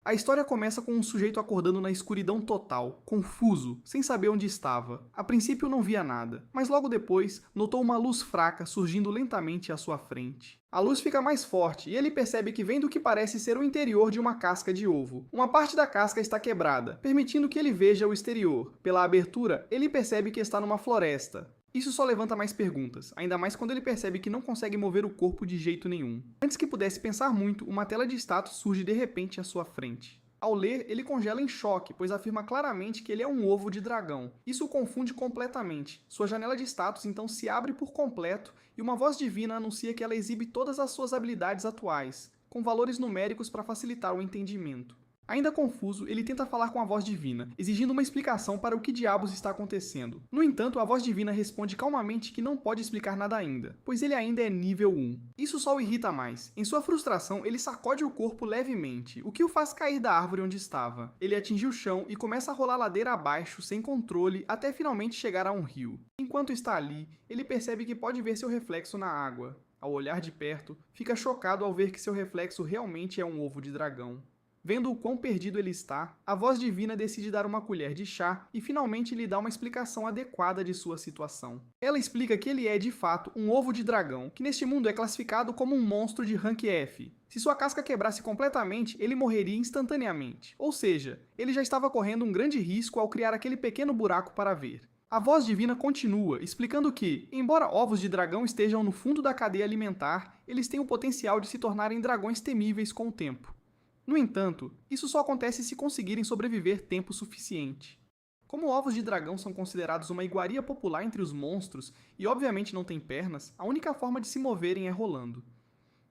A história começa com um sujeito acordando na escuridão total, confuso, sem saber onde estava. A princípio não via nada, mas logo depois notou uma luz fraca surgindo lentamente à sua frente. A luz fica mais forte e ele percebe que vem do que parece ser o interior de uma casca de ovo. Uma parte da casca está quebrada, permitindo que ele veja o exterior. Pela abertura, ele percebe que está numa floresta. Isso só levanta mais perguntas, ainda mais quando ele percebe que não consegue mover o corpo de jeito nenhum. Antes que pudesse pensar muito, uma tela de status surge de repente à sua frente. Ao ler, ele congela em choque, pois afirma claramente que ele é um ovo de dragão. Isso o confunde completamente. Sua janela de status então se abre por completo e uma voz divina anuncia que ela exibe todas as suas habilidades atuais, com valores numéricos para facilitar o entendimento. Ainda confuso, ele tenta falar com a voz divina, exigindo uma explicação para o que diabos está acontecendo. No entanto, a voz divina responde calmamente que não pode explicar nada ainda, pois ele ainda é nível 1. Isso só o irrita mais. Em sua frustração, ele sacode o corpo levemente, o que o faz cair da árvore onde estava. Ele atinge o chão e começa a rolar ladeira abaixo, sem controle, até finalmente chegar a um rio. Enquanto está ali, ele percebe que pode ver seu reflexo na água. Ao olhar de perto, fica chocado ao ver que seu reflexo realmente é um ovo de dragão. Vendo o quão perdido ele está, a voz divina decide dar uma colher de chá e finalmente lhe dá uma explicação adequada de sua situação. Ela explica que ele é, de fato, um ovo de dragão, que neste mundo é classificado como um monstro de rank F. Se sua casca quebrasse completamente, ele morreria instantaneamente. Ou seja, ele já estava correndo um grande risco ao criar aquele pequeno buraco para ver. A voz divina continua, explicando que, embora ovos de dragão estejam no fundo da cadeia alimentar, eles têm o potencial de se tornarem dragões temíveis com o tempo. No entanto, isso só acontece se conseguirem sobreviver tempo suficiente. Como ovos de dragão são considerados uma iguaria popular entre os monstros e obviamente não têm pernas, a única forma de se moverem é rolando.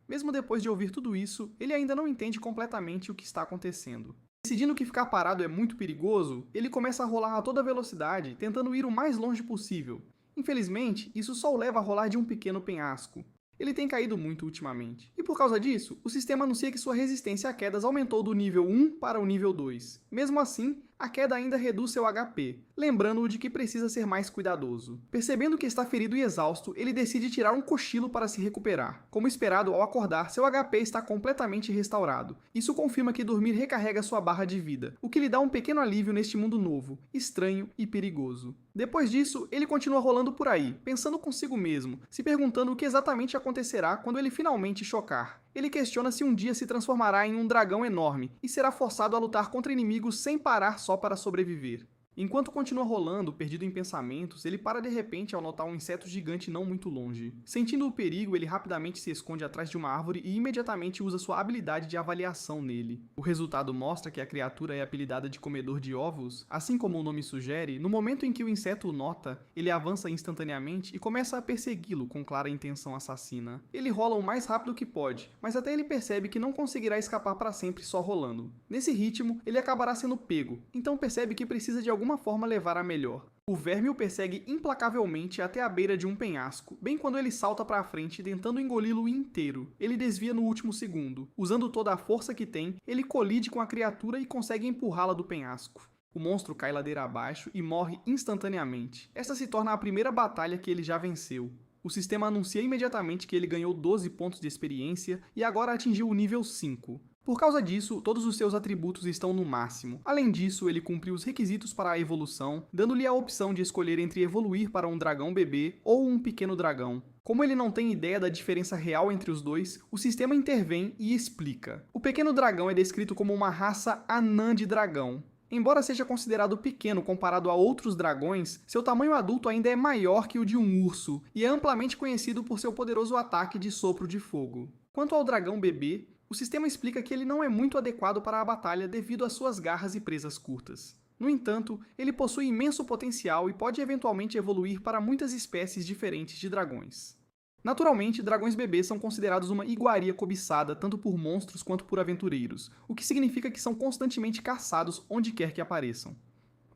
Mesmo depois de ouvir tudo isso, ele ainda não entende completamente o que está acontecendo. Decidindo que ficar parado é muito perigoso, ele começa a rolar a toda velocidade, tentando ir o mais longe possível. Infelizmente, isso só o leva a rolar de um pequeno penhasco. Ele tem caído muito ultimamente. E por causa disso, o sistema anuncia que sua resistência a quedas aumentou do nível 1 para o nível 2. Mesmo assim, a queda ainda reduz seu HP, lembrando-o de que precisa ser mais cuidadoso. Percebendo que está ferido e exausto, ele decide tirar um cochilo para se recuperar. Como esperado, ao acordar, seu HP está completamente restaurado. Isso confirma que dormir recarrega sua barra de vida, o que lhe dá um pequeno alívio neste mundo novo, estranho e perigoso. Depois disso, ele continua rolando por aí, pensando consigo mesmo, se perguntando o que exatamente acontecerá quando ele finalmente chocar. Ele questiona se um dia se transformará em um dragão enorme e será forçado a lutar contra inimigos sem parar só para sobreviver. Enquanto continua rolando, perdido em pensamentos, ele para de repente ao notar um inseto gigante não muito longe. Sentindo o perigo, ele rapidamente se esconde atrás de uma árvore e imediatamente usa sua habilidade de avaliação nele. O resultado mostra que a criatura é apelidada de comedor de ovos. Assim como o nome sugere, no momento em que o inseto o nota, ele avança instantaneamente e começa a persegui-lo com clara intenção assassina. Ele rola o mais rápido que pode, mas até ele percebe que não conseguirá escapar para sempre só rolando. Nesse ritmo, ele acabará sendo pego, então percebe que precisa de alguma forma levar a melhor. O verme o persegue implacavelmente até a beira de um penhasco, bem quando ele salta para a frente tentando engoli-lo inteiro. Ele desvia no último segundo. Usando toda a força que tem, ele colide com a criatura e consegue empurrá-la do penhasco. O monstro cai ladeira abaixo e morre instantaneamente. Esta se torna a primeira batalha que ele já venceu. O sistema anuncia imediatamente que ele ganhou 12 pontos de experiência e agora atingiu o nível 5. Por causa disso, todos os seus atributos estão no máximo. Além disso, ele cumpriu os requisitos para a evolução, dando-lhe a opção de escolher entre evoluir para um dragão bebê ou um pequeno dragão. Como ele não tem ideia da diferença real entre os dois, o sistema intervém e explica. O pequeno dragão é descrito como uma raça anã de dragão. Embora seja considerado pequeno comparado a outros dragões, seu tamanho adulto ainda é maior que o de um urso e é amplamente conhecido por seu poderoso ataque de sopro de fogo. Quanto ao dragão bebê, o sistema explica que ele não é muito adequado para a batalha devido às suas garras e presas curtas. No entanto, ele possui imenso potencial e pode eventualmente evoluir para muitas espécies diferentes de dragões. Naturalmente, dragões bebês são considerados uma iguaria cobiçada tanto por monstros quanto por aventureiros, o que significa que são constantemente caçados onde quer que apareçam.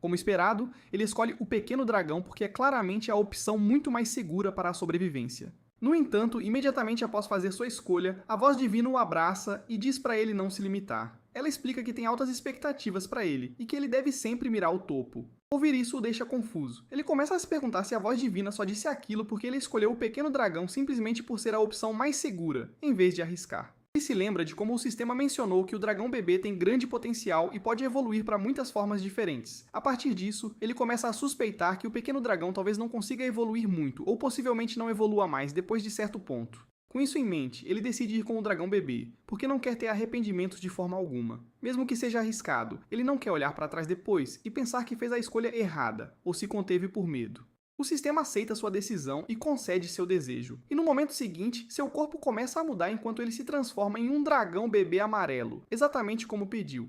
Como esperado, ele escolhe o pequeno dragão porque é claramente a opção muito mais segura para a sobrevivência. No entanto, imediatamente após fazer sua escolha, a voz divina o abraça e diz para ele não se limitar. Ela explica que tem altas expectativas para ele e que ele deve sempre mirar o topo. Ouvir isso o deixa confuso. Ele começa a se perguntar se a voz divina só disse aquilo porque ele escolheu o pequeno dragão simplesmente por ser a opção mais segura, em vez de arriscar. Ele se lembra de como o sistema mencionou que o dragão bebê tem grande potencial e pode evoluir para muitas formas diferentes. A partir disso, ele começa a suspeitar que o pequeno dragão talvez não consiga evoluir muito, ou possivelmente não evolua mais depois de certo ponto. Com isso em mente, ele decide ir com o dragão bebê, porque não quer ter arrependimentos de forma alguma. Mesmo que seja arriscado, ele não quer olhar para trás depois e pensar que fez a escolha errada, ou se conteve por medo. O sistema aceita sua decisão e concede seu desejo. E no momento seguinte, seu corpo começa a mudar enquanto ele se transforma em um dragão bebê amarelo, exatamente como pediu.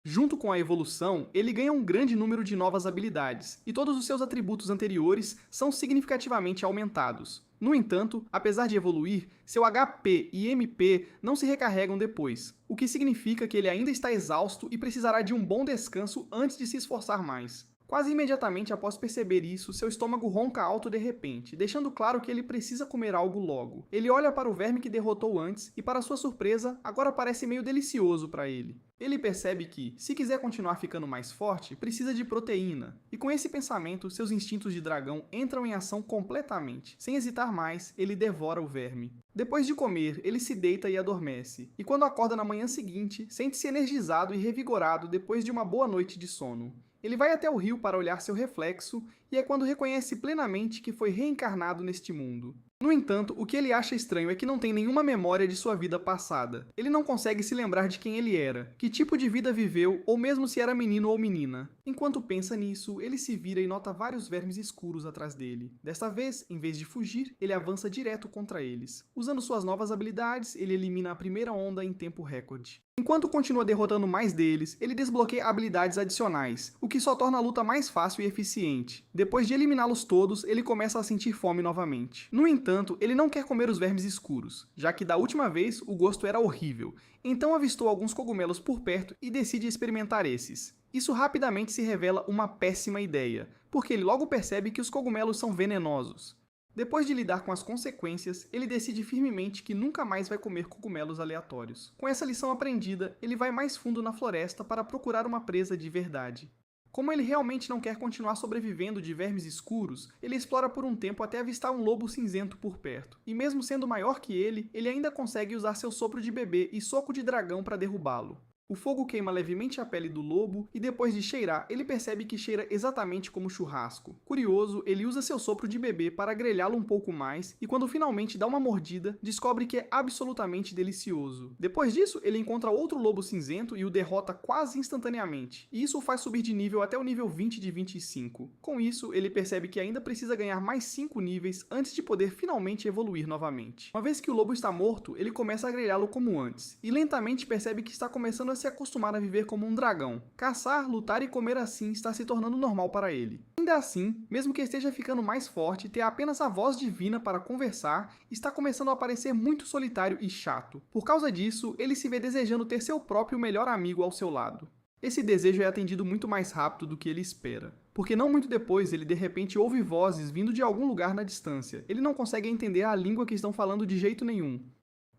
Junto com a evolução, ele ganha um grande número de novas habilidades, e todos os seus atributos anteriores são significativamente aumentados. No entanto, apesar de evoluir, seu HP e MP não se recarregam depois, o que significa que ele ainda está exausto e precisará de um bom descanso antes de se esforçar mais. Quase imediatamente após perceber isso, seu estômago ronca alto de repente, deixando claro que ele precisa comer algo logo. Ele olha para o verme que derrotou antes e, para sua surpresa, agora parece meio delicioso para ele. Ele percebe que, se quiser continuar ficando mais forte, precisa de proteína. E com esse pensamento, seus instintos de dragão entram em ação completamente. Sem hesitar mais, ele devora o verme. Depois de comer, ele se deita e adormece. E quando acorda na manhã seguinte, sente-se energizado e revigorado depois de uma boa noite de sono. Ele vai até o rio para olhar seu reflexo, e é quando reconhece plenamente que foi reencarnado neste mundo. No entanto, o que ele acha estranho é que não tem nenhuma memória de sua vida passada. Ele não consegue se lembrar de quem ele era, que tipo de vida viveu, ou mesmo se era menino ou menina. Enquanto pensa nisso, ele se vira e nota vários vermes escuros atrás dele. Desta vez, em vez de fugir, ele avança direto contra eles. Usando suas novas habilidades, ele elimina a primeira onda em tempo recorde. Enquanto continua derrotando mais deles, ele desbloqueia habilidades adicionais, o que só torna a luta mais fácil e eficiente. Depois de eliminá-los todos, ele começa a sentir fome novamente. No entanto, ele não quer comer os vermes escuros, já que da última vez o gosto era horrível. Então avistou alguns cogumelos por perto e decide experimentar esses. Isso rapidamente se revela uma péssima ideia, porque ele logo percebe que os cogumelos são venenosos. Depois de lidar com as consequências, ele decide firmemente que nunca mais vai comer cogumelos aleatórios. Com essa lição aprendida, ele vai mais fundo na floresta para procurar uma presa de verdade. Como ele realmente não quer continuar sobrevivendo de vermes escuros, ele explora por um tempo até avistar um lobo cinzento por perto. E mesmo sendo maior que ele ainda consegue usar seu sopro de bebê e soco de dragão para derrubá-lo. O fogo queima levemente a pele do lobo e depois de cheirar, ele percebe que cheira exatamente como churrasco. Curioso, ele usa seu sopro de bebê para grelhá-lo um pouco mais e quando finalmente dá uma mordida, descobre que é absolutamente delicioso. Depois disso, ele encontra outro lobo cinzento e o derrota quase instantaneamente. E isso o faz subir de nível até o nível 20 de 25. Com isso, ele percebe que ainda precisa ganhar mais 5 níveis antes de poder finalmente evoluir novamente. Uma vez que o lobo está morto, ele começa a grelhá-lo como antes e lentamente percebe que está começando a se acostumar a viver como um dragão. Caçar, lutar e comer assim está se tornando normal para ele. Ainda assim, mesmo que esteja ficando mais forte, ter apenas a voz divina para conversar está começando a parecer muito solitário e chato. Por causa disso, ele se vê desejando ter seu próprio melhor amigo ao seu lado. Esse desejo é atendido muito mais rápido do que ele espera, porque não muito depois ele de repente ouve vozes vindo de algum lugar na distância. Ele não consegue entender a língua que estão falando de jeito nenhum.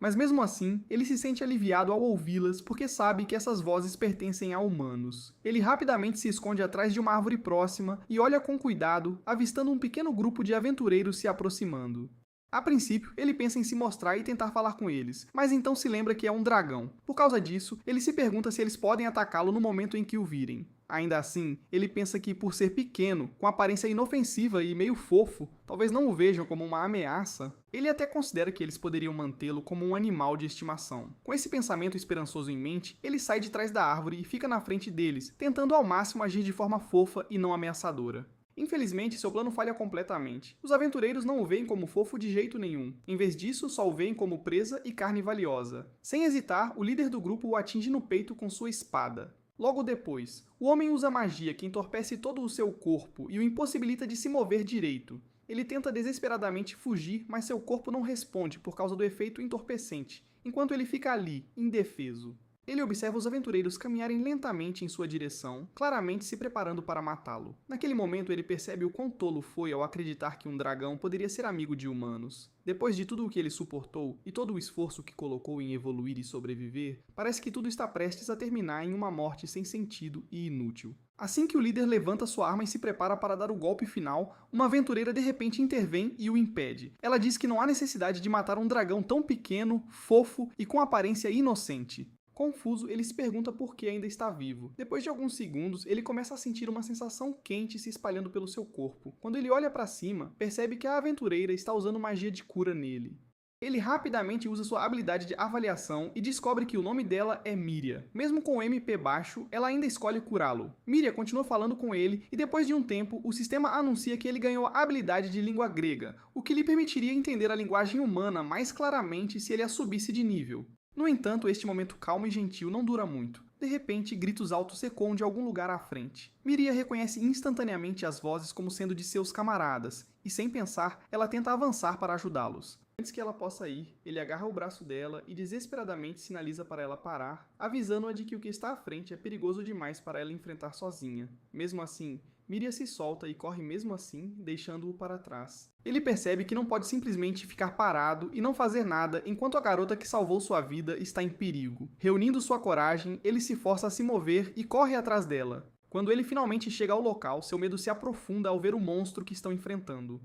Mas mesmo assim, ele se sente aliviado ao ouvi-las porque sabe que essas vozes pertencem a humanos. Ele rapidamente se esconde atrás de uma árvore próxima e olha com cuidado, avistando um pequeno grupo de aventureiros se aproximando. A princípio, ele pensa em se mostrar e tentar falar com eles, mas então se lembra que é um dragão. Por causa disso, ele se pergunta se eles podem atacá-lo no momento em que o virem. Ainda assim, ele pensa que por ser pequeno, com aparência inofensiva e meio fofo, talvez não o vejam como uma ameaça. Ele até considera que eles poderiam mantê-lo como um animal de estimação. Com esse pensamento esperançoso em mente, ele sai de trás da árvore e fica na frente deles, tentando ao máximo agir de forma fofa e não ameaçadora. Infelizmente, seu plano falha completamente. Os aventureiros não o veem como fofo de jeito nenhum. Em vez disso, só o veem como presa e carne valiosa. Sem hesitar, o líder do grupo o atinge no peito com sua espada. Logo depois, o homem usa magia que entorpece todo o seu corpo e o impossibilita de se mover direito. Ele tenta desesperadamente fugir, mas seu corpo não responde por causa do efeito entorpecente, enquanto ele fica ali, indefeso. Ele observa os aventureiros caminharem lentamente em sua direção, claramente se preparando para matá-lo. Naquele momento ele percebe o quão tolo foi ao acreditar que um dragão poderia ser amigo de humanos. Depois de tudo o que ele suportou e todo o esforço que colocou em evoluir e sobreviver, parece que tudo está prestes a terminar em uma morte sem sentido e inútil. Assim que o líder levanta sua arma e se prepara para dar o golpe final, uma aventureira de repente intervém e o impede. Ela diz que não há necessidade de matar um dragão tão pequeno, fofo e com aparência inocente. Confuso, ele se pergunta por que ainda está vivo. Depois de alguns segundos, ele começa a sentir uma sensação quente se espalhando pelo seu corpo. Quando ele olha para cima, percebe que a aventureira está usando magia de cura nele. Ele rapidamente usa sua habilidade de avaliação e descobre que o nome dela é Miria. Mesmo com o MP baixo, ela ainda escolhe curá-lo. Miria continua falando com ele e depois de um tempo, o sistema anuncia que ele ganhou a habilidade de língua grega, o que lhe permitiria entender a linguagem humana mais claramente se ele a subisse de nível. No entanto, este momento calmo e gentil não dura muito. De repente, gritos altos ecoam de algum lugar à frente. Miria reconhece instantaneamente as vozes como sendo de seus camaradas, e sem pensar, ela tenta avançar para ajudá-los. Antes que ela possa ir, ele agarra o braço dela e desesperadamente sinaliza para ela parar, avisando-a de que o que está à frente é perigoso demais para ela enfrentar sozinha. Mesmo assim, Miria se solta e corre mesmo assim, deixando-o para trás. Ele percebe que não pode simplesmente ficar parado e não fazer nada enquanto a garota que salvou sua vida está em perigo. Reunindo sua coragem, ele se força a se mover e corre atrás dela. Quando ele finalmente chega ao local, seu medo se aprofunda ao ver o monstro que estão enfrentando.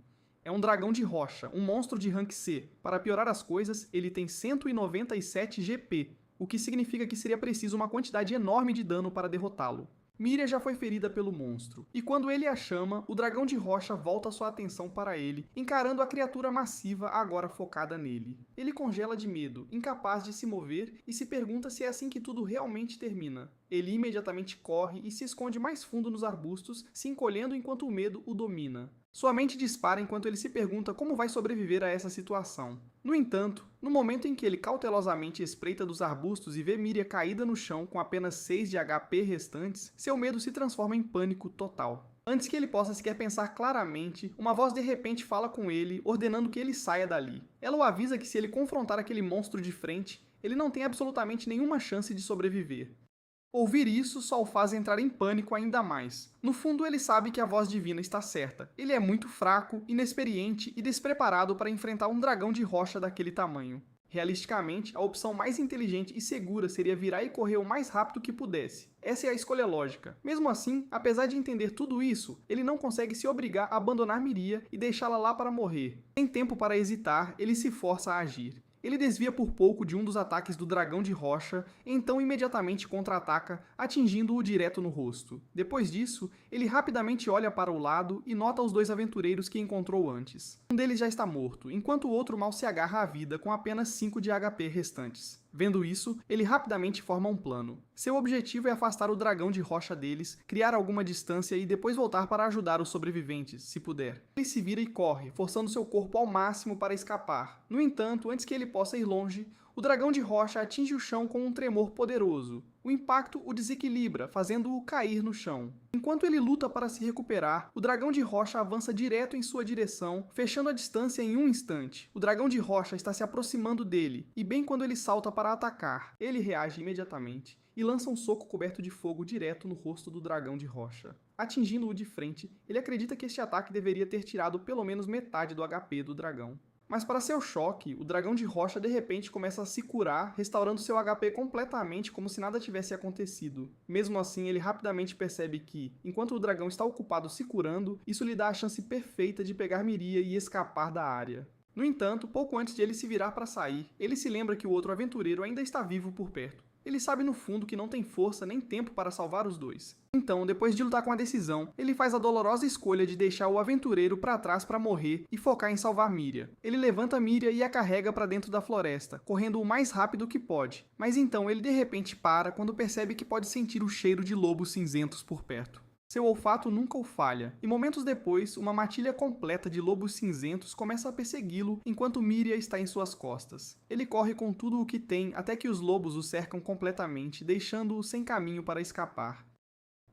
É um dragão de rocha, um monstro de rank C. Para piorar as coisas, ele tem 197 GP, o que significa que seria preciso uma quantidade enorme de dano para derrotá-lo. Miria já foi ferida pelo monstro, e quando ele a chama, o dragão de rocha volta sua atenção para ele, encarando a criatura massiva agora focada nele. Ele congela de medo, incapaz de se mover, e se pergunta se é assim que tudo realmente termina. Ele imediatamente corre e se esconde mais fundo nos arbustos, se encolhendo enquanto o medo o domina. Sua mente dispara enquanto ele se pergunta como vai sobreviver a essa situação. No entanto, no momento em que ele cautelosamente espreita dos arbustos e vê Miria caída no chão com apenas 6 de HP restantes, seu medo se transforma em pânico total. Antes que ele possa sequer pensar claramente, uma voz de repente fala com ele, ordenando que ele saia dali. Ela o avisa que se ele confrontar aquele monstro de frente, ele não tem absolutamente nenhuma chance de sobreviver. Ouvir isso só o faz entrar em pânico ainda mais. No fundo, ele sabe que a voz divina está certa. Ele é muito fraco, inexperiente e despreparado para enfrentar um dragão de rocha daquele tamanho. Realisticamente, a opção mais inteligente e segura seria virar e correr o mais rápido que pudesse. Essa é a escolha lógica. Mesmo assim, apesar de entender tudo isso, ele não consegue se obrigar a abandonar Miria e deixá-la lá para morrer. Sem tempo para hesitar, ele se força a agir. Ele desvia por pouco de um dos ataques do dragão de rocha, e então imediatamente contra-ataca, atingindo-o direto no rosto. Depois disso, ele rapidamente olha para o lado e nota os dois aventureiros que encontrou antes. Um deles já está morto, enquanto o outro mal se agarra à vida com apenas 5 de HP restantes. Vendo isso, ele rapidamente forma um plano. Seu objetivo é afastar o dragão de rocha deles, criar alguma distância e depois voltar para ajudar os sobreviventes, se puder. Ele se vira e corre, forçando seu corpo ao máximo para escapar. No entanto, antes que ele possa ir longe, o dragão de rocha atinge o chão com um tremor poderoso. O impacto o desequilibra, fazendo-o cair no chão. Enquanto ele luta para se recuperar, o dragão de rocha avança direto em sua direção, fechando a distância em um instante. O dragão de rocha está se aproximando dele, e bem quando ele salta para atacar, ele reage imediatamente e lança um soco coberto de fogo direto no rosto do dragão de rocha. Atingindo-o de frente, ele acredita que este ataque deveria ter tirado pelo menos metade do HP do dragão. Mas para seu choque, o dragão de rocha de repente começa a se curar, restaurando seu HP completamente como se nada tivesse acontecido. Mesmo assim, ele rapidamente percebe que, enquanto o dragão está ocupado se curando, isso lhe dá a chance perfeita de pegar Miria e escapar da área. No entanto, pouco antes de ele se virar para sair, ele se lembra que o outro aventureiro ainda está vivo por perto. Ele sabe no fundo que não tem força nem tempo para salvar os dois. Então, depois de lutar com a decisão, ele faz a dolorosa escolha de deixar o aventureiro para trás para morrer e focar em salvar Miria. Ele levanta Miria e a carrega para dentro da floresta, correndo o mais rápido que pode. Mas então ele de repente para quando percebe que pode sentir o cheiro de lobos cinzentos por perto. Seu olfato nunca o falha, e momentos depois, uma matilha completa de lobos cinzentos começa a persegui-lo enquanto Miria está em suas costas. Ele corre com tudo o que tem até que os lobos o cercam completamente, deixando-o sem caminho para escapar.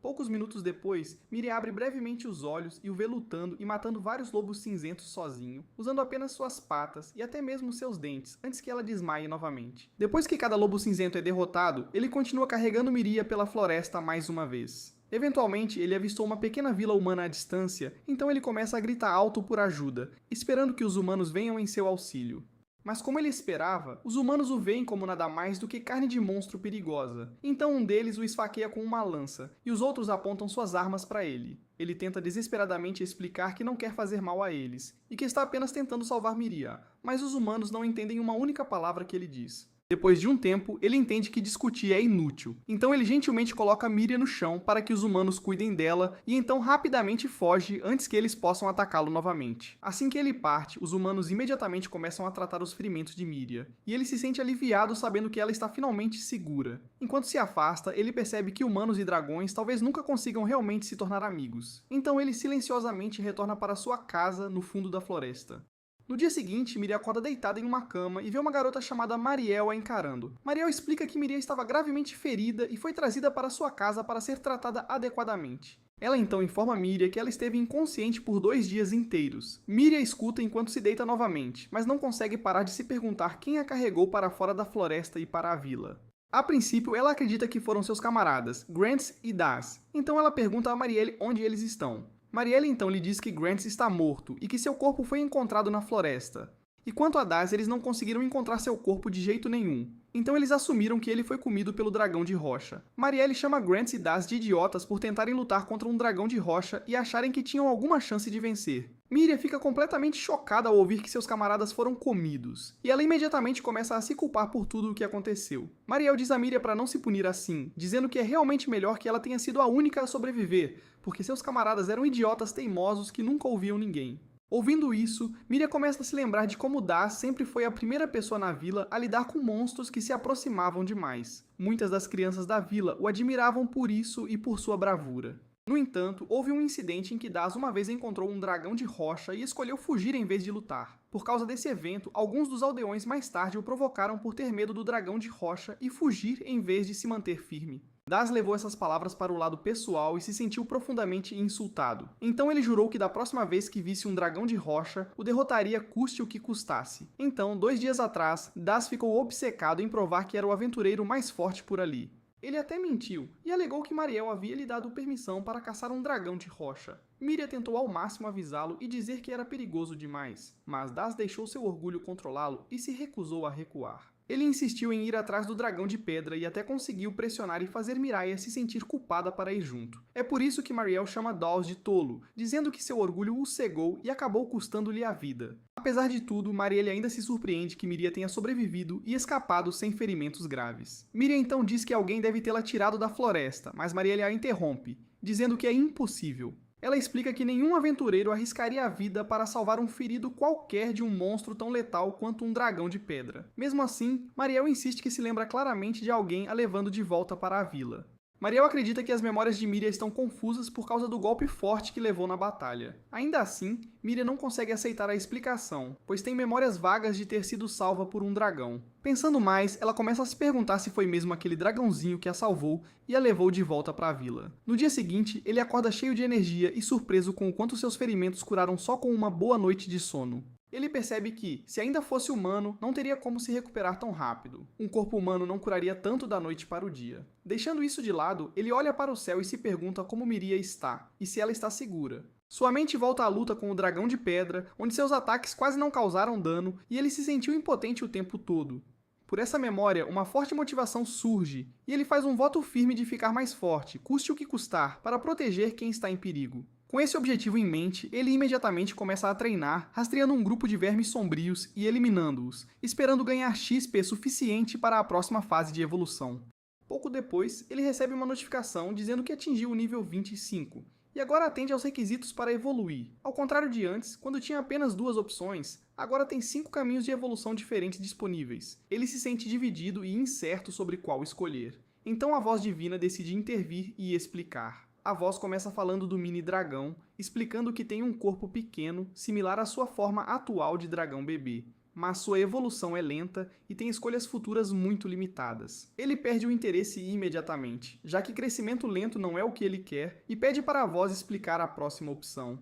Poucos minutos depois, Miria abre brevemente os olhos e o vê lutando e matando vários lobos cinzentos sozinho, usando apenas suas patas e até mesmo seus dentes, antes que ela desmaie novamente. Depois que cada lobo cinzento é derrotado, ele continua carregando Miria pela floresta mais uma vez. Eventualmente, ele avistou uma pequena vila humana à distância, então ele começa a gritar alto por ajuda, esperando que os humanos venham em seu auxílio. Mas como ele esperava, os humanos o veem como nada mais do que carne de monstro perigosa. Então um deles o esfaqueia com uma lança, e os outros apontam suas armas para ele. Ele tenta desesperadamente explicar que não quer fazer mal a eles, e que está apenas tentando salvar Miria, mas os humanos não entendem uma única palavra que ele diz. Depois de um tempo, ele entende que discutir é inútil, então ele gentilmente coloca Miria no chão para que os humanos cuidem dela e então rapidamente foge antes que eles possam atacá-lo novamente. Assim que ele parte, os humanos imediatamente começam a tratar os ferimentos de Miria, e ele se sente aliviado sabendo que ela está finalmente segura. Enquanto se afasta, ele percebe que humanos e dragões talvez nunca consigam realmente se tornar amigos. Então ele silenciosamente retorna para sua casa no fundo da floresta. No dia seguinte, Miria acorda deitada em uma cama e vê uma garota chamada Mariel a encarando. Mariel explica que Miria estava gravemente ferida e foi trazida para sua casa para ser tratada adequadamente. Ela então informa Miria que ela esteve inconsciente por 2 dias inteiros. Miria escuta enquanto se deita novamente, mas não consegue parar de se perguntar quem a carregou para fora da floresta e para a vila. A princípio, ela acredita que foram seus camaradas, Grants e Daz. Então ela pergunta a Marielle onde eles estão. Marielle então lhe diz que Grants está morto e que seu corpo foi encontrado na floresta. E quanto a Daz, eles não conseguiram encontrar seu corpo de jeito nenhum. Então eles assumiram que ele foi comido pelo dragão de rocha. Marielle chama Grants e Daz de idiotas por tentarem lutar contra um dragão de rocha e acharem que tinham alguma chance de vencer. Miria fica completamente chocada ao ouvir que seus camaradas foram comidos, e ela imediatamente começa a se culpar por tudo o que aconteceu. Mariel diz a Miria para não se punir assim, dizendo que é realmente melhor que ela tenha sido a única a sobreviver, porque seus camaradas eram idiotas teimosos que nunca ouviam ninguém. Ouvindo isso, Miria começa a se lembrar de como Daz sempre foi a primeira pessoa na vila a lidar com monstros que se aproximavam demais. Muitas das crianças da vila o admiravam por isso e por sua bravura. No entanto, houve um incidente em que Daz uma vez encontrou um dragão de rocha e escolheu fugir em vez de lutar. Por causa desse evento, alguns dos aldeões mais tarde o provocaram por ter medo do dragão de rocha e fugir em vez de se manter firme. Daz levou essas palavras para o lado pessoal e se sentiu profundamente insultado. Então ele jurou que da próxima vez que visse um dragão de rocha, o derrotaria custe o que custasse. Então, 2 dias atrás, Daz ficou obcecado em provar que era o aventureiro mais forte por ali. Ele até mentiu, e alegou que Mariel havia lhe dado permissão para caçar um dragão de rocha. Miria tentou ao máximo avisá-lo e dizer que era perigoso demais, mas Daz deixou seu orgulho controlá-lo e se recusou a recuar. Ele insistiu em ir atrás do dragão de pedra e até conseguiu pressionar e fazer Miraya se sentir culpada para ir junto. É por isso que Mariel chama Dawes de tolo, dizendo que seu orgulho o cegou e acabou custando-lhe a vida. Apesar de tudo, Marielle ainda se surpreende que Miria tenha sobrevivido e escapado sem ferimentos graves. Miria então diz que alguém deve tê-la tirado da floresta, mas Marielle a interrompe, dizendo que é impossível. Ela explica que nenhum aventureiro arriscaria a vida para salvar um ferido qualquer de um monstro tão letal quanto um dragão de pedra. Mesmo assim, Mariel insiste que se lembra claramente de alguém a levando de volta para a vila. Mariel acredita que as memórias de Miria estão confusas por causa do golpe forte que levou na batalha. Ainda assim, Miria não consegue aceitar a explicação, pois tem memórias vagas de ter sido salva por um dragão. Pensando mais, ela começa a se perguntar se foi mesmo aquele dragãozinho que a salvou e a levou de volta para a vila. No dia seguinte, ele acorda cheio de energia e surpreso com o quanto seus ferimentos curaram só com uma boa noite de sono. Ele percebe que, se ainda fosse humano, não teria como se recuperar tão rápido. Um corpo humano não curaria tanto da noite para o dia. Deixando isso de lado, ele olha para o céu e se pergunta como Miria está, e se ela está segura. Sua mente volta à luta com o dragão de pedra, onde seus ataques quase não causaram dano, e ele se sentiu impotente o tempo todo. Por essa memória, uma forte motivação surge, e ele faz um voto firme de ficar mais forte, custe o que custar, para proteger quem está em perigo. Com esse objetivo em mente, ele imediatamente começa a treinar, rastreando um grupo de vermes sombrios e eliminando-os, esperando ganhar XP suficiente para a próxima fase de evolução. Pouco depois, ele recebe uma notificação dizendo que atingiu o nível 25, e agora atende aos requisitos para evoluir. Ao contrário de antes, quando tinha apenas 2 opções, agora tem 5 caminhos de evolução diferentes disponíveis. Ele se sente dividido e incerto sobre qual escolher. Então a voz divina decide intervir e explicar. A voz começa falando do mini dragão, explicando que tem um corpo pequeno, similar à sua forma atual de dragão bebê, mas sua evolução é lenta e tem escolhas futuras muito limitadas. Ele perde o interesse imediatamente, já que crescimento lento não é o que ele quer, e pede para a voz explicar a próxima opção.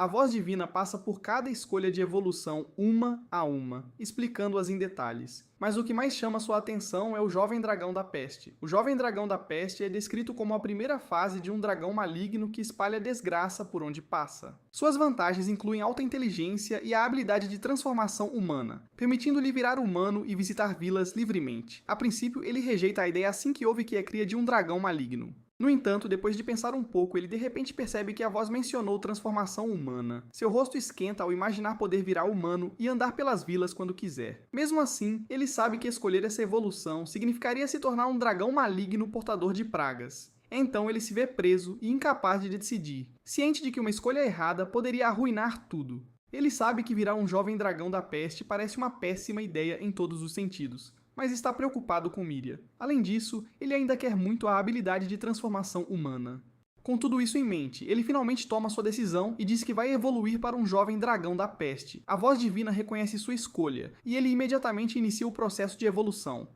A voz divina passa por cada escolha de evolução uma a uma, explicando-as em detalhes. Mas o que mais chama sua atenção é o Jovem Dragão da Peste. O Jovem Dragão da Peste é descrito como a primeira fase de um dragão maligno que espalha desgraça por onde passa. Suas vantagens incluem alta inteligência e a habilidade de transformação humana, permitindo-lhe virar humano e visitar vilas livremente. A princípio, ele rejeita a ideia assim que ouve que é cria de um dragão maligno. No entanto, depois de pensar um pouco, ele de repente percebe que a voz mencionou transformação humana. Seu rosto esquenta ao imaginar poder virar humano e andar pelas vilas quando quiser. Mesmo assim, ele sabe que escolher essa evolução significaria se tornar um dragão maligno portador de pragas. Então ele se vê preso e incapaz de decidir, ciente de que uma escolha errada poderia arruinar tudo. Ele sabe que virar um jovem dragão da peste parece uma péssima ideia em todos os sentidos, mas está preocupado com Miria. Além disso, ele ainda quer muito a habilidade de transformação humana. Com tudo isso em mente, ele finalmente toma sua decisão e diz que vai evoluir para um jovem dragão da peste. A voz divina reconhece sua escolha, e ele imediatamente inicia o processo de evolução.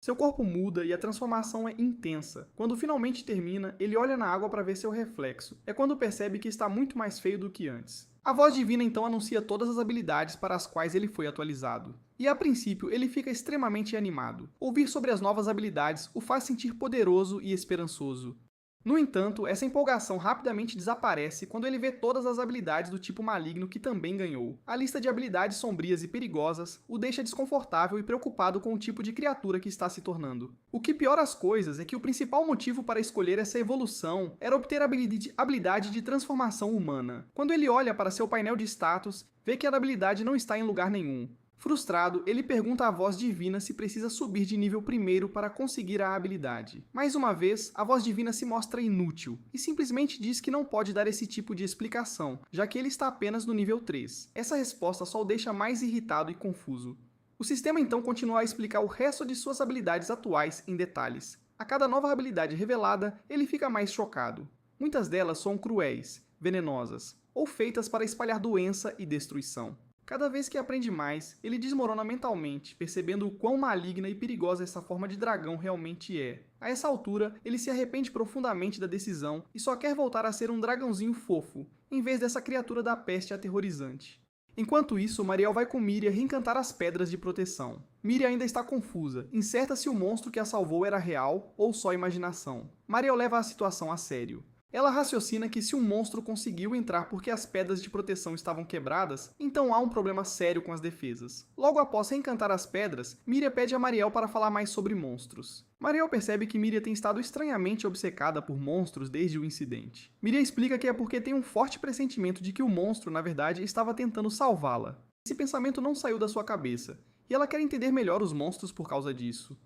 Seu corpo muda e a transformação é intensa. Quando finalmente termina, ele olha na água para ver seu reflexo. É quando percebe que está muito mais feio do que antes. A voz divina então anuncia todas as habilidades para as quais ele foi atualizado. E a princípio, ele fica extremamente animado. Ouvir sobre as novas habilidades o faz sentir poderoso e esperançoso. No entanto, essa empolgação rapidamente desaparece quando ele vê todas as habilidades do tipo maligno que também ganhou. A lista de habilidades sombrias e perigosas o deixa desconfortável e preocupado com o tipo de criatura que está se tornando. O que piora as coisas é que o principal motivo para escolher essa evolução era obter a habilidade de transformação humana. Quando ele olha para seu painel de status, vê que a habilidade não está em lugar nenhum. Frustrado, ele pergunta à voz divina se precisa subir de nível primeiro para conseguir a habilidade. Mais uma vez, a voz divina se mostra inútil e simplesmente diz que não pode dar esse tipo de explicação, já que ele está apenas no nível 3. Essa resposta só o deixa mais irritado e confuso. O sistema então continua a explicar o resto de suas habilidades atuais em detalhes. A cada nova habilidade revelada, ele fica mais chocado. Muitas delas são cruéis, venenosas, ou feitas para espalhar doença e destruição. Cada vez que aprende mais, ele desmorona mentalmente, percebendo o quão maligna e perigosa essa forma de dragão realmente é. A essa altura, ele se arrepende profundamente da decisão e só quer voltar a ser um dragãozinho fofo, em vez dessa criatura da peste aterrorizante. Enquanto isso, Mariel vai com Miria reencantar as pedras de proteção. Miria ainda está confusa, incerta se o monstro que a salvou era real ou só imaginação. Mariel leva a situação a sério. Ela raciocina que se um monstro conseguiu entrar porque as pedras de proteção estavam quebradas, então há um problema sério com as defesas. Logo após reencantar as pedras, Miria pede a Mariel para falar mais sobre monstros. Mariel percebe que Miria tem estado estranhamente obcecada por monstros desde o incidente. Miria explica que é porque tem um forte pressentimento de que o monstro, na verdade, estava tentando salvá-la. Esse pensamento não saiu da sua cabeça, e ela quer entender melhor os monstros por causa disso.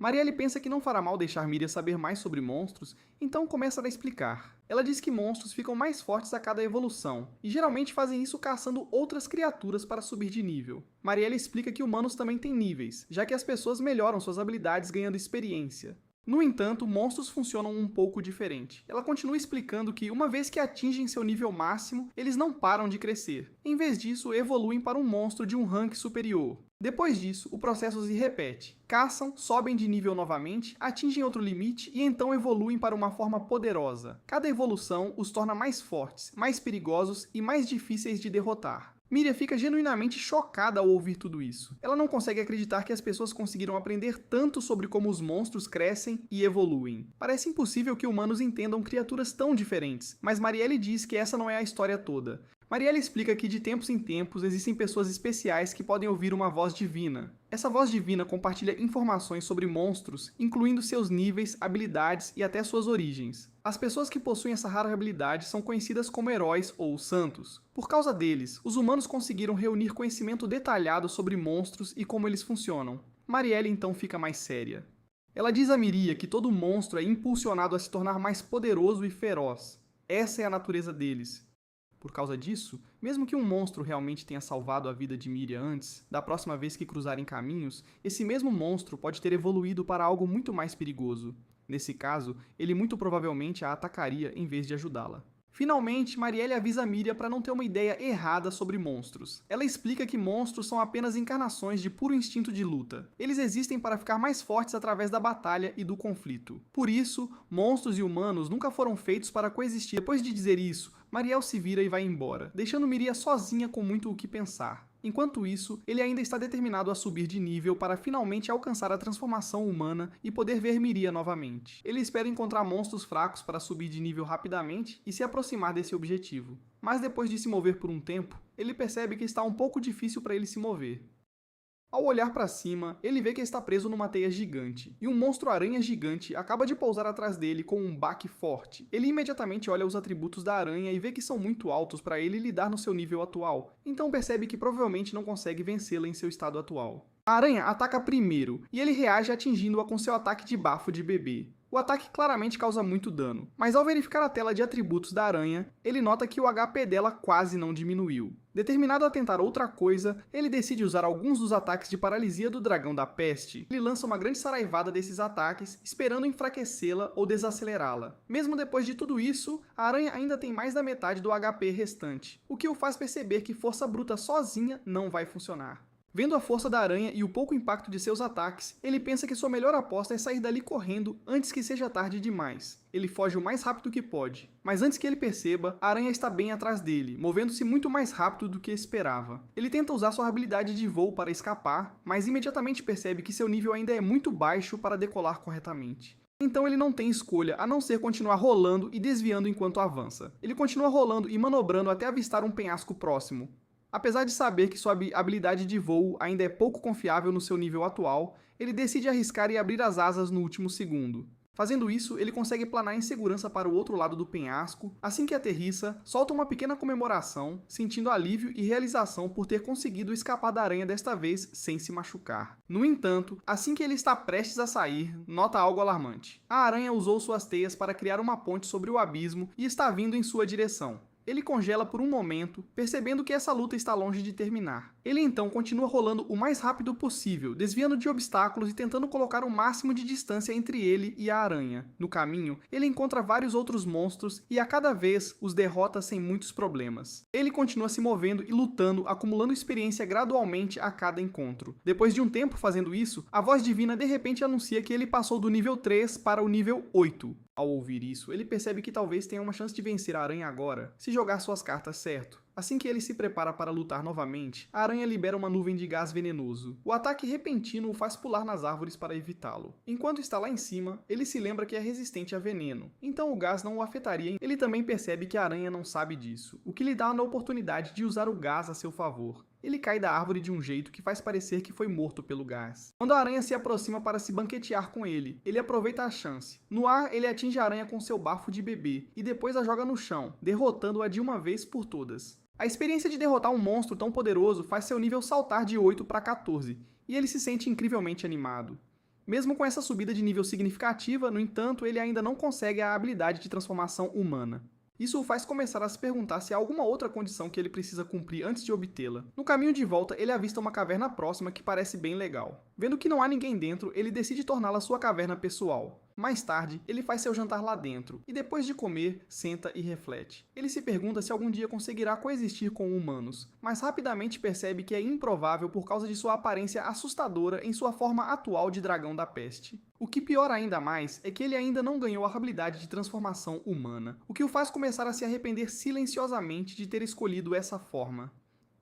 Marielle pensa que não fará mal deixar Miria saber mais sobre monstros, então começa a explicar. Ela diz que monstros ficam mais fortes a cada evolução, e geralmente fazem isso caçando outras criaturas para subir de nível. Marielle explica que humanos também têm níveis, já que as pessoas melhoram suas habilidades ganhando experiência. No entanto, monstros funcionam um pouco diferente. Ela continua explicando que, uma vez que atingem seu nível máximo, eles não param de crescer. Em vez disso, evoluem para um monstro de um rank superior. Depois disso, o processo se repete. Caçam, sobem de nível novamente, atingem outro limite e então evoluem para uma forma poderosa. Cada evolução os torna mais fortes, mais perigosos e mais difíceis de derrotar. Miria fica genuinamente chocada ao ouvir tudo isso. Ela não consegue acreditar que as pessoas conseguiram aprender tanto sobre como os monstros crescem e evoluem. Parece impossível que humanos entendam criaturas tão diferentes, mas Marielle diz que essa não é a história toda. Marielle explica que de tempos em tempos existem pessoas especiais que podem ouvir uma voz divina. Essa voz divina compartilha informações sobre monstros, incluindo seus níveis, habilidades e até suas origens. As pessoas que possuem essa rara habilidade são conhecidas como heróis ou santos. Por causa deles, os humanos conseguiram reunir conhecimento detalhado sobre monstros e como eles funcionam. Marielle então fica mais séria. Ela diz a Miria que todo monstro é impulsionado a se tornar mais poderoso e feroz. Essa é a natureza deles. Por causa disso, mesmo que um monstro realmente tenha salvado a vida de Miria antes, da próxima vez que cruzarem caminhos, esse mesmo monstro pode ter evoluído para algo muito mais perigoso. Nesse caso, ele muito provavelmente a atacaria em vez de ajudá-la. Finalmente, Marielle avisa Miriam para não ter uma ideia errada sobre monstros. Ela explica que monstros são apenas encarnações de puro instinto de luta. Eles existem para ficar mais fortes através da batalha e do conflito. Por isso, monstros e humanos nunca foram feitos para coexistir. Depois de dizer isso, Marielle se vira e vai embora, deixando Miriam sozinha com muito o que pensar. Enquanto isso, ele ainda está determinado a subir de nível para finalmente alcançar a transformação humana e poder ver Miriam novamente. Ele espera encontrar monstros fracos para subir de nível rapidamente e se aproximar desse objetivo. Mas depois de se mover por um tempo, ele percebe que está um pouco difícil para ele se mover. Ao olhar para cima, ele vê que está preso numa teia gigante, e um monstro-aranha gigante acaba de pousar atrás dele com um baque forte. Ele imediatamente olha os atributos da aranha e vê que são muito altos para ele lidar no seu nível atual, então percebe que provavelmente não consegue vencê-la em seu estado atual. A aranha ataca primeiro, e ele reage atingindo-a com seu ataque de bafo de bebê. O ataque claramente causa muito dano, mas ao verificar a tela de atributos da aranha, ele nota que o HP dela quase não diminuiu. Determinado a tentar outra coisa, ele decide usar alguns dos ataques de paralisia do dragão da peste. Ele lança uma grande saraivada desses ataques, esperando enfraquecê-la ou desacelerá-la. Mesmo depois de tudo isso, a aranha ainda tem mais da metade do HP restante, o que o faz perceber que força bruta sozinha não vai funcionar. Vendo a força da aranha e o pouco impacto de seus ataques, ele pensa que sua melhor aposta é sair dali correndo antes que seja tarde demais. Ele foge o mais rápido que pode, mas antes que ele perceba, a aranha está bem atrás dele, movendo-se muito mais rápido do que esperava. Ele tenta usar sua habilidade de voo para escapar, mas imediatamente percebe que seu nível ainda é muito baixo para decolar corretamente. Então ele não tem escolha a não ser continuar rolando e desviando enquanto avança. Ele continua rolando e manobrando até avistar um penhasco próximo. Apesar de saber que sua habilidade de voo ainda é pouco confiável no seu nível atual, ele decide arriscar e abrir as asas no último segundo. Fazendo isso, ele consegue planar em segurança para o outro lado do penhasco. Assim que aterrissa, solta uma pequena comemoração, sentindo alívio e realização por ter conseguido escapar da aranha desta vez sem se machucar. No entanto, assim que ele está prestes a sair, nota algo alarmante. A aranha usou suas teias para criar uma ponte sobre o abismo e está vindo em sua direção. Ele congela por um momento, percebendo que essa luta está longe de terminar. Ele então continua rolando o mais rápido possível, desviando de obstáculos e tentando colocar o máximo de distância entre ele e a aranha. No caminho, ele encontra vários outros monstros e a cada vez os derrota sem muitos problemas. Ele continua se movendo e lutando, acumulando experiência gradualmente a cada encontro. Depois de um tempo fazendo isso, a voz divina de repente anuncia que ele passou do nível 3 para o nível 8. Ao ouvir isso, ele percebe que talvez tenha uma chance de vencer a aranha agora, se jogar suas cartas certo. Assim que ele se prepara para lutar novamente, a aranha libera uma nuvem de gás venenoso. O ataque repentino o faz pular nas árvores para evitá-lo. Enquanto está lá em cima, ele se lembra que é resistente a veneno, então o gás não o afetaria. Ele também percebe que a aranha não sabe disso, o que lhe dá a oportunidade de usar o gás a seu favor. Ele cai da árvore de um jeito que faz parecer que foi morto pelo gás. Quando a aranha se aproxima para se banquetear com ele aproveita a chance. No ar, ele atinge a aranha com seu bafo de bebê e depois a joga no chão, derrotando-a de uma vez por todas. A experiência de derrotar um monstro tão poderoso faz seu nível saltar de 8 para 14, e ele se sente incrivelmente animado. Mesmo com essa subida de nível significativa, no entanto, ele ainda não consegue a habilidade de transformação humana. Isso o faz começar a se perguntar se há alguma outra condição que ele precisa cumprir antes de obtê-la. No caminho de volta, ele avista uma caverna próxima que parece bem legal. Vendo que não há ninguém dentro, ele decide torná-la sua caverna pessoal. Mais tarde, ele faz seu jantar lá dentro, e depois de comer, senta e reflete. Ele se pergunta se algum dia conseguirá coexistir com humanos, mas rapidamente percebe que é improvável por causa de sua aparência assustadora em sua forma atual de dragão da peste. O que piora ainda mais é que ele ainda não ganhou a habilidade de transformação humana, o que o faz começar a se arrepender silenciosamente de ter escolhido essa forma.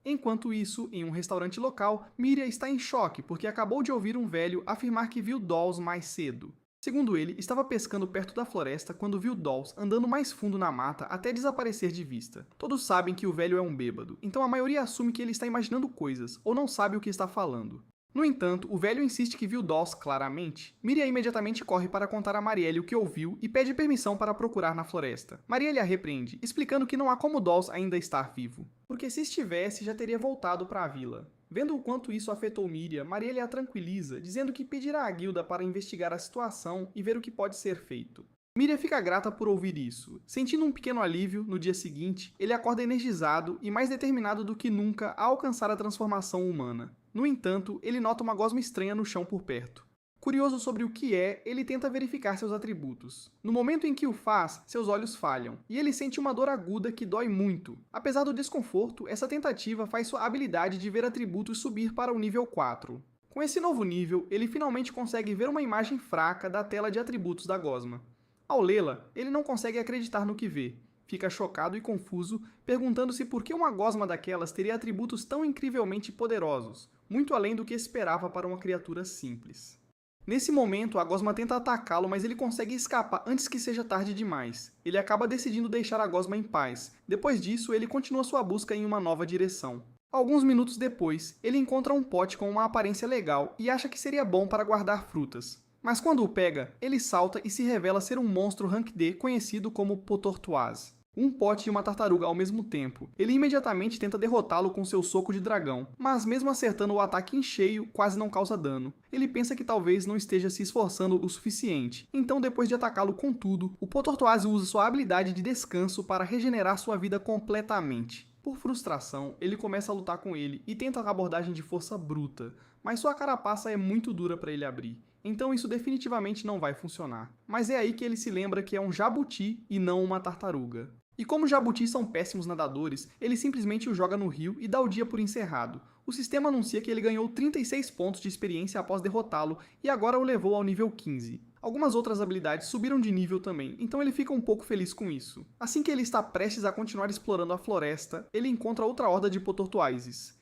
Enquanto isso, em um restaurante local, Miriam está em choque porque acabou de ouvir um velho afirmar que viu Dolls mais cedo. Segundo ele, estava pescando perto da floresta quando viu Dolls andando mais fundo na mata até desaparecer de vista. Todos sabem que o velho é um bêbado, então a maioria assume que ele está imaginando coisas, ou não sabe o que está falando. No entanto, o velho insiste que viu Dolls claramente. Miriam imediatamente corre para contar a Marielle o que ouviu e pede permissão para procurar na floresta. Marielle a repreende, explicando que não há como Dolls ainda estar vivo, porque se estivesse já teria voltado para a vila. Vendo o quanto isso afetou Miriam, Marielle a tranquiliza, dizendo que pedirá à guilda para investigar a situação e ver o que pode ser feito. Miriam fica grata por ouvir isso. Sentindo um pequeno alívio, no dia seguinte, ele acorda energizado e mais determinado do que nunca a alcançar a transformação humana. No entanto, ele nota uma gosma estranha no chão por perto. Curioso sobre o que é, ele tenta verificar seus atributos. No momento em que o faz, seus olhos falham, e ele sente uma dor aguda que dói muito. Apesar do desconforto, essa tentativa faz sua habilidade de ver atributos subir para o nível 4. Com esse novo nível, ele finalmente consegue ver uma imagem fraca da tela de atributos da gosma. Ao lê-la, ele não consegue acreditar no que vê. Fica chocado e confuso, perguntando-se por que uma gosma daquelas teria atributos tão incrivelmente poderosos, muito além do que esperava para uma criatura simples. Nesse momento, a gosma tenta atacá-lo, mas ele consegue escapar antes que seja tarde demais. Ele acaba decidindo deixar a gosma em paz. Depois disso, ele continua sua busca em uma nova direção. Alguns minutos depois, ele encontra um pote com uma aparência legal e acha que seria bom para guardar frutas. Mas quando o pega, ele salta e se revela ser um monstro Rank D conhecido como Potortoise. Um pote e uma tartaruga ao mesmo tempo. Ele imediatamente tenta derrotá-lo com seu soco de dragão, mas mesmo acertando o ataque em cheio, quase não causa dano. Ele pensa que talvez não esteja se esforçando o suficiente, então depois de atacá-lo com tudo, o Potortoise usa sua habilidade de descanso para regenerar sua vida completamente. Por frustração, ele começa a lutar com ele e tenta a abordagem de força bruta, mas sua carapaça é muito dura para ele abrir. Então isso definitivamente não vai funcionar. Mas é aí que ele se lembra que é um jabuti e não uma tartaruga. E como jabutis são péssimos nadadores, ele simplesmente o joga no rio e dá o dia por encerrado. O sistema anuncia que ele ganhou 36 pontos de experiência após derrotá-lo e agora o levou ao nível 15. Algumas outras habilidades subiram de nível também, então ele fica um pouco feliz com isso. Assim que ele está prestes a continuar explorando a floresta, ele encontra outra horda de Potortoises.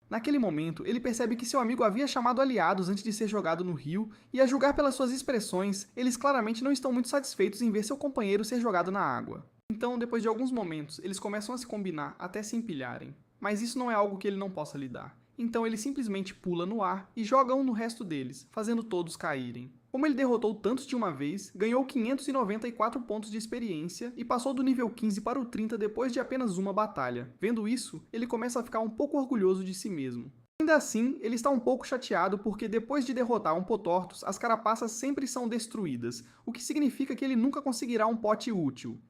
Naquele momento, ele percebe que seu amigo havia chamado aliados antes de ser jogado no rio, e a julgar pelas suas expressões, eles claramente não estão muito satisfeitos em ver seu companheiro ser jogado na água. Então, depois de alguns momentos, eles começam a se combinar até se empilharem. Mas isso não é algo que ele não possa lidar. Então ele simplesmente pula no ar e joga um no resto deles, fazendo todos caírem. Como ele derrotou tantos de uma vez, ganhou 594 pontos de experiência e passou do nível 15 para o 30 depois de apenas uma batalha. Vendo isso, ele começa a ficar um pouco orgulhoso de si mesmo. Ainda assim, ele está um pouco chateado porque depois de derrotar um Potortos, as carapaças sempre são destruídas, o que significa que ele nunca conseguirá um pote útil.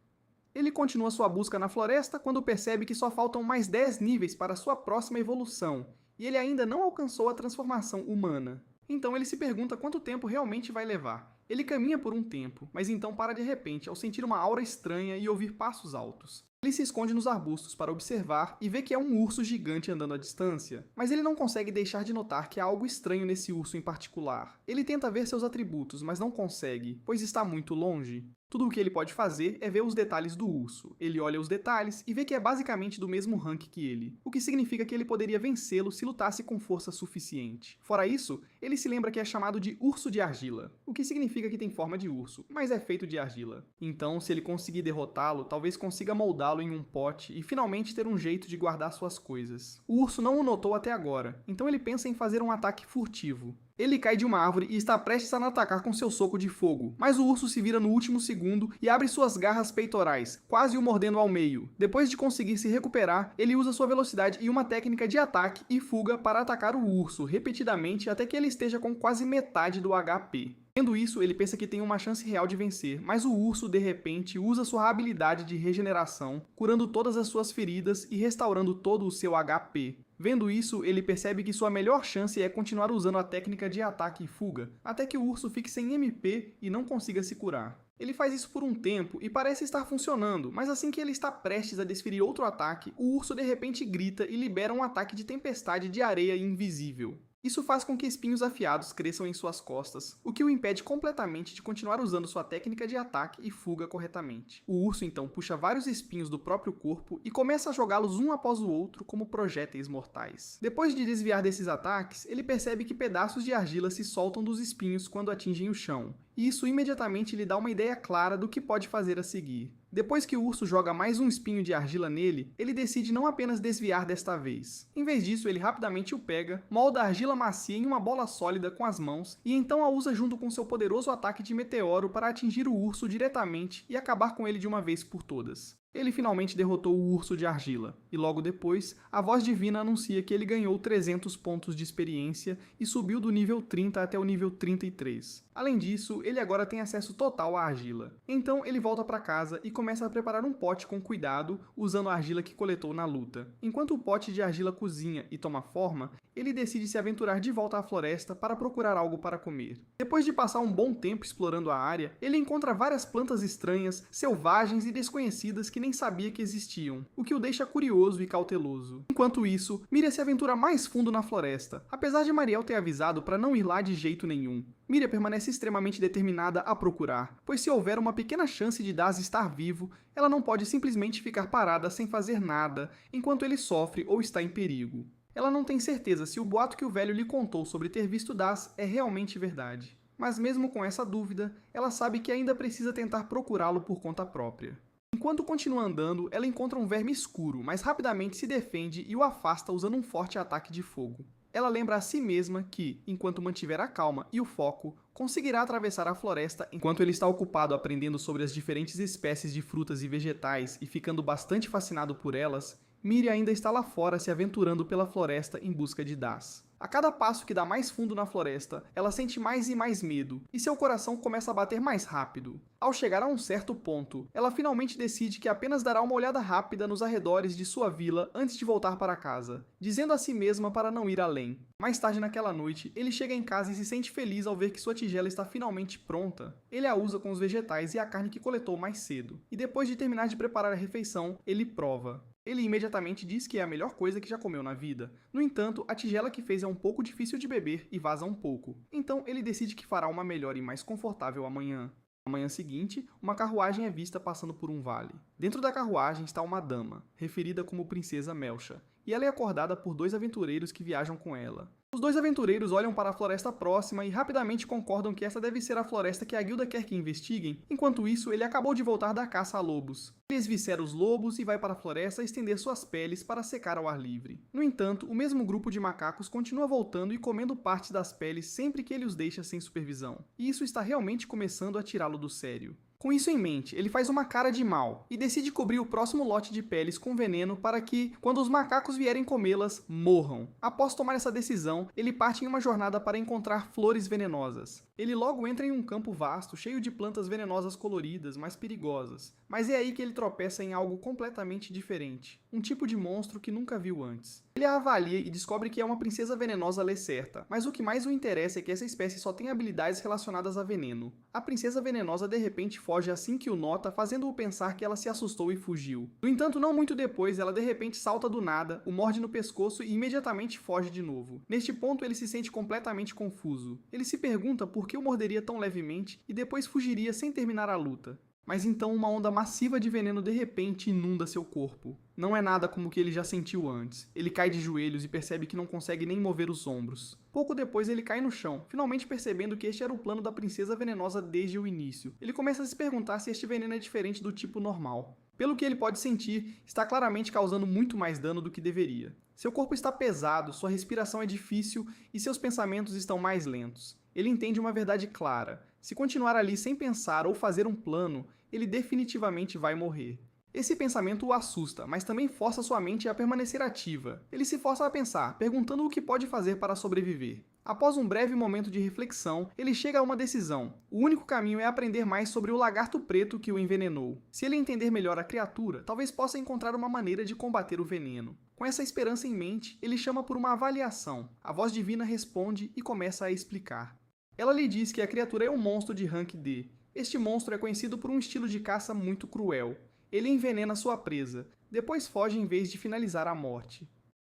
Ele continua sua busca na floresta quando percebe que só faltam mais 10 níveis para sua próxima evolução, e ele ainda não alcançou a transformação humana. Então ele se pergunta quanto tempo realmente vai levar. Ele caminha por um tempo, mas então para de repente ao sentir uma aura estranha e ouvir passos altos. Ele se esconde nos arbustos para observar e vê que é um urso gigante andando à distância, mas ele não consegue deixar de notar que há algo estranho nesse urso em particular. Ele tenta ver seus atributos, mas não consegue, pois está muito longe. Tudo o que ele pode fazer é ver os detalhes do urso. Ele olha os detalhes e vê que é basicamente do mesmo rank que ele, o que significa que ele poderia vencê-lo se lutasse com força suficiente. Fora isso, ele se lembra que é chamado de urso de argila, o que significa que tem forma de urso, mas é feito de argila. Então, se ele conseguir derrotá-lo, talvez consiga moldá-lo em um pote e finalmente ter um jeito de guardar suas coisas. O urso não o notou até agora, então ele pensa em fazer um ataque furtivo. Ele cai de uma árvore e está prestes a atacar com seu soco de fogo, mas o urso se vira no último segundo e abre suas garras peitorais, quase o mordendo ao meio. Depois de conseguir se recuperar, ele usa sua velocidade e uma técnica de ataque e fuga para atacar o urso repetidamente até que ele esteja com quase metade do HP. Vendo isso, ele pensa que tem uma chance real de vencer, mas o urso, de repente, usa sua habilidade de regeneração, curando todas as suas feridas e restaurando todo o seu HP. Vendo isso, ele percebe que sua melhor chance é continuar usando a técnica de ataque e fuga, até que o urso fique sem MP e não consiga se curar. Ele faz isso por um tempo e parece estar funcionando, mas assim que ele está prestes a desferir outro ataque, o urso de repente grita e libera um ataque de tempestade de areia invisível. Isso faz com que espinhos afiados cresçam em suas costas, o que o impede completamente de continuar usando sua técnica de ataque e fuga corretamente. O urso então puxa vários espinhos do próprio corpo e começa a jogá-los um após o outro como projéteis mortais. Depois de desviar desses ataques, ele percebe que pedaços de argila se soltam dos espinhos quando atingem o chão, e isso imediatamente lhe dá uma ideia clara do que pode fazer a seguir. Depois que o urso joga mais um espinho de argila nele, ele decide não apenas desviar desta vez. Em vez disso, ele rapidamente o pega, molda a argila macia em uma bola sólida com as mãos e então a usa junto com seu poderoso ataque de meteoro para atingir o urso diretamente e acabar com ele de uma vez por todas. Ele finalmente derrotou o urso de argila, e logo depois, a voz divina anuncia que ele ganhou 300 pontos de experiência e subiu do nível 30 até o nível 33. Além disso, ele agora tem acesso total à argila. Então ele volta para casa e começa a preparar um pote com cuidado, usando a argila que coletou na luta. Enquanto o pote de argila cozinha e toma forma, ele decide se aventurar de volta à floresta para procurar algo para comer. Depois de passar um bom tempo explorando a área, ele encontra várias plantas estranhas, selvagens e desconhecidas que nem sabia que existiam, o que o deixa curioso e cauteloso. Enquanto isso, Miriam se aventura mais fundo na floresta, apesar de Mariel ter avisado para não ir lá de jeito nenhum. Miriam permanece extremamente determinada a procurar, pois se houver uma pequena chance de Daz estar vivo, ela não pode simplesmente ficar parada sem fazer nada enquanto ele sofre ou está em perigo. Ela não tem certeza se o boato que o velho lhe contou sobre ter visto Daz é realmente verdade. Mas mesmo com essa dúvida, ela sabe que ainda precisa tentar procurá-lo por conta própria. Enquanto continua andando, ela encontra um verme escuro, mas rapidamente se defende e o afasta usando um forte ataque de fogo. Ela lembra a si mesma que, enquanto mantiver a calma e o foco, conseguirá atravessar a floresta enquanto ele está ocupado aprendendo sobre as diferentes espécies de frutas e vegetais e ficando bastante fascinado por elas. Miriam ainda está lá fora se aventurando pela floresta em busca de Daz. A cada passo que dá mais fundo na floresta, ela sente mais e mais medo, e seu coração começa a bater mais rápido. Ao chegar a um certo ponto, ela finalmente decide que apenas dará uma olhada rápida nos arredores de sua vila antes de voltar para casa, dizendo a si mesma para não ir além. Mais tarde naquela noite, ele chega em casa e se sente feliz ao ver que sua tigela está finalmente pronta. Ele a usa com os vegetais e a carne que coletou mais cedo, e depois de terminar de preparar a refeição, ele prova. Ele imediatamente diz que é a melhor coisa que já comeu na vida. No entanto, a tigela que fez é um pouco difícil de beber e vaza um pouco. Então, ele decide que fará uma melhor e mais confortável amanhã. Na manhã seguinte, uma carruagem é vista passando por um vale. Dentro da carruagem está uma dama, referida como Princesa Melcha, e ela é acordada por dois aventureiros que viajam com ela. Os dois aventureiros olham para a floresta próxima e rapidamente concordam que essa deve ser a floresta que a guilda quer que investiguem. Enquanto isso, ele acabou de voltar da caça a lobos. Ele esvicera os lobos e vai para a floresta estender suas peles para secar ao ar livre. No entanto, o mesmo grupo de macacos continua voltando e comendo partes das peles sempre que ele os deixa sem supervisão. E isso está realmente começando a tirá-lo do sério. Com isso em mente, ele faz uma cara de mal e decide cobrir o próximo lote de peles com veneno para que, quando os macacos vierem comê-las, morram. Após tomar essa decisão, ele parte em uma jornada para encontrar flores venenosas. Ele logo entra em um campo vasto, cheio de plantas venenosas coloridas, mas perigosas. Mas é aí que ele tropeça em algo completamente diferente. Um tipo de monstro que nunca viu antes. Ele a avalia e descobre que é uma princesa venenosa Lecerta, mas o que mais o interessa é que essa espécie só tem habilidades relacionadas a veneno. A princesa venenosa de repente foge assim que o nota, fazendo-o pensar que ela se assustou e fugiu. No entanto, não muito depois, ela de repente salta do nada, o morde no pescoço e imediatamente foge de novo. Neste ponto, ele se sente completamente confuso. Ele se pergunta por que o morderia tão levemente e depois fugiria sem terminar a luta. Mas então uma onda massiva de veneno de repente inunda seu corpo. Não é nada como o que ele já sentiu antes. Ele cai de joelhos e percebe que não consegue nem mover os ombros. Pouco depois ele cai no chão, finalmente percebendo que este era o plano da princesa venenosa desde o início. Ele começa a se perguntar se este veneno é diferente do tipo normal. Pelo que ele pode sentir, está claramente causando muito mais dano do que deveria. Seu corpo está pesado, sua respiração é difícil e seus pensamentos estão mais lentos. Ele entende uma verdade clara. Se continuar ali sem pensar ou fazer um plano, ele definitivamente vai morrer. Esse pensamento o assusta, mas também força sua mente a permanecer ativa. Ele se força a pensar, perguntando o que pode fazer para sobreviver. Após um breve momento de reflexão, ele chega a uma decisão. O único caminho é aprender mais sobre o lagarto preto que o envenenou. Se ele entender melhor a criatura, talvez possa encontrar uma maneira de combater o veneno. Com essa esperança em mente, ele chama por uma avaliação. A voz divina responde e começa a explicar. Ela lhe diz que a criatura é um monstro de rank D. Este monstro é conhecido por um estilo de caça muito cruel. Ele envenena sua presa, depois foge em vez de finalizar a morte.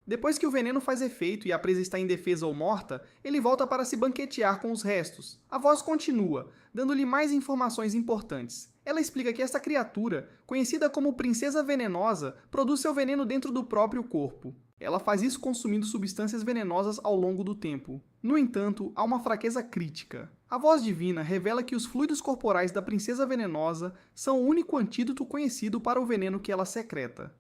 Depois que o veneno faz efeito e a presa está indefesa ou morta, ele volta para se banquetear com os restos. A voz continua, dando-lhe mais informações importantes. Ela explica que esta criatura, conhecida como Princesa Venenosa, produz seu veneno dentro do próprio corpo. Ela faz isso consumindo substâncias venenosas ao longo do tempo. No entanto, há uma fraqueza crítica. A voz divina revela que os fluidos corporais da Princesa Venenosa são o único antídoto conhecido para o veneno que ela secreta.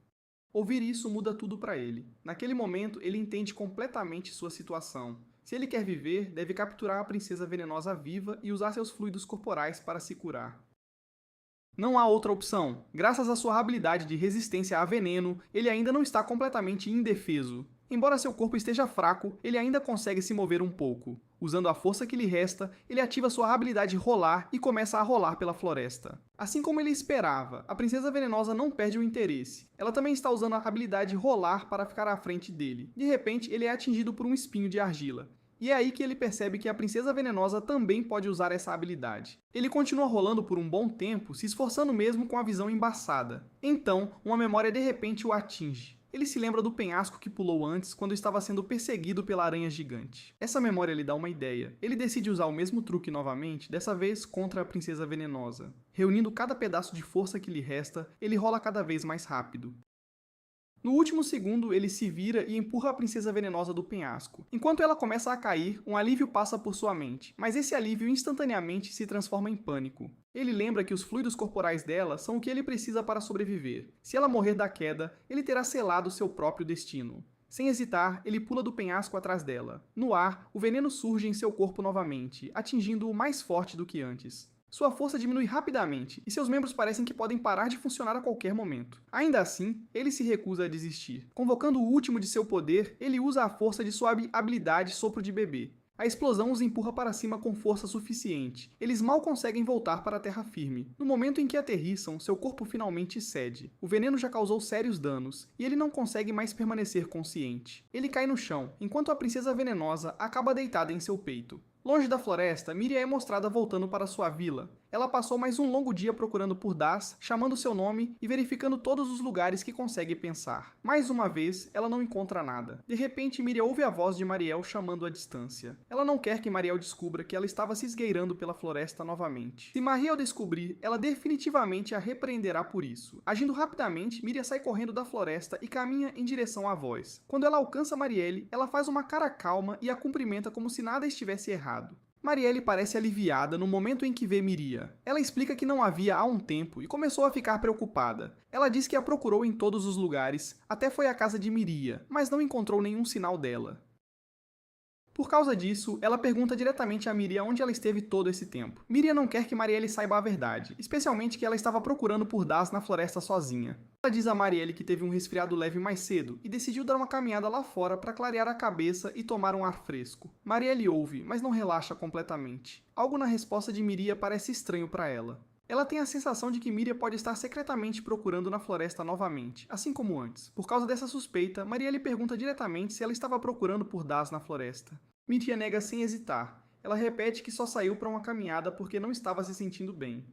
Ouvir isso muda tudo para ele. Naquele momento, ele entende completamente sua situação. Se ele quer viver, deve capturar a Princesa Venenosa viva e usar seus fluidos corporais para se curar. Não há outra opção. Graças à sua habilidade de resistência a veneno, ele ainda não está completamente indefeso. Embora seu corpo esteja fraco, ele ainda consegue se mover um pouco. Usando a força que lhe resta, ele ativa sua habilidade rolar e começa a rolar pela floresta. Assim como ele esperava, a Princesa Venenosa não perde o interesse. Ela também está usando a habilidade rolar para ficar à frente dele. De repente, ele é atingido por um espinho de argila. E é aí que ele percebe que a Princesa Venenosa também pode usar essa habilidade. Ele continua rolando por um bom tempo, se esforçando mesmo com a visão embaçada. Então, uma memória de repente o atinge. Ele se lembra do penhasco que pulou antes, quando estava sendo perseguido pela aranha gigante. Essa memória lhe dá uma ideia. Ele decide usar o mesmo truque novamente, dessa vez contra a Princesa Venenosa. Reunindo cada pedaço de força que lhe resta, ele rola cada vez mais rápido. No último segundo, ele se vira e empurra a Princesa Venenosa do penhasco. Enquanto ela começa a cair, um alívio passa por sua mente, mas esse alívio instantaneamente se transforma em pânico. Ele lembra que os fluidos corporais dela são o que ele precisa para sobreviver. Se ela morrer da queda, ele terá selado seu próprio destino. Sem hesitar, ele pula do penhasco atrás dela. No ar, o veneno surge em seu corpo novamente, atingindo-o mais forte do que antes. Sua força diminui rapidamente, e seus membros parecem que podem parar de funcionar a qualquer momento. Ainda assim, ele se recusa a desistir. Convocando o último de seu poder, ele usa a força de sua habilidade Sopro de Bebê. A explosão os empurra para cima com força suficiente. Eles mal conseguem voltar para a terra firme. No momento em que aterrissam, seu corpo finalmente cede. O veneno já causou sérios danos, e ele não consegue mais permanecer consciente. Ele cai no chão, enquanto a Princesa Venenosa acaba deitada em seu peito. Longe da floresta, Miria é mostrada voltando para sua vila. Ela passou mais um longo dia procurando por Das, chamando seu nome e verificando todos os lugares que consegue pensar. Mais uma vez, ela não encontra nada. De repente, Miria ouve a voz de Mariel chamando à distância. Ela não quer que Mariel descubra que ela estava se esgueirando pela floresta novamente. Se Mariel descobrir, ela definitivamente a repreenderá por isso. Agindo rapidamente, Miria sai correndo da floresta e caminha em direção à voz. Quando ela alcança Marielle, ela faz uma cara calma e a cumprimenta como se nada estivesse errado. Marielle parece aliviada no momento em que vê Miria. Ela explica que não a via há um tempo e começou a ficar preocupada. Ela diz que a procurou em todos os lugares, até foi à casa de Miria, mas não encontrou nenhum sinal dela. Por causa disso, ela pergunta diretamente a Miria onde ela esteve todo esse tempo. Miria não quer que Marielle saiba a verdade, especialmente que ela estava procurando por Das na floresta sozinha. Ela diz a Marielle que teve um resfriado leve mais cedo e decidiu dar uma caminhada lá fora para clarear a cabeça e tomar um ar fresco. Marielle ouve, mas não relaxa completamente. Algo na resposta de Miria parece estranho para ela. Ela tem a sensação de que Miria pode estar secretamente procurando na floresta novamente, assim como antes. Por causa dessa suspeita, Marielle pergunta diretamente se ela estava procurando por Das na floresta. Miria nega sem hesitar. Ela repete que só saiu para uma caminhada porque não estava se sentindo bem.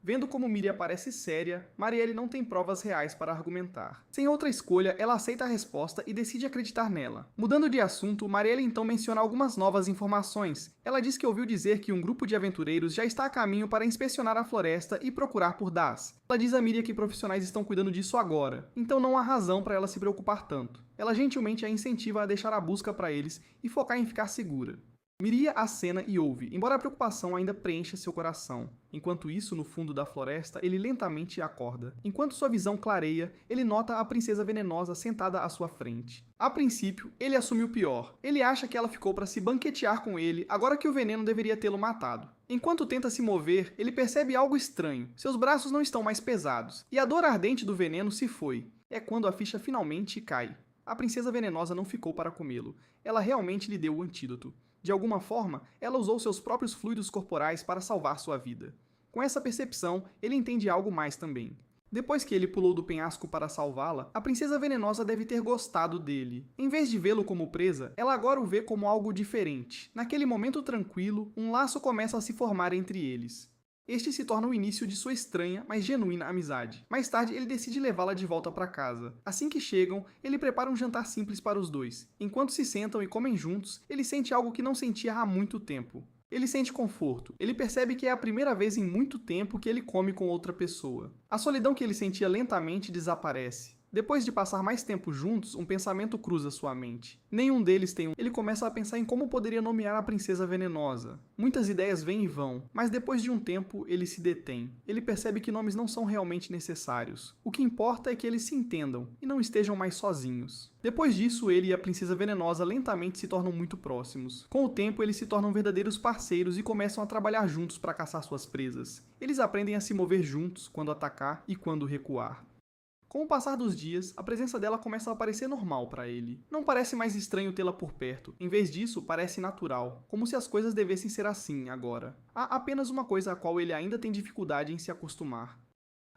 Vendo como Miria parece séria, Marielle não tem provas reais para argumentar. Sem outra escolha, ela aceita a resposta e decide acreditar nela. Mudando de assunto, Marielle então menciona algumas novas informações. Ela diz que ouviu dizer que um grupo de aventureiros já está a caminho para inspecionar a floresta e procurar por Das. Ela diz a Miria que profissionais estão cuidando disso agora, então não há razão para ela se preocupar tanto. Ela gentilmente a incentiva a deixar a busca para eles e focar em ficar segura. Miria acena e ouve, embora a preocupação ainda preencha seu coração. Enquanto isso, no fundo da floresta, ele lentamente acorda. Enquanto sua visão clareia, ele nota a Princesa Venenosa sentada à sua frente. A princípio, ele assume o pior. Ele acha que ela ficou para se banquetear com ele, agora que o veneno deveria tê-lo matado. Enquanto tenta se mover, ele percebe algo estranho. Seus braços não estão mais pesados, e a dor ardente do veneno se foi. É quando a ficha finalmente cai. A Princesa Venenosa não ficou para comê-lo. Ela realmente lhe deu o antídoto. De alguma forma, ela usou seus próprios fluidos corporais para salvar sua vida. Com essa percepção, ele entende algo mais também. Depois que ele pulou do penhasco para salvá-la, a Princesa Venenosa deve ter gostado dele. Em vez de vê-lo como presa, ela agora o vê como algo diferente. Naquele momento tranquilo, um laço começa a se formar entre eles. Este se torna o início de sua estranha, mas genuína amizade. Mais tarde, ele decide levá-la de volta para casa. Assim que chegam, ele prepara um jantar simples para os dois. Enquanto se sentam e comem juntos, ele sente algo que não sentia há muito tempo. Ele sente conforto. Ele percebe que é a primeira vez em muito tempo que ele come com outra pessoa. A solidão que ele sentia lentamente desaparece. Depois de passar mais tempo juntos, um pensamento cruza sua mente. Nenhum deles tem um. Ele começa a pensar em como poderia nomear a princesa venenosa. Muitas ideias vêm e vão, mas depois de um tempo, ele se detém. Ele percebe que nomes não são realmente necessários. O que importa é que eles se entendam e não estejam mais sozinhos. Depois disso, ele e a princesa venenosa lentamente se tornam muito próximos. Com o tempo, eles se tornam verdadeiros parceiros e começam a trabalhar juntos para caçar suas presas. Eles aprendem a se mover juntos, quando atacar e quando recuar. Com o passar dos dias, a presença dela começa a parecer normal para ele. Não parece mais estranho tê-la por perto. Em vez disso, parece natural, como se as coisas devessem ser assim agora. Há apenas uma coisa a qual ele ainda tem dificuldade em se acostumar.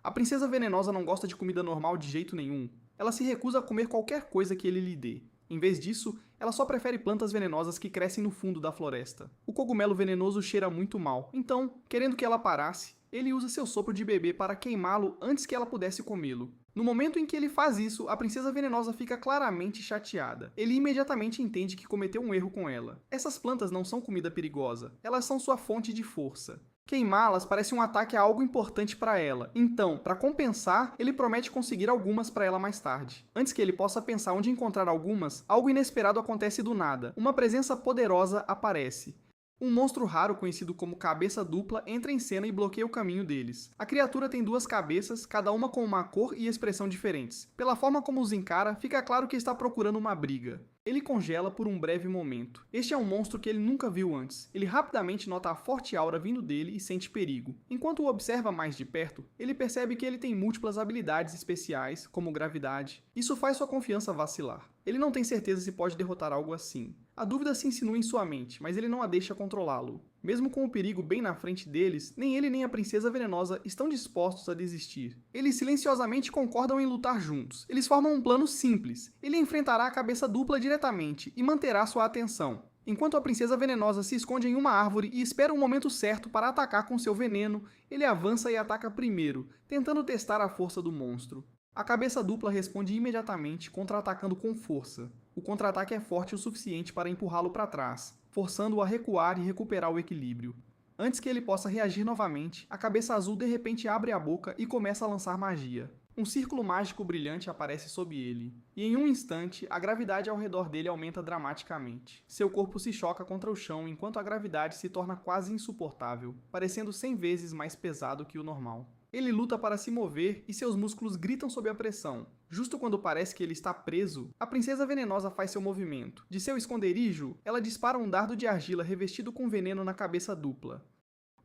A princesa venenosa não gosta de comida normal de jeito nenhum. Ela se recusa a comer qualquer coisa que ele lhe dê. Em vez disso, ela só prefere plantas venenosas que crescem no fundo da floresta. O cogumelo venenoso cheira muito mal, então, querendo que ela parasse, ele usa seu sopro de bebê para queimá-lo antes que ela pudesse comê-lo. No momento em que ele faz isso, a princesa venenosa fica claramente chateada. Ele imediatamente entende que cometeu um erro com ela. Essas plantas não são comida perigosa, elas são sua fonte de força. Queimá-las parece um ataque a algo importante para ela, então, para compensar, ele promete conseguir algumas para ela mais tarde. Antes que ele possa pensar onde encontrar algumas, algo inesperado acontece do nada. Uma presença poderosa aparece. Um monstro raro conhecido como Cabeça Dupla entra em cena e bloqueia o caminho deles. A criatura tem duas cabeças, cada uma com uma cor e expressão diferentes. Pela forma como os encara, fica claro que está procurando uma briga. Ele congela por um breve momento. Este é um monstro que ele nunca viu antes. Ele rapidamente nota a forte aura vindo dele e sente perigo. Enquanto o observa mais de perto, ele percebe que ele tem múltiplas habilidades especiais, como gravidade. Isso faz sua confiança vacilar. Ele não tem certeza se pode derrotar algo assim. A dúvida se insinua em sua mente, mas ele não a deixa controlá-lo. Mesmo com o perigo bem na frente deles, nem ele nem a princesa venenosa estão dispostos a desistir. Eles silenciosamente concordam em lutar juntos. Eles formam um plano simples. Ele enfrentará a Cabeça Dupla diretamente e manterá sua atenção. Enquanto a princesa venenosa se esconde em uma árvore e espera o momento certo para atacar com seu veneno, ele avança e ataca primeiro, tentando testar a força do monstro. A Cabeça Dupla responde imediatamente, contra-atacando com força. O contra-ataque é forte o suficiente para empurrá-lo para trás, forçando-o a recuar e recuperar o equilíbrio. Antes que ele possa reagir novamente, a Cabeça Azul de repente abre a boca e começa a lançar magia. Um círculo mágico brilhante aparece sob ele, e em um instante, a gravidade ao redor dele aumenta dramaticamente. Seu corpo se choca contra o chão enquanto a gravidade se torna quase insuportável, parecendo 100 vezes mais pesado que o normal. Ele luta para se mover e seus músculos gritam sob a pressão. Justo quando parece que ele está preso, a princesa venenosa faz seu movimento. De seu esconderijo, ela dispara um dardo de argila revestido com veneno na Cabeça Dupla.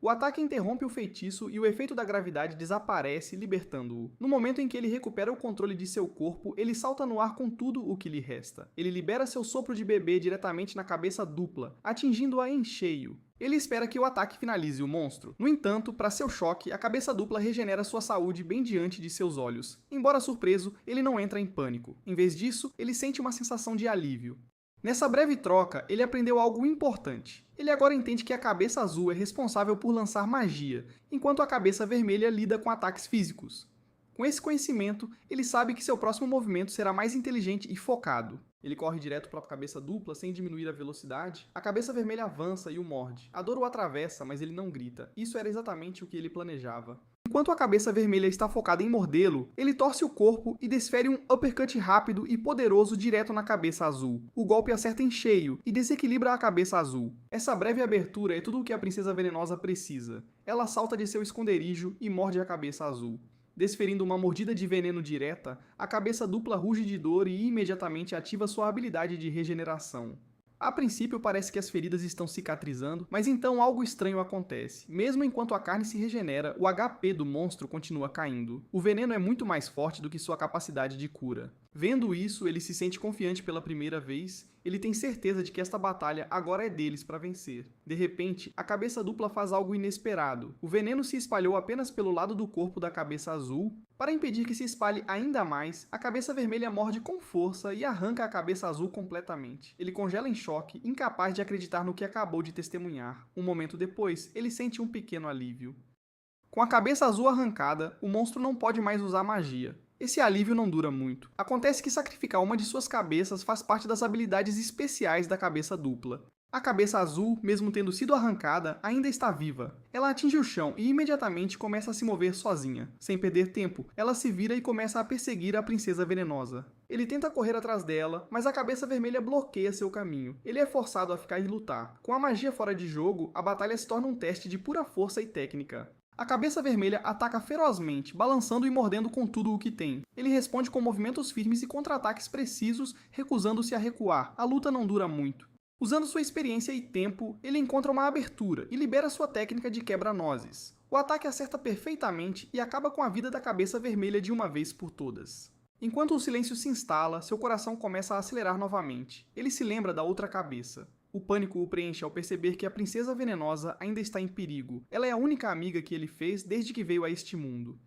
O ataque interrompe o feitiço e o efeito da gravidade desaparece, libertando-o. No momento em que ele recupera o controle de seu corpo, ele salta no ar com tudo o que lhe resta. Ele libera seu sopro de bebê diretamente na Cabeça Dupla, atingindo-a em cheio. Ele espera que o ataque finalize o monstro. No entanto, para seu choque, a Cabeça Dupla regenera sua saúde bem diante de seus olhos. Embora surpreso, ele não entra em pânico. Em vez disso, ele sente uma sensação de alívio. Nessa breve troca, ele aprendeu algo importante. Ele agora entende que a Cabeça Azul é responsável por lançar magia, enquanto a Cabeça Vermelha lida com ataques físicos. Com esse conhecimento, ele sabe que seu próximo movimento será mais inteligente e focado. Ele corre direto para a Cabeça Dupla sem diminuir a velocidade. A Cabeça Vermelha avança e o morde. A dor o atravessa, mas ele não grita. Isso era exatamente o que ele planejava. Enquanto a Cabeça Vermelha está focada em mordê-lo, ele torce o corpo e desfere um uppercut rápido e poderoso direto na Cabeça Azul. O golpe acerta em cheio e desequilibra a Cabeça Azul. Essa breve abertura é tudo o que a Princesa Venenosa precisa. Ela salta de seu esconderijo e morde a Cabeça Azul. Desferindo uma mordida de veneno direta, a Cabeça Dupla ruge de dor e imediatamente ativa sua habilidade de regeneração. A princípio parece que as feridas estão cicatrizando, mas então algo estranho acontece. Mesmo enquanto a carne se regenera, o HP do monstro continua caindo. O veneno é muito mais forte do que sua capacidade de cura. Vendo isso, ele se sente confiante pela primeira vez. Ele tem certeza de que esta batalha agora é deles para vencer. De repente, a Cabeça Dupla faz algo inesperado. O veneno se espalhou apenas pelo lado do corpo da Cabeça Azul. Para impedir que se espalhe ainda mais, a Cabeça Vermelha morde com força e arranca a Cabeça Azul completamente. Ele congela em choque, incapaz de acreditar no que acabou de testemunhar. Um momento depois, ele sente um pequeno alívio. Com a Cabeça Azul arrancada, o monstro não pode mais usar magia. Esse alívio não dura muito. Acontece que sacrificar uma de suas cabeças faz parte das habilidades especiais da Cabeça Dupla. A cabeça azul, mesmo tendo sido arrancada, ainda está viva. Ela atinge o chão e imediatamente começa a se mover sozinha. Sem perder tempo, ela se vira e começa a perseguir a princesa venenosa. Ele tenta correr atrás dela, mas a cabeça vermelha bloqueia seu caminho. Ele é forçado a ficar e lutar. Com a magia fora de jogo, a batalha se torna um teste de pura força e técnica. A cabeça vermelha ataca ferozmente, balançando e mordendo com tudo o que tem. Ele responde com movimentos firmes e contra-ataques precisos, recusando-se a recuar. A luta não dura muito. Usando sua experiência e tempo, ele encontra uma abertura e libera sua técnica de quebra-nozes. O ataque acerta perfeitamente e acaba com a vida da cabeça vermelha de uma vez por todas. Enquanto o silêncio se instala, seu coração começa a acelerar novamente. Ele se lembra da outra cabeça. O pânico o preenche ao perceber que a princesa venenosa ainda está em perigo. Ela é a única amiga que ele fez desde que veio a este mundo.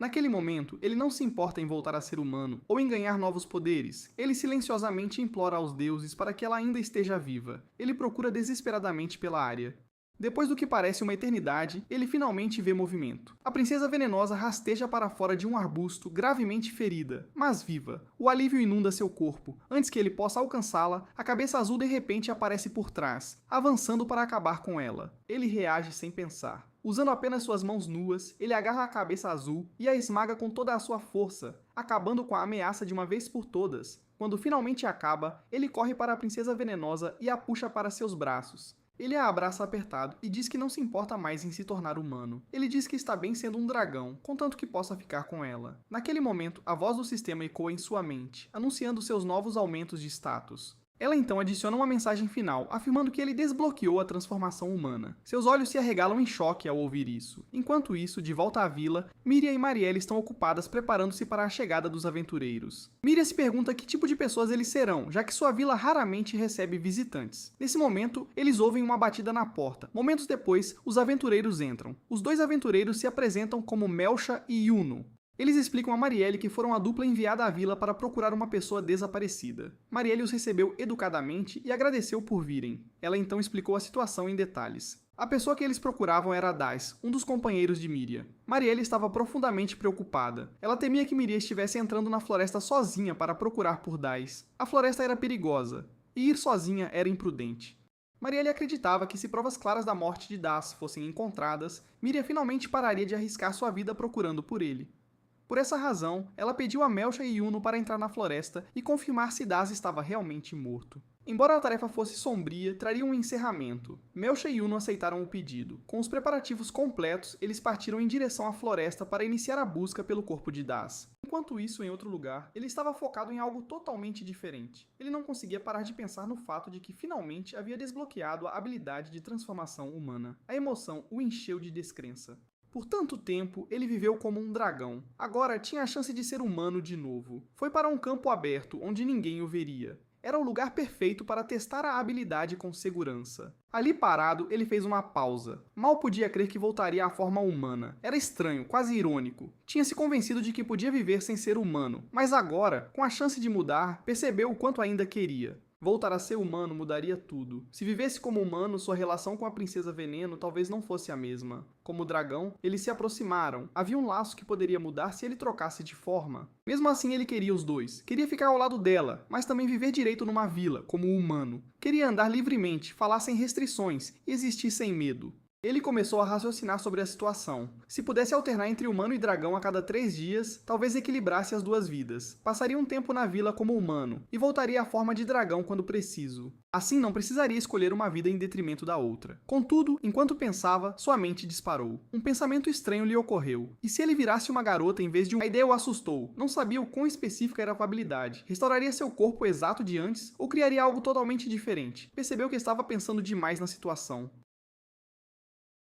Naquele momento, ele não se importa em voltar a ser humano ou em ganhar novos poderes. Ele silenciosamente implora aos deuses para que ela ainda esteja viva. Ele procura desesperadamente pela área. Depois do que parece uma eternidade, ele finalmente vê movimento. A princesa venenosa rasteja para fora de um arbusto, gravemente ferida, mas viva. O alívio inunda seu corpo. Antes que ele possa alcançá-la, a cabeça azul de repente aparece por trás, avançando para acabar com ela. Ele reage sem pensar. Usando apenas suas mãos nuas, ele agarra a cabeça azul e a esmaga com toda a sua força, acabando com a ameaça de uma vez por todas. Quando finalmente acaba, ele corre para a princesa venenosa e a puxa para seus braços. Ele a abraça apertado e diz que não se importa mais em se tornar humano. Ele diz que está bem sendo um dragão, contanto que possa ficar com ela. Naquele momento, a voz do sistema ecoa em sua mente, anunciando seus novos aumentos de status. Ela então adiciona uma mensagem final, afirmando que ele desbloqueou a transformação humana. Seus olhos se arregalam em choque ao ouvir isso. Enquanto isso, de volta à vila, Miriam e Marielle estão ocupadas preparando-se para a chegada dos aventureiros. Miriam se pergunta que tipo de pessoas eles serão, já que sua vila raramente recebe visitantes. Nesse momento, eles ouvem uma batida na porta. Momentos depois, os aventureiros entram. Os dois aventureiros se apresentam como Melcha e Yuno. Eles explicam a Marielle que foram a dupla enviada à vila para procurar uma pessoa desaparecida. Marielle os recebeu educadamente e agradeceu por virem. Ela então explicou a situação em detalhes. A pessoa que eles procuravam era Dais, um dos companheiros de Miriam. Marielle estava profundamente preocupada. Ela temia que Miriam estivesse entrando na floresta sozinha para procurar por Dais. A floresta era perigosa, e ir sozinha era imprudente. Marielle acreditava que se provas claras da morte de Das fossem encontradas, Miriam finalmente pararia de arriscar sua vida procurando por ele. Por essa razão, ela pediu a Melcha e Yuno para entrar na floresta e confirmar se Das estava realmente morto. Embora a tarefa fosse sombria, traria um encerramento. Melcha e Yuno aceitaram o pedido. Com os preparativos completos, eles partiram em direção à floresta para iniciar a busca pelo corpo de Das. Enquanto isso, em outro lugar, ele estava focado em algo totalmente diferente. Ele não conseguia parar de pensar no fato de que finalmente havia desbloqueado a habilidade de transformação humana. A emoção o encheu de descrença. Por tanto tempo, ele viveu como um dragão. Agora tinha a chance de ser humano de novo. Foi para um campo aberto, onde ninguém o veria. Era o lugar perfeito para testar a habilidade com segurança. Ali parado, ele fez uma pausa. Mal podia crer que voltaria à forma humana. Era estranho, quase irônico. Tinha se convencido de que podia viver sem ser humano, mas agora, com a chance de mudar, percebeu o quanto ainda queria. Voltar a ser humano mudaria tudo. Se vivesse como humano, sua relação com a Princesa Veneno talvez não fosse a mesma. Como dragão, eles se aproximaram. Havia um laço que poderia mudar se ele trocasse de forma. Mesmo assim, ele queria os dois. Queria ficar ao lado dela, mas também viver direito numa vila, como humano. Queria andar livremente, falar sem restrições e existir sem medo. Ele começou a raciocinar sobre a situação. Se pudesse alternar entre humano e dragão a cada 3 dias, talvez equilibrasse as duas vidas. Passaria um tempo na vila como humano, e voltaria à forma de dragão quando preciso. Assim não precisaria escolher uma vida em detrimento da outra. Contudo, enquanto pensava, sua mente disparou. Um pensamento estranho lhe ocorreu. E se ele virasse uma garota em vez de A ideia o assustou. Não sabia o quão específica era a habilidade. Restauraria seu corpo exato de antes, ou criaria algo totalmente diferente? Percebeu que estava pensando demais na situação.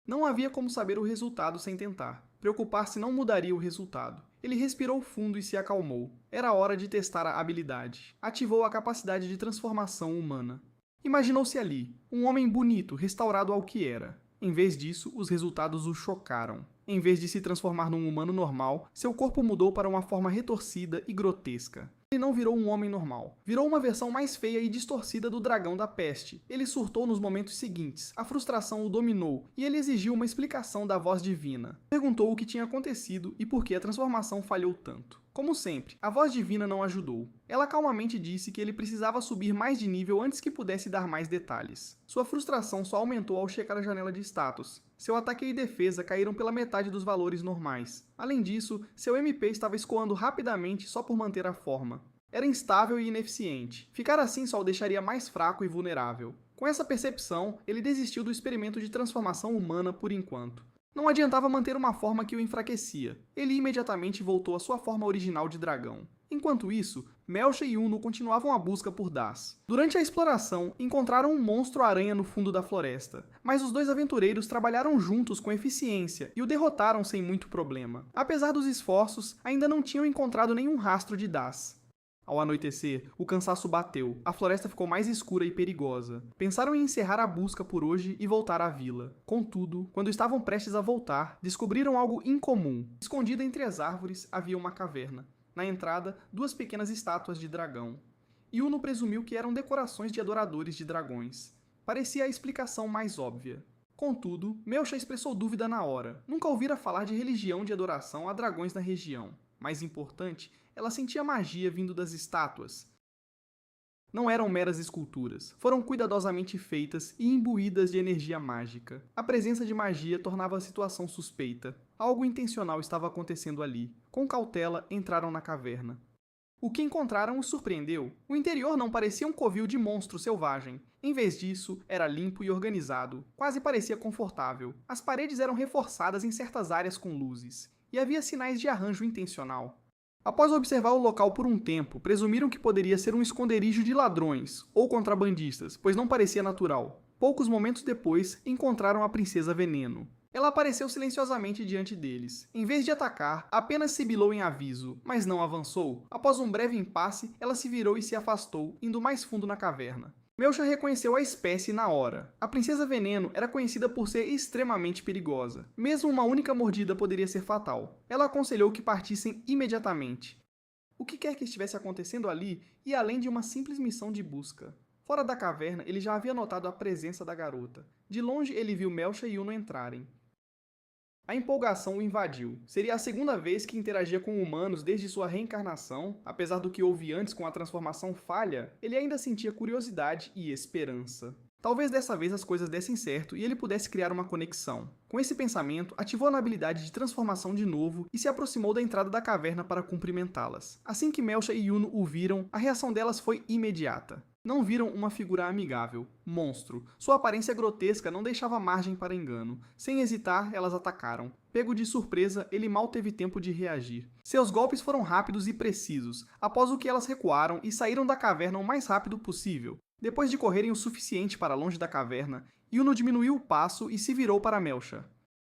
Não havia como saber o resultado sem tentar. Preocupar-se não mudaria o resultado. Ele respirou fundo e se acalmou. Era hora de testar a habilidade. Ativou a capacidade de transformação humana. Imaginou-se ali, um homem bonito, restaurado ao que era. Em vez disso, os resultados o chocaram. Em vez de se transformar num humano normal, seu corpo mudou para uma forma retorcida e grotesca. Ele não virou um homem normal. Virou uma versão mais feia e distorcida do dragão da peste. Ele surtou nos momentos seguintes, a frustração o dominou, e ele exigiu uma explicação da voz divina. Perguntou o que tinha acontecido e por que a transformação falhou tanto. Como sempre, a voz divina não ajudou. Ela calmamente disse que ele precisava subir mais de nível antes que pudesse dar mais detalhes. Sua frustração só aumentou ao checar a janela de status. Seu ataque e defesa caíram pela metade dos valores normais. Além disso, seu MP estava escoando rapidamente só por manter a forma. Era instável e ineficiente. Ficar assim só o deixaria mais fraco e vulnerável. Com essa percepção, ele desistiu do experimento de transformação humana por enquanto. Não adiantava manter uma forma que o enfraquecia. Ele imediatamente voltou à sua forma original de dragão. Enquanto isso, Melcha e Uno continuavam a busca por Das. Durante a exploração, encontraram um monstro-aranha no fundo da floresta, mas os dois aventureiros trabalharam juntos com eficiência e o derrotaram sem muito problema. Apesar dos esforços, ainda não tinham encontrado nenhum rastro de Das. Ao anoitecer, o cansaço bateu, a floresta ficou mais escura e perigosa. Pensaram em encerrar a busca por hoje e voltar à vila. Contudo, quando estavam prestes a voltar, descobriram algo incomum. Escondida entre as árvores havia uma caverna. Na entrada, duas pequenas estátuas de dragão. Yuno presumiu que eram decorações de adoradores de dragões. Parecia a explicação mais óbvia. Contudo, Melcha expressou dúvida na hora. Nunca ouvira falar de religião de adoração a dragões na região. Mais importante, ela sentia magia vindo das estátuas. Não eram meras esculturas, foram cuidadosamente feitas e imbuídas de energia mágica. A presença de magia tornava a situação suspeita. Algo intencional estava acontecendo ali. Com cautela, entraram na caverna. O que encontraram os surpreendeu. O interior não parecia um covil de monstro selvagem. Em vez disso, era limpo e organizado. Quase parecia confortável. As paredes eram reforçadas em certas áreas com luzes. E havia sinais de arranjo intencional. Após observar o local por um tempo, presumiram que poderia ser um esconderijo de ladrões ou contrabandistas, pois não parecia natural. Poucos momentos depois, encontraram a Princesa Veneno. Ela apareceu silenciosamente diante deles. Em vez de atacar, apenas sibilou em aviso, mas não avançou. Após um breve impasse, ela se virou e se afastou, indo mais fundo na caverna. Melcha reconheceu a espécie na hora. A Princesa Veneno era conhecida por ser extremamente perigosa. Mesmo uma única mordida poderia ser fatal. Ela aconselhou que partissem imediatamente. O que quer que estivesse acontecendo ali ia além de uma simples missão de busca. Fora da caverna, ele já havia notado a presença da garota. De longe, ele viu Melcha e Yuno entrarem. A empolgação o invadiu. Seria a segunda vez que interagia com humanos desde sua reencarnação. Apesar do que houve antes com a transformação falha, ele ainda sentia curiosidade e esperança. Talvez dessa vez as coisas dessem certo e ele pudesse criar uma conexão. Com esse pensamento, ativou a habilidade de transformação de novo e se aproximou da entrada da caverna para cumprimentá-las. Assim que Melcha e Yuno o viram, a reação delas foi imediata. Não viram uma figura amigável, monstro. Sua aparência grotesca não deixava margem para engano. Sem hesitar, elas atacaram. Pego de surpresa, ele mal teve tempo de reagir. Seus golpes foram rápidos e precisos, após o que elas recuaram e saíram da caverna o mais rápido possível. Depois de correrem o suficiente para longe da caverna, Yuno diminuiu o passo e se virou para Melcha.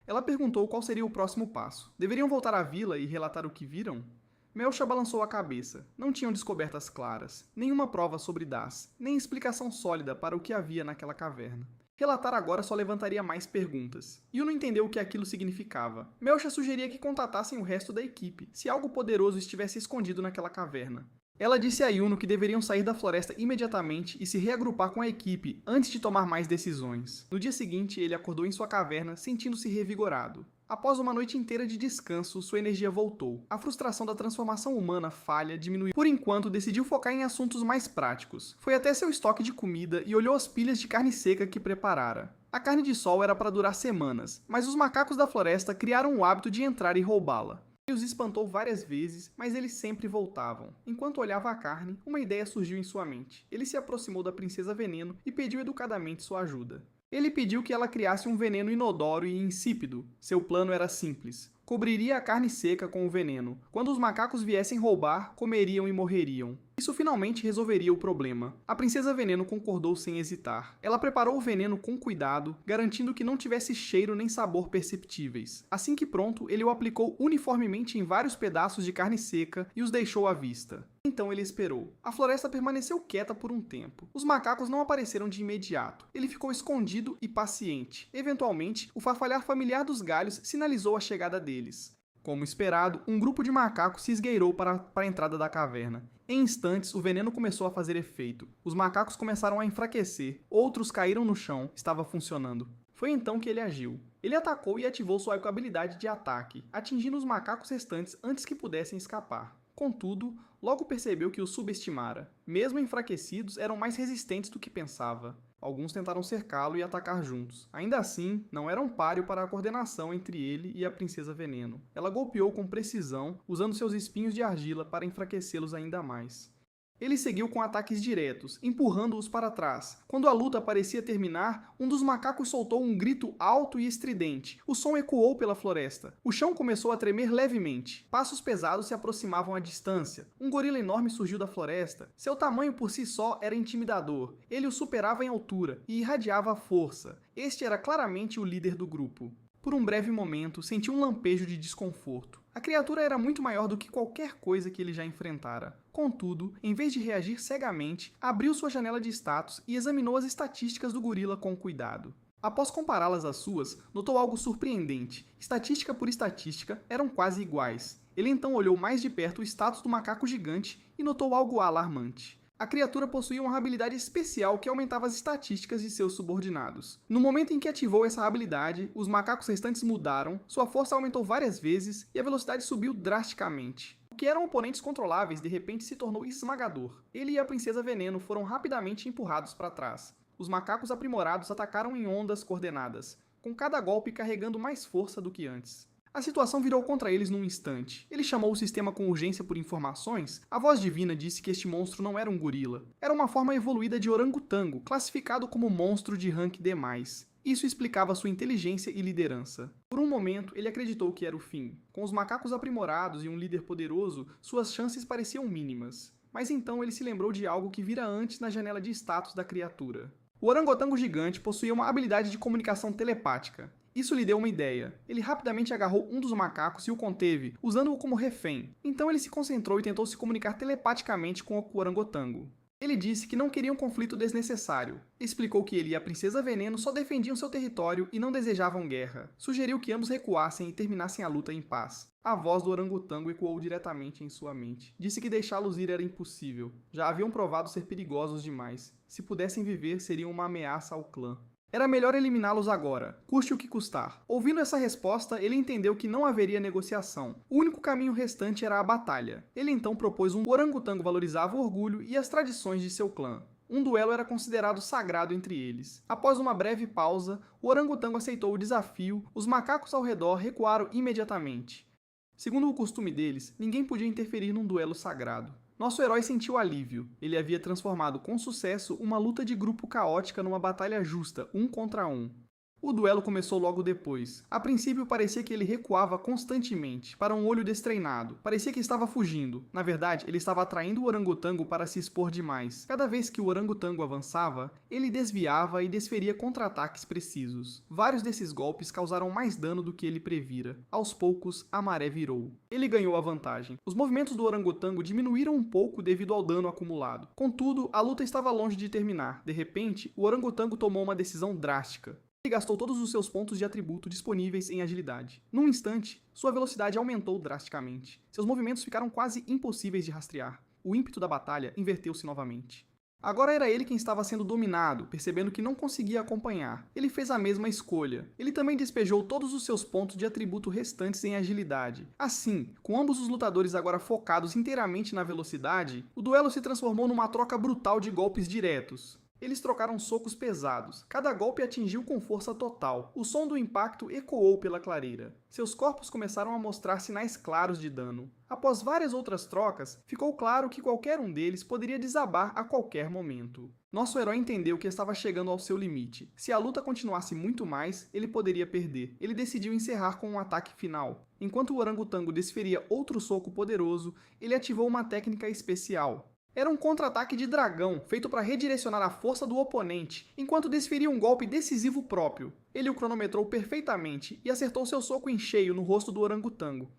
Ela perguntou qual seria o próximo passo. Deveriam voltar à vila e relatar o que viram? Melcha balançou a cabeça. Não tinham descobertas claras, nenhuma prova sobre Das, nem explicação sólida para o que havia naquela caverna. Relatar agora só levantaria mais perguntas. Yuno entendeu o que aquilo significava. Melcha sugeria que contatassem o resto da equipe, se algo poderoso estivesse escondido naquela caverna. Ela disse a Yuno que deveriam sair da floresta imediatamente e se reagrupar com a equipe antes de tomar mais decisões. No dia seguinte, ele acordou em sua caverna, sentindo-se revigorado. Após uma noite inteira de descanso, sua energia voltou. A frustração da transformação humana falha diminuiu. Por enquanto, decidiu focar em assuntos mais práticos. Foi até seu estoque de comida e olhou as pilhas de carne seca que preparara. A carne de sol era para durar semanas, mas os macacos da floresta criaram o hábito de entrar e roubá-la. Ele os espantou várias vezes, mas eles sempre voltavam. Enquanto olhava a carne, uma ideia surgiu em sua mente. Ele se aproximou da Princesa Veneno e pediu educadamente sua ajuda. Ele pediu que ela criasse um veneno inodoro e insípido. Seu plano era simples. Cobriria a carne seca com o veneno. Quando os macacos viessem roubar, comeriam e morreriam. Isso finalmente resolveria o problema. A Princesa Veneno concordou sem hesitar. Ela preparou o veneno com cuidado, garantindo que não tivesse cheiro nem sabor perceptíveis. Assim que pronto, ele o aplicou uniformemente em vários pedaços de carne seca e os deixou à vista. Então ele esperou. A floresta permaneceu quieta por um tempo. Os macacos não apareceram de imediato. Ele ficou escondido e paciente. Eventualmente, o farfalhar familiar dos galhos sinalizou a chegada deles. Como esperado, um grupo de macacos se esgueirou para a entrada da caverna. Em instantes, o veneno começou a fazer efeito. Os macacos começaram a enfraquecer. Outros caíram no chão. Estava funcionando. Foi então que ele agiu. Ele atacou e ativou sua habilidade de ataque, atingindo os macacos restantes antes que pudessem escapar. Contudo, logo percebeu que os subestimara. Mesmo enfraquecidos, eram mais resistentes do que pensava. Alguns tentaram cercá-lo e atacar juntos. Ainda assim, não era um páreo para a coordenação entre ele e a Princesa Veneno. Ela golpeou com precisão, usando seus espinhos de argila para enfraquecê-los ainda mais. Ele seguiu com ataques diretos, empurrando-os para trás. Quando a luta parecia terminar, um dos macacos soltou um grito alto e estridente. O som ecoou pela floresta. O chão começou a tremer levemente. Passos pesados se aproximavam à distância. Um gorila enorme surgiu da floresta. Seu tamanho por si só era intimidador. Ele o superava em altura e irradiava força. Este era claramente o líder do grupo. Por um breve momento, sentiu um lampejo de desconforto. A criatura era muito maior do que qualquer coisa que ele já enfrentara. Contudo, em vez de reagir cegamente, abriu sua janela de status e examinou as estatísticas do gorila com cuidado. Após compará-las às suas, notou algo surpreendente. Estatística por estatística eram quase iguais. Ele então olhou mais de perto o status do macaco gigante e notou algo alarmante. A criatura possuía uma habilidade especial que aumentava as estatísticas de seus subordinados. No momento em que ativou essa habilidade, os macacos restantes mudaram, sua força aumentou várias vezes e a velocidade subiu drasticamente. O que eram oponentes controláveis de repente se tornou esmagador. Ele e a Princesa Veneno foram rapidamente empurrados para trás. Os macacos aprimorados atacaram em ondas coordenadas, com cada golpe carregando mais força do que antes. A situação virou contra eles num instante. Ele chamou o sistema com urgência por informações. A voz divina disse que este monstro não era um gorila. Era uma forma evoluída de orangotango, classificado como monstro de rank D+. Isso explicava sua inteligência e liderança. Por um momento, ele acreditou que era o fim. Com os macacos aprimorados e um líder poderoso, suas chances pareciam mínimas. Mas então ele se lembrou de algo que vira antes na janela de status da criatura. O orangotango gigante possuía uma habilidade de comunicação telepática. Isso lhe deu uma ideia. Ele rapidamente agarrou um dos macacos e o conteve, usando-o como refém. Então ele se concentrou e tentou se comunicar telepaticamente com o orangotango. Ele disse que não queria um conflito desnecessário. Explicou que ele e a Princesa Veneno só defendiam seu território e não desejavam guerra. Sugeriu que ambos recuassem e terminassem a luta em paz. A voz do orangotango ecoou diretamente em sua mente. Disse que deixá-los ir era impossível. Já haviam provado ser perigosos demais. Se pudessem viver, seriam uma ameaça ao clã. Era melhor eliminá-los agora, custe o que custar. Ouvindo essa resposta, ele entendeu que não haveria negociação. O único caminho restante era a batalha. Ele então propôs um orangotango valorizava o orgulho e as tradições de seu clã. Um duelo era considerado sagrado entre eles. Após uma breve pausa, o orangotango aceitou o desafio, os macacos ao redor recuaram imediatamente. Segundo o costume deles, ninguém podia interferir num duelo sagrado. Nosso herói sentiu alívio. Ele havia transformado com sucesso uma luta de grupo caótica numa batalha justa, 1 contra 1. O duelo começou logo depois. A princípio parecia que ele recuava constantemente, para um olho destreinado. Parecia que estava fugindo. Na verdade, ele estava atraindo o orangotango para se expor demais. Cada vez que o orangotango avançava, ele desviava e desferia contra-ataques precisos. Vários desses golpes causaram mais dano do que ele previra. Aos poucos, a maré virou. Ele ganhou a vantagem. Os movimentos do orangotango diminuíram um pouco devido ao dano acumulado. Contudo, a luta estava longe de terminar. De repente, o orangotango tomou uma decisão drástica. Ele gastou todos os seus pontos de atributo disponíveis em agilidade. Num instante, sua velocidade aumentou drasticamente. Seus movimentos ficaram quase impossíveis de rastrear. O ímpeto da batalha inverteu-se novamente. Agora era ele quem estava sendo dominado, percebendo que não conseguia acompanhar. Ele fez a mesma escolha. Ele também despejou todos os seus pontos de atributo restantes em agilidade. Assim, com ambos os lutadores agora focados inteiramente na velocidade, o duelo se transformou numa troca brutal de golpes diretos. Eles trocaram socos pesados. Cada golpe atingiu com força total. O som do impacto ecoou pela clareira. Seus corpos começaram a mostrar sinais claros de dano. Após várias outras trocas, ficou claro que qualquer um deles poderia desabar a qualquer momento. Nosso herói entendeu que estava chegando ao seu limite. Se a luta continuasse muito mais, ele poderia perder. Ele decidiu encerrar com um ataque final. Enquanto o orangotango desferia outro soco poderoso, ele ativou uma técnica especial. Era um contra-ataque de dragão, feito para redirecionar a força do oponente, enquanto desferia um golpe decisivo próprio. Ele o cronometrou perfeitamente e acertou seu soco em cheio no rosto do orangotango.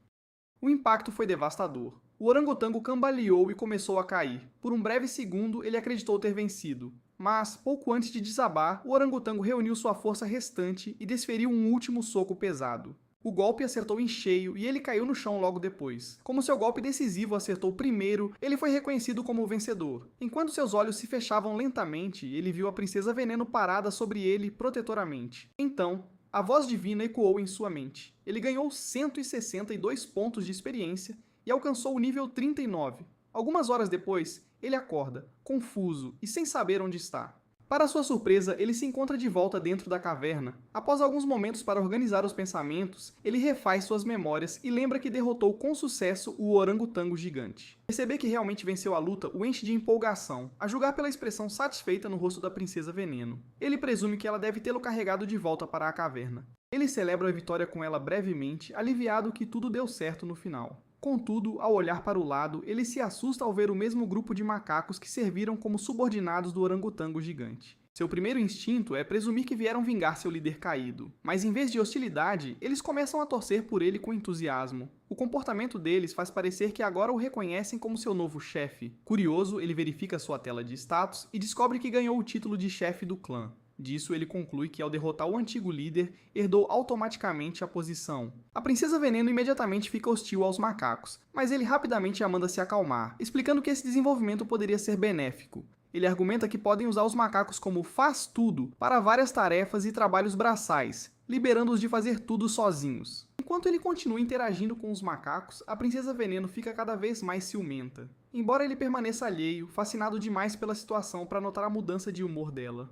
O impacto foi devastador. O orangotango cambaleou e começou a cair. Por um breve segundo, ele acreditou ter vencido. Mas, pouco antes de desabar, o orangotango reuniu sua força restante e desferiu um último soco pesado. O golpe acertou em cheio e ele caiu no chão logo depois. Como seu golpe decisivo acertou primeiro, ele foi reconhecido como o vencedor. Enquanto seus olhos se fechavam lentamente, ele viu a Princesa Veneno parada sobre ele protetoramente. Então, a voz divina ecoou em sua mente. Ele ganhou 162 pontos de experiência e alcançou o nível 39. Algumas horas depois, ele acorda, confuso e sem saber onde está. Para sua surpresa, ele se encontra de volta dentro da caverna. Após alguns momentos para organizar os pensamentos, ele refaz suas memórias e lembra que derrotou com sucesso o orangotango gigante. Perceber que realmente venceu a luta o enche de empolgação, a julgar pela expressão satisfeita no rosto da Princesa Veneno. Ele presume que ela deve tê-lo carregado de volta para a caverna. Ele celebra a vitória com ela brevemente, aliviado que tudo deu certo no final. Contudo, ao olhar para o lado, ele se assusta ao ver o mesmo grupo de macacos que serviram como subordinados do orangotango gigante. Seu primeiro instinto é presumir que vieram vingar seu líder caído, mas em vez de hostilidade, eles começam a torcer por ele com entusiasmo. O comportamento deles faz parecer que agora o reconhecem como seu novo chefe. Curioso, ele verifica sua tela de status e descobre que ganhou o título de chefe do clã. Disso, ele conclui que, ao derrotar o antigo líder, herdou automaticamente a posição. A Princesa Veneno imediatamente fica hostil aos macacos, mas ele rapidamente a manda se acalmar, explicando que esse desenvolvimento poderia ser benéfico. Ele argumenta que podem usar os macacos como faz-tudo para várias tarefas e trabalhos braçais, liberando-os de fazer tudo sozinhos. Enquanto ele continua interagindo com os macacos, a Princesa Veneno fica cada vez mais ciumenta. Embora ele permaneça alheio, fascinado demais pela situação para notar a mudança de humor dela.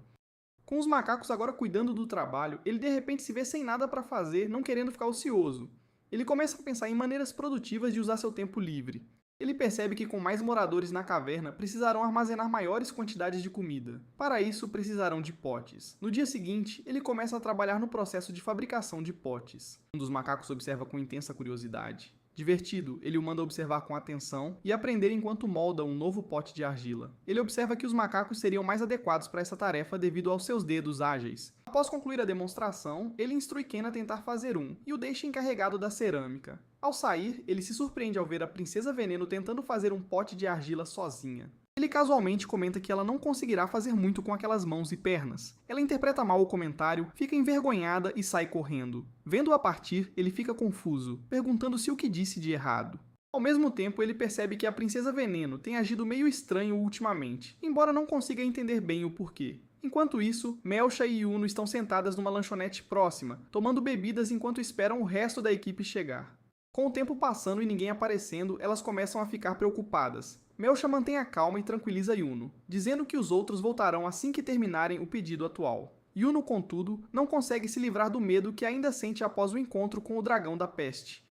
Com os macacos agora cuidando do trabalho, ele de repente se vê sem nada para fazer, não querendo ficar ocioso. Ele começa a pensar em maneiras produtivas de usar seu tempo livre. Ele percebe que com mais moradores na caverna, precisarão armazenar maiores quantidades de comida. Para isso, precisarão de potes. No dia seguinte, ele começa a trabalhar no processo de fabricação de potes. Um dos macacos observa com intensa curiosidade. Divertido, ele o manda observar com atenção e aprender enquanto molda um novo pote de argila. Ele observa que os macacos seriam mais adequados para essa tarefa devido aos seus dedos ágeis. Após concluir a demonstração, ele instrui Ken a tentar fazer um e o deixa encarregado da cerâmica. Ao sair, ele se surpreende ao ver a Princesa Veneno tentando fazer um pote de argila sozinha. Ele casualmente comenta que ela não conseguirá fazer muito com aquelas mãos e pernas. Ela interpreta mal o comentário, fica envergonhada e sai correndo. Vendo-a partir, ele fica confuso, perguntando se o que disse de errado. Ao mesmo tempo, ele percebe que a Princesa Veneno tem agido meio estranho ultimamente, embora não consiga entender bem o porquê. Enquanto isso, Melcha e Yuno estão sentadas numa lanchonete próxima, tomando bebidas enquanto esperam o resto da equipe chegar. Com o tempo passando e ninguém aparecendo, elas começam a ficar preocupadas. Melcha mantém a calma e tranquiliza Yuno, dizendo que os outros voltarão assim que terminarem o pedido atual. Yuno, contudo, não consegue se livrar do medo que ainda sente após o encontro com o dragão da peste.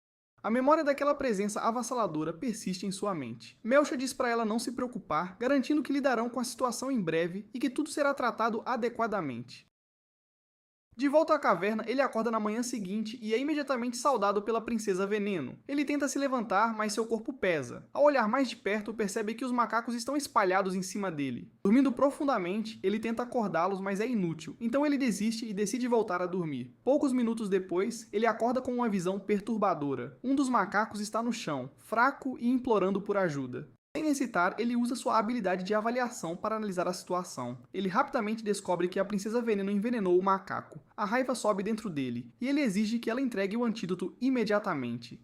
A memória daquela presença avassaladora persiste em sua mente. Melcha diz para ela não se preocupar, garantindo que lidarão com a situação em breve e que tudo será tratado adequadamente. De volta à caverna, ele acorda na manhã seguinte e é imediatamente saudado pela Princesa Veneno. Ele tenta se levantar, mas seu corpo pesa. Ao olhar mais de perto, percebe que os macacos estão espalhados em cima dele. Dormindo profundamente, ele tenta acordá-los, mas é inútil, então ele desiste e decide voltar a dormir. Poucos minutos depois, ele acorda com uma visão perturbadora. Um dos macacos está no chão, fraco e implorando por ajuda. Sem hesitar, ele usa sua habilidade de avaliação para analisar a situação. Ele rapidamente descobre que a Princesa Veneno envenenou o macaco. A raiva sobe dentro dele, e ele exige que ela entregue o antídoto imediatamente.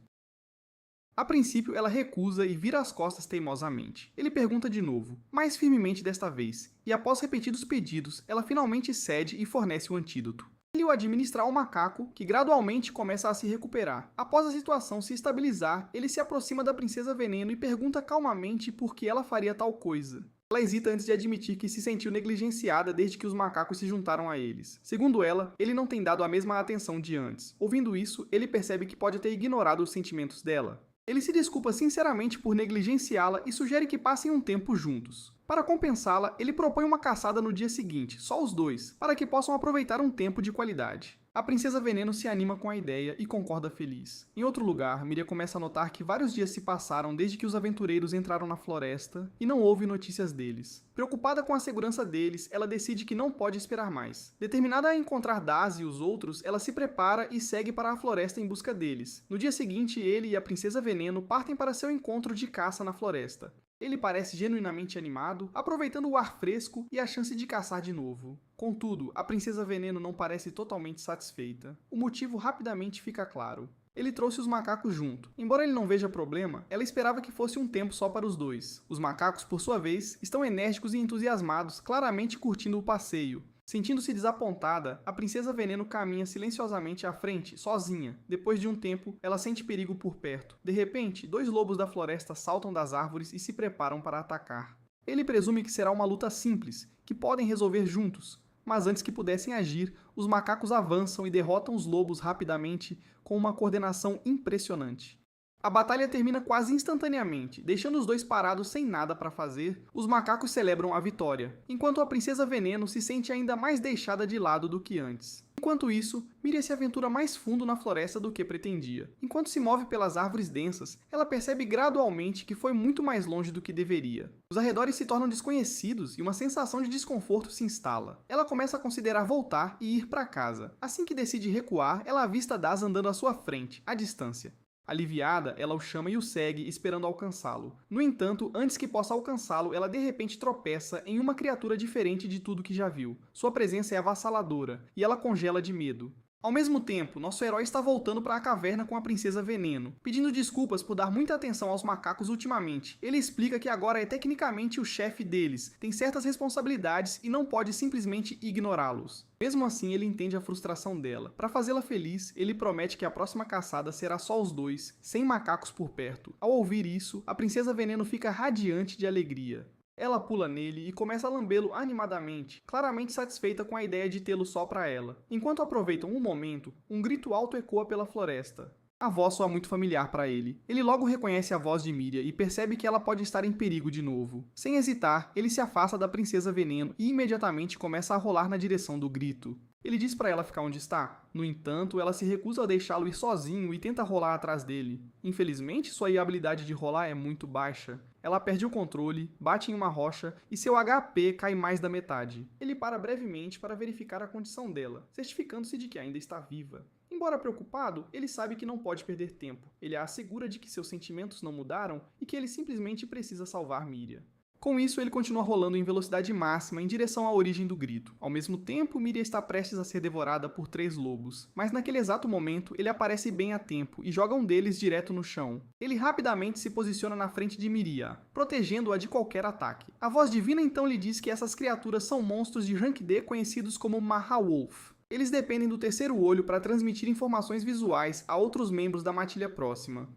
A princípio, ela recusa e vira as costas teimosamente. Ele pergunta de novo, mais firmemente desta vez, e após repetidos pedidos, ela finalmente cede e fornece o antídoto. Ele o administra ao macaco, que gradualmente começa a se recuperar. Após a situação se estabilizar, ele se aproxima da Princesa Veneno e pergunta calmamente por que ela faria tal coisa. Ela hesita antes de admitir que se sentiu negligenciada desde que os macacos se juntaram a eles. Segundo ela, ele não tem dado a mesma atenção de antes. Ouvindo isso, ele percebe que pode ter ignorado os sentimentos dela. Ele se desculpa sinceramente por negligenciá-la e sugere que passem um tempo juntos. Para compensá-la, ele propõe uma caçada no dia seguinte, só os dois, para que possam aproveitar um tempo de qualidade. A Princesa Veneno se anima com a ideia e concorda feliz. Em outro lugar, Miria começa a notar que vários dias se passaram desde que os aventureiros entraram na floresta e não houve notícias deles. Preocupada com a segurança deles, ela decide que não pode esperar mais. Determinada a encontrar Daz e os outros, ela se prepara e segue para a floresta em busca deles. No dia seguinte, ele e a Princesa Veneno partem para seu encontro de caça na floresta. Ele parece genuinamente animado, aproveitando o ar fresco e a chance de caçar de novo. Contudo, a Princesa Veneno não parece totalmente satisfeita. O motivo rapidamente fica claro. Ele trouxe os macacos junto. Embora ele não veja problema, ela esperava que fosse um tempo só para os dois. Os macacos, por sua vez, estão enérgicos e entusiasmados, claramente curtindo o passeio. Sentindo-se desapontada, a Princesa Veneno caminha silenciosamente à frente, sozinha. Depois de um tempo, ela sente perigo por perto. De repente, 2 lobos da floresta saltam das árvores e se preparam para atacar. Ele presume que será uma luta simples, que podem resolver juntos. Mas antes que pudessem agir, os macacos avançam e derrotam os lobos rapidamente com uma coordenação impressionante. A batalha termina quase instantaneamente, deixando os dois parados sem nada para fazer. Os macacos celebram a vitória, enquanto a Princesa Veneno se sente ainda mais deixada de lado do que antes. Enquanto isso, Miria se aventura mais fundo na floresta do que pretendia. Enquanto se move pelas árvores densas, ela percebe gradualmente que foi muito mais longe do que deveria. Os arredores se tornam desconhecidos e uma sensação de desconforto se instala. Ela começa a considerar voltar e ir para casa. Assim que decide recuar, ela avista Daz andando à sua frente, à distância. Aliviada, ela o chama e o segue, esperando alcançá-lo. No entanto, antes que possa alcançá-lo, ela de repente tropeça em uma criatura diferente de tudo que já viu. Sua presença é avassaladora, e ela congela de medo. Ao mesmo tempo, nosso herói está voltando para a caverna com a Princesa Veneno, pedindo desculpas por dar muita atenção aos macacos ultimamente. Ele explica que agora é tecnicamente o chefe deles, tem certas responsabilidades e não pode simplesmente ignorá-los. Mesmo assim, ele entende a frustração dela. Para fazê-la feliz, ele promete que a próxima caçada será só os dois, sem macacos por perto. Ao ouvir isso, a Princesa Veneno fica radiante de alegria. Ela pula nele e começa a lambê-lo animadamente, claramente satisfeita com a ideia de tê-lo só para ela. Enquanto aproveitam um momento, um grito alto ecoa pela floresta. A voz soa muito familiar para ele. Ele logo reconhece a voz de Miria e percebe que ela pode estar em perigo de novo. Sem hesitar, ele se afasta da Princesa Veneno e imediatamente começa a rolar na direção do grito. Ele diz para ela ficar onde está. No entanto, ela se recusa a deixá-lo ir sozinho e tenta rolar atrás dele. Infelizmente, sua habilidade de rolar é muito baixa. Ela perde o controle, bate em uma rocha e seu HP cai mais da metade. Ele para brevemente para verificar a condição dela, certificando-se de que ainda está viva. Embora preocupado, ele sabe que não pode perder tempo. Ele a assegura de que seus sentimentos não mudaram e que ele simplesmente precisa salvar Miria. Com isso, ele continua rolando em velocidade máxima em direção à origem do grito. Ao mesmo tempo, Miria está prestes a ser devorada por 3 lobos. Mas naquele exato momento, ele aparece bem a tempo e joga um deles direto no chão. Ele rapidamente se posiciona na frente de Miria, protegendo-a de qualquer ataque. A voz divina então lhe diz que essas criaturas são monstros de Rank D conhecidos como Mahawolf. Eles dependem do terceiro olho para transmitir informações visuais a outros membros da matilha próxima.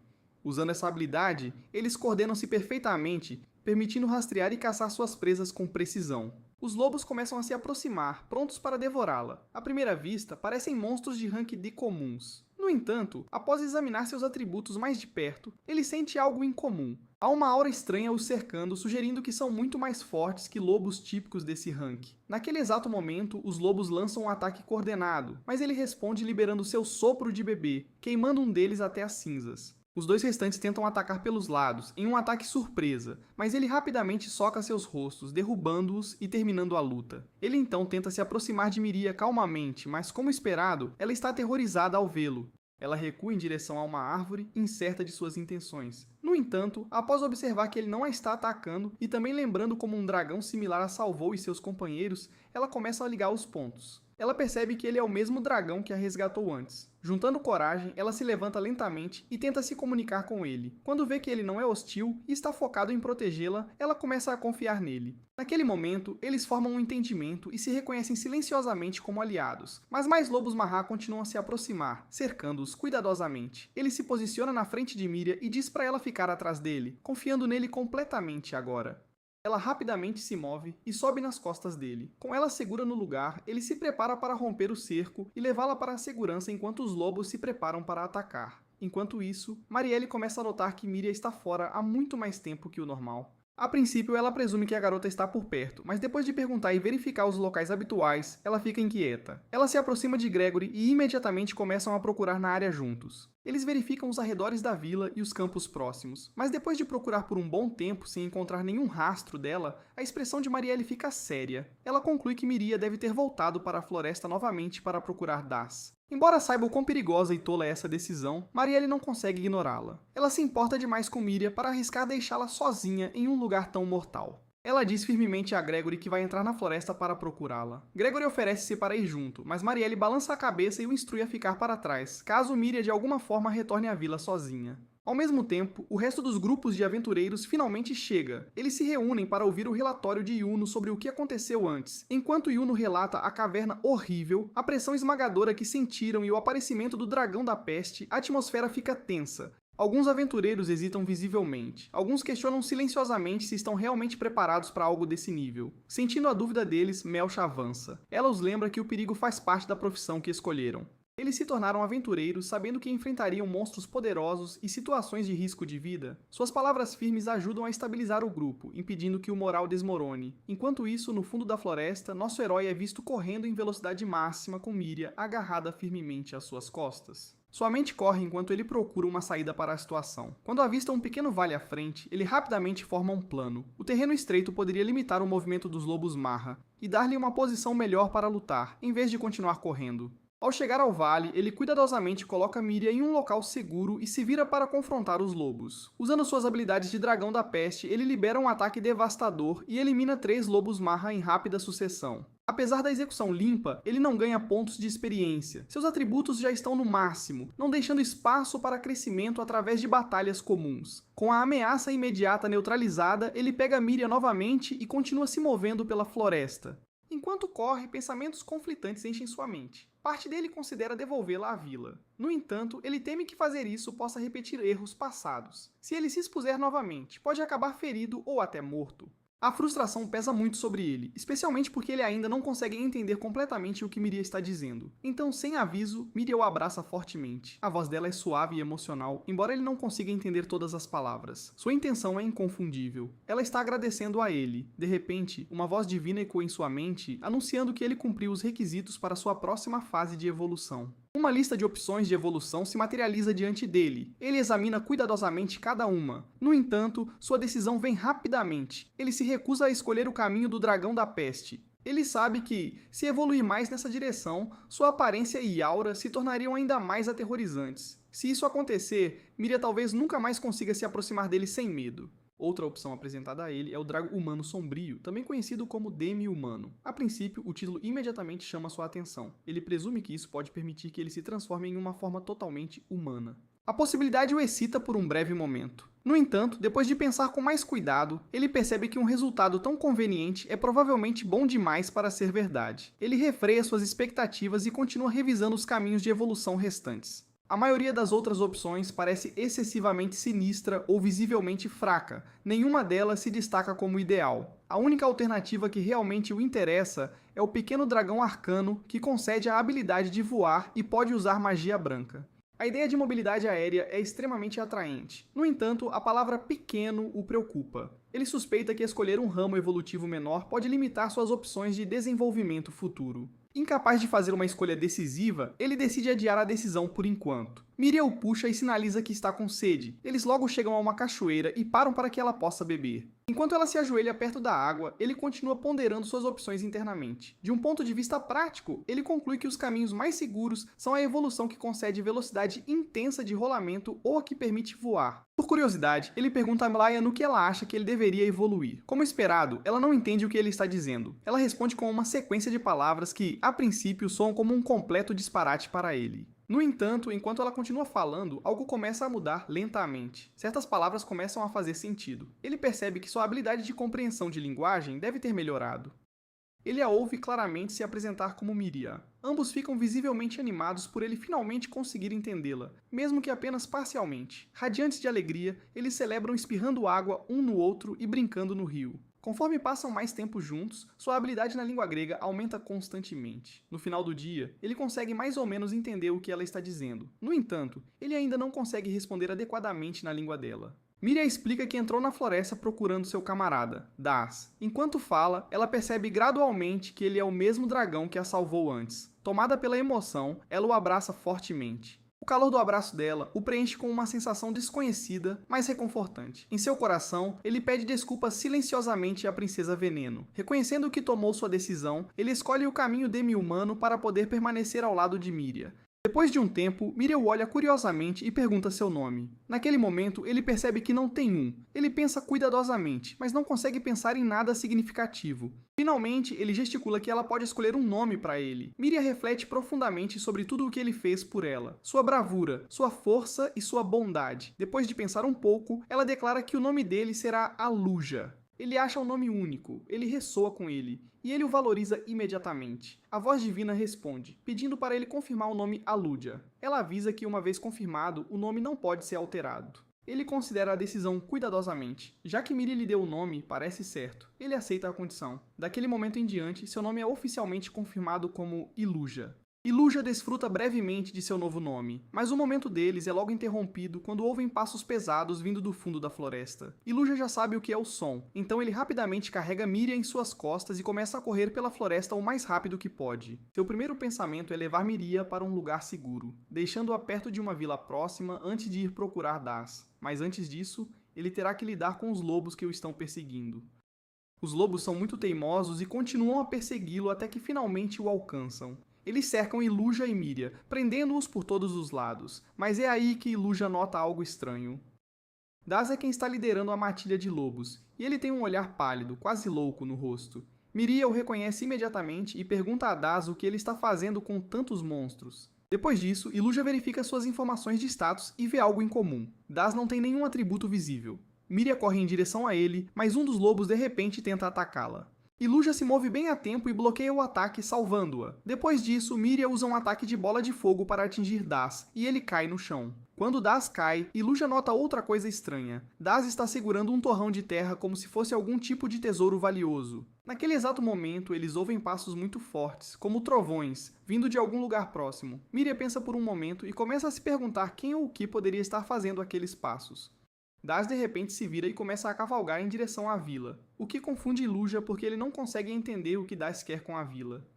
Usando essa habilidade, eles coordenam-se perfeitamente, permitindo rastrear e caçar suas presas com precisão. Os lobos começam a se aproximar, prontos para devorá-la. À primeira vista, parecem monstros de rank D comuns. No entanto, após examinar seus atributos mais de perto, ele sente algo incomum. Há uma aura estranha os cercando, sugerindo que são muito mais fortes que lobos típicos desse rank. Naquele exato momento, os lobos lançam um ataque coordenado, mas ele responde liberando seu sopro de bebê, queimando um deles até as cinzas. Os 2 restantes tentam atacar pelos lados, em um ataque surpresa, mas ele rapidamente soca seus rostos, derrubando-os e terminando a luta. Ele então tenta se aproximar de Miria calmamente, mas como esperado, ela está aterrorizada ao vê-lo. Ela recua em direção a uma árvore, incerta de suas intenções. No entanto, após observar que ele não a está atacando e também lembrando como um dragão similar a salvou e seus companheiros, ela começa a ligar os pontos. Ela percebe que ele é o mesmo dragão que a resgatou antes. Juntando coragem, ela se levanta lentamente e tenta se comunicar com ele. Quando vê que ele não é hostil e está focado em protegê-la, ela começa a confiar nele. Naquele momento, eles formam um entendimento e se reconhecem silenciosamente como aliados. Mas mais lobos Mahá continuam a se aproximar, cercando-os cuidadosamente. Ele se posiciona na frente de Miria e diz para ela ficar atrás dele, confiando nele completamente agora. Ela rapidamente se move e sobe nas costas dele. Com ela segura no lugar, ele se prepara para romper o cerco e levá-la para a segurança enquanto os lobos se preparam para atacar. Enquanto isso, Marielle começa a notar que Miria está fora há muito mais tempo que o normal. A princípio, ela presume que a garota está por perto, mas depois de perguntar e verificar os locais habituais, ela fica inquieta. Ela se aproxima de Gregory e imediatamente começam a procurar na área juntos. Eles verificam os arredores da vila e os campos próximos, mas depois de procurar por um bom tempo sem encontrar nenhum rastro dela, a expressão de Marielle fica séria. Ela conclui que Miria deve ter voltado para a floresta novamente para procurar Das. Embora saiba o quão perigosa e tola é essa decisão, Marielle não consegue ignorá-la. Ela se importa demais com Miria para arriscar deixá-la sozinha em um lugar tão mortal. Ela diz firmemente a Gregory que vai entrar na floresta para procurá-la. Gregory oferece-se para ir junto, mas Marielle balança a cabeça e o instrui a ficar para trás, caso Miria de alguma forma retorne à vila sozinha. Ao mesmo tempo, o resto dos grupos de aventureiros finalmente chega. Eles se reúnem para ouvir o relatório de Yuno sobre o que aconteceu antes. Enquanto Yuno relata a caverna horrível, a pressão esmagadora que sentiram e o aparecimento do dragão da peste, a atmosfera fica tensa. Alguns aventureiros hesitam visivelmente. Alguns questionam silenciosamente se estão realmente preparados para algo desse nível. Sentindo a dúvida deles, Melcha avança. Ela os lembra que o perigo faz parte da profissão que escolheram. Eles se tornaram aventureiros sabendo que enfrentariam monstros poderosos e situações de risco de vida. Suas palavras firmes ajudam a estabilizar o grupo, impedindo que o moral desmorone. Enquanto isso, no fundo da floresta, nosso herói é visto correndo em velocidade máxima com Miria agarrada firmemente às suas costas. Sua mente corre enquanto ele procura uma saída para a situação. Quando avista um pequeno vale à frente, ele rapidamente forma um plano. O terreno estreito poderia limitar o movimento dos lobos Marra e dar-lhe uma posição melhor para lutar, em vez de continuar correndo. Ao chegar ao vale, ele cuidadosamente coloca Miria em um local seguro e se vira para confrontar os lobos. Usando suas habilidades de dragão da peste, ele libera um ataque devastador e elimina 3 lobos Marra em rápida sucessão. Apesar da execução limpa, ele não ganha pontos de experiência. Seus atributos já estão no máximo, não deixando espaço para crescimento através de batalhas comuns. Com a ameaça imediata neutralizada, ele pega Miria novamente e continua se movendo pela floresta. Enquanto corre, pensamentos conflitantes enchem sua mente. Parte dele considera devolvê-la à vila. No entanto, ele teme que fazer isso possa repetir erros passados. Se ele se expuser novamente, pode acabar ferido ou até morto. A frustração pesa muito sobre ele, especialmente porque ele ainda não consegue entender completamente o que Miria está dizendo. Então, sem aviso, Miria o abraça fortemente. A voz dela é suave e emocional, embora ele não consiga entender todas as palavras. Sua intenção é inconfundível. Ela está agradecendo a ele. De repente, uma voz divina ecoa em sua mente, anunciando que ele cumpriu os requisitos para sua próxima fase de evolução. Uma lista de opções de evolução se materializa diante dele. Ele examina cuidadosamente cada uma. No entanto, sua decisão vem rapidamente. Ele se recusa a escolher o caminho do dragão da peste. Ele sabe que, se evoluir mais nessa direção, sua aparência e aura se tornariam ainda mais aterrorizantes. Se isso acontecer, Miria talvez nunca mais consiga se aproximar dele sem medo. Outra opção apresentada a ele é o Drago Humano Sombrio, também conhecido como Demi-Humano. A princípio, o título imediatamente chama sua atenção. Ele presume que isso pode permitir que ele se transforme em uma forma totalmente humana. A possibilidade o excita por um breve momento. No entanto, depois de pensar com mais cuidado, ele percebe que um resultado tão conveniente é provavelmente bom demais para ser verdade. Ele refreia suas expectativas e continua revisando os caminhos de evolução restantes. A maioria das outras opções parece excessivamente sinistra ou visivelmente fraca. Nenhuma delas se destaca como ideal. A única alternativa que realmente o interessa é o pequeno dragão arcano que concede a habilidade de voar e pode usar magia branca. A ideia de mobilidade aérea é extremamente atraente. No entanto, a palavra pequeno o preocupa. Ele suspeita que escolher um ramo evolutivo menor pode limitar suas opções de desenvolvimento futuro. Incapaz de fazer uma escolha decisiva, ele decide adiar a decisão por enquanto. Miria o puxa e sinaliza que está com sede. Eles logo chegam a uma cachoeira e param para que ela possa beber. Enquanto ela se ajoelha perto da água, ele continua ponderando suas opções internamente. De um ponto de vista prático, ele conclui que os caminhos mais seguros são a evolução que concede velocidade intensa de rolamento ou a que permite voar. Por curiosidade, ele pergunta a Mlaia no que ela acha que ele deveria evoluir. Como esperado, ela não entende o que ele está dizendo. Ela responde com uma sequência de palavras que, a princípio, soam como um completo disparate para ele. No entanto, enquanto ela continua falando, algo começa a mudar lentamente. Certas palavras começam a fazer sentido. Ele percebe que sua habilidade de compreensão de linguagem deve ter melhorado. Ele a ouve claramente se apresentar como Miria. Ambos ficam visivelmente animados por ele finalmente conseguir entendê-la, mesmo que apenas parcialmente. Radiantes de alegria, eles celebram espirrando água um no outro e brincando no rio. Conforme passam mais tempo juntos, sua habilidade na língua grega aumenta constantemente. No final do dia, ele consegue mais ou menos entender o que ela está dizendo. No entanto, ele ainda não consegue responder adequadamente na língua dela. Miriam explica que entrou na floresta procurando seu camarada, Das. Enquanto fala, ela percebe gradualmente que ele é o mesmo dragão que a salvou antes. Tomada pela emoção, ela o abraça fortemente. O calor do abraço dela o preenche com uma sensação desconhecida, mas reconfortante. Em seu coração, ele pede desculpas silenciosamente à Princesa Veneno. Reconhecendo que tomou sua decisão, ele escolhe o caminho demi-humano para poder permanecer ao lado de Miriam. Depois de um tempo, Miriam o olha curiosamente e pergunta seu nome. Naquele momento, ele percebe que não tem um. Ele pensa cuidadosamente, mas não consegue pensar em nada significativo. Finalmente, ele gesticula que ela pode escolher um nome para ele. Miriam reflete profundamente sobre tudo o que ele fez por ela. Sua bravura, sua força e sua bondade. Depois de pensar um pouco, ela declara que o nome dele será Aluja. Ele acha um nome único, ele ressoa com ele, e ele o valoriza imediatamente. A voz divina responde, pedindo para ele confirmar o nome Aluja. Ela avisa que, uma vez confirmado, o nome não pode ser alterado. Ele considera a decisão cuidadosamente. Já que Miriam lhe deu o nome, parece certo. Ele aceita a condição. Daquele momento em diante, seu nome é oficialmente confirmado como Iluja. Iluja desfruta brevemente de seu novo nome, mas o momento deles é logo interrompido quando ouvem passos pesados vindo do fundo da floresta. Iluja já sabe o que é o som, então ele rapidamente carrega Miriam em suas costas e começa a correr pela floresta o mais rápido que pode. Seu primeiro pensamento é levar Miriam para um lugar seguro, deixando-a perto de uma vila próxima antes de ir procurar Das. Mas antes disso, ele terá que lidar com os lobos que o estão perseguindo. Os lobos são muito teimosos e continuam a persegui-lo até que finalmente o alcançam. Eles cercam Iluja e Miriam, prendendo-os por todos os lados, mas é aí que Iluja nota algo estranho. Das é quem está liderando a matilha de lobos, e ele tem um olhar pálido, quase louco no rosto. Miriam o reconhece imediatamente e pergunta a Das o que ele está fazendo com tantos monstros. Depois disso, Iluja verifica suas informações de status e vê algo em comum. Das não tem nenhum atributo visível. Miriam corre em direção a ele, mas um dos lobos de repente tenta atacá-la. Iluja se move bem a tempo e bloqueia o ataque, salvando-a. Depois disso, Miriam usa um ataque de bola de fogo para atingir Das, e ele cai no chão. Quando Das cai, Iluja nota outra coisa estranha. Das está segurando um torrão de terra como se fosse algum tipo de tesouro valioso. Naquele exato momento, eles ouvem passos muito fortes, como trovões, vindo de algum lugar próximo. Miriam pensa por um momento e começa a se perguntar quem ou o que poderia estar fazendo aqueles passos. Das de repente se vira e começa a cavalgar em direção à vila, o que confunde Iluja porque ele não consegue entender o que Das quer com a vila.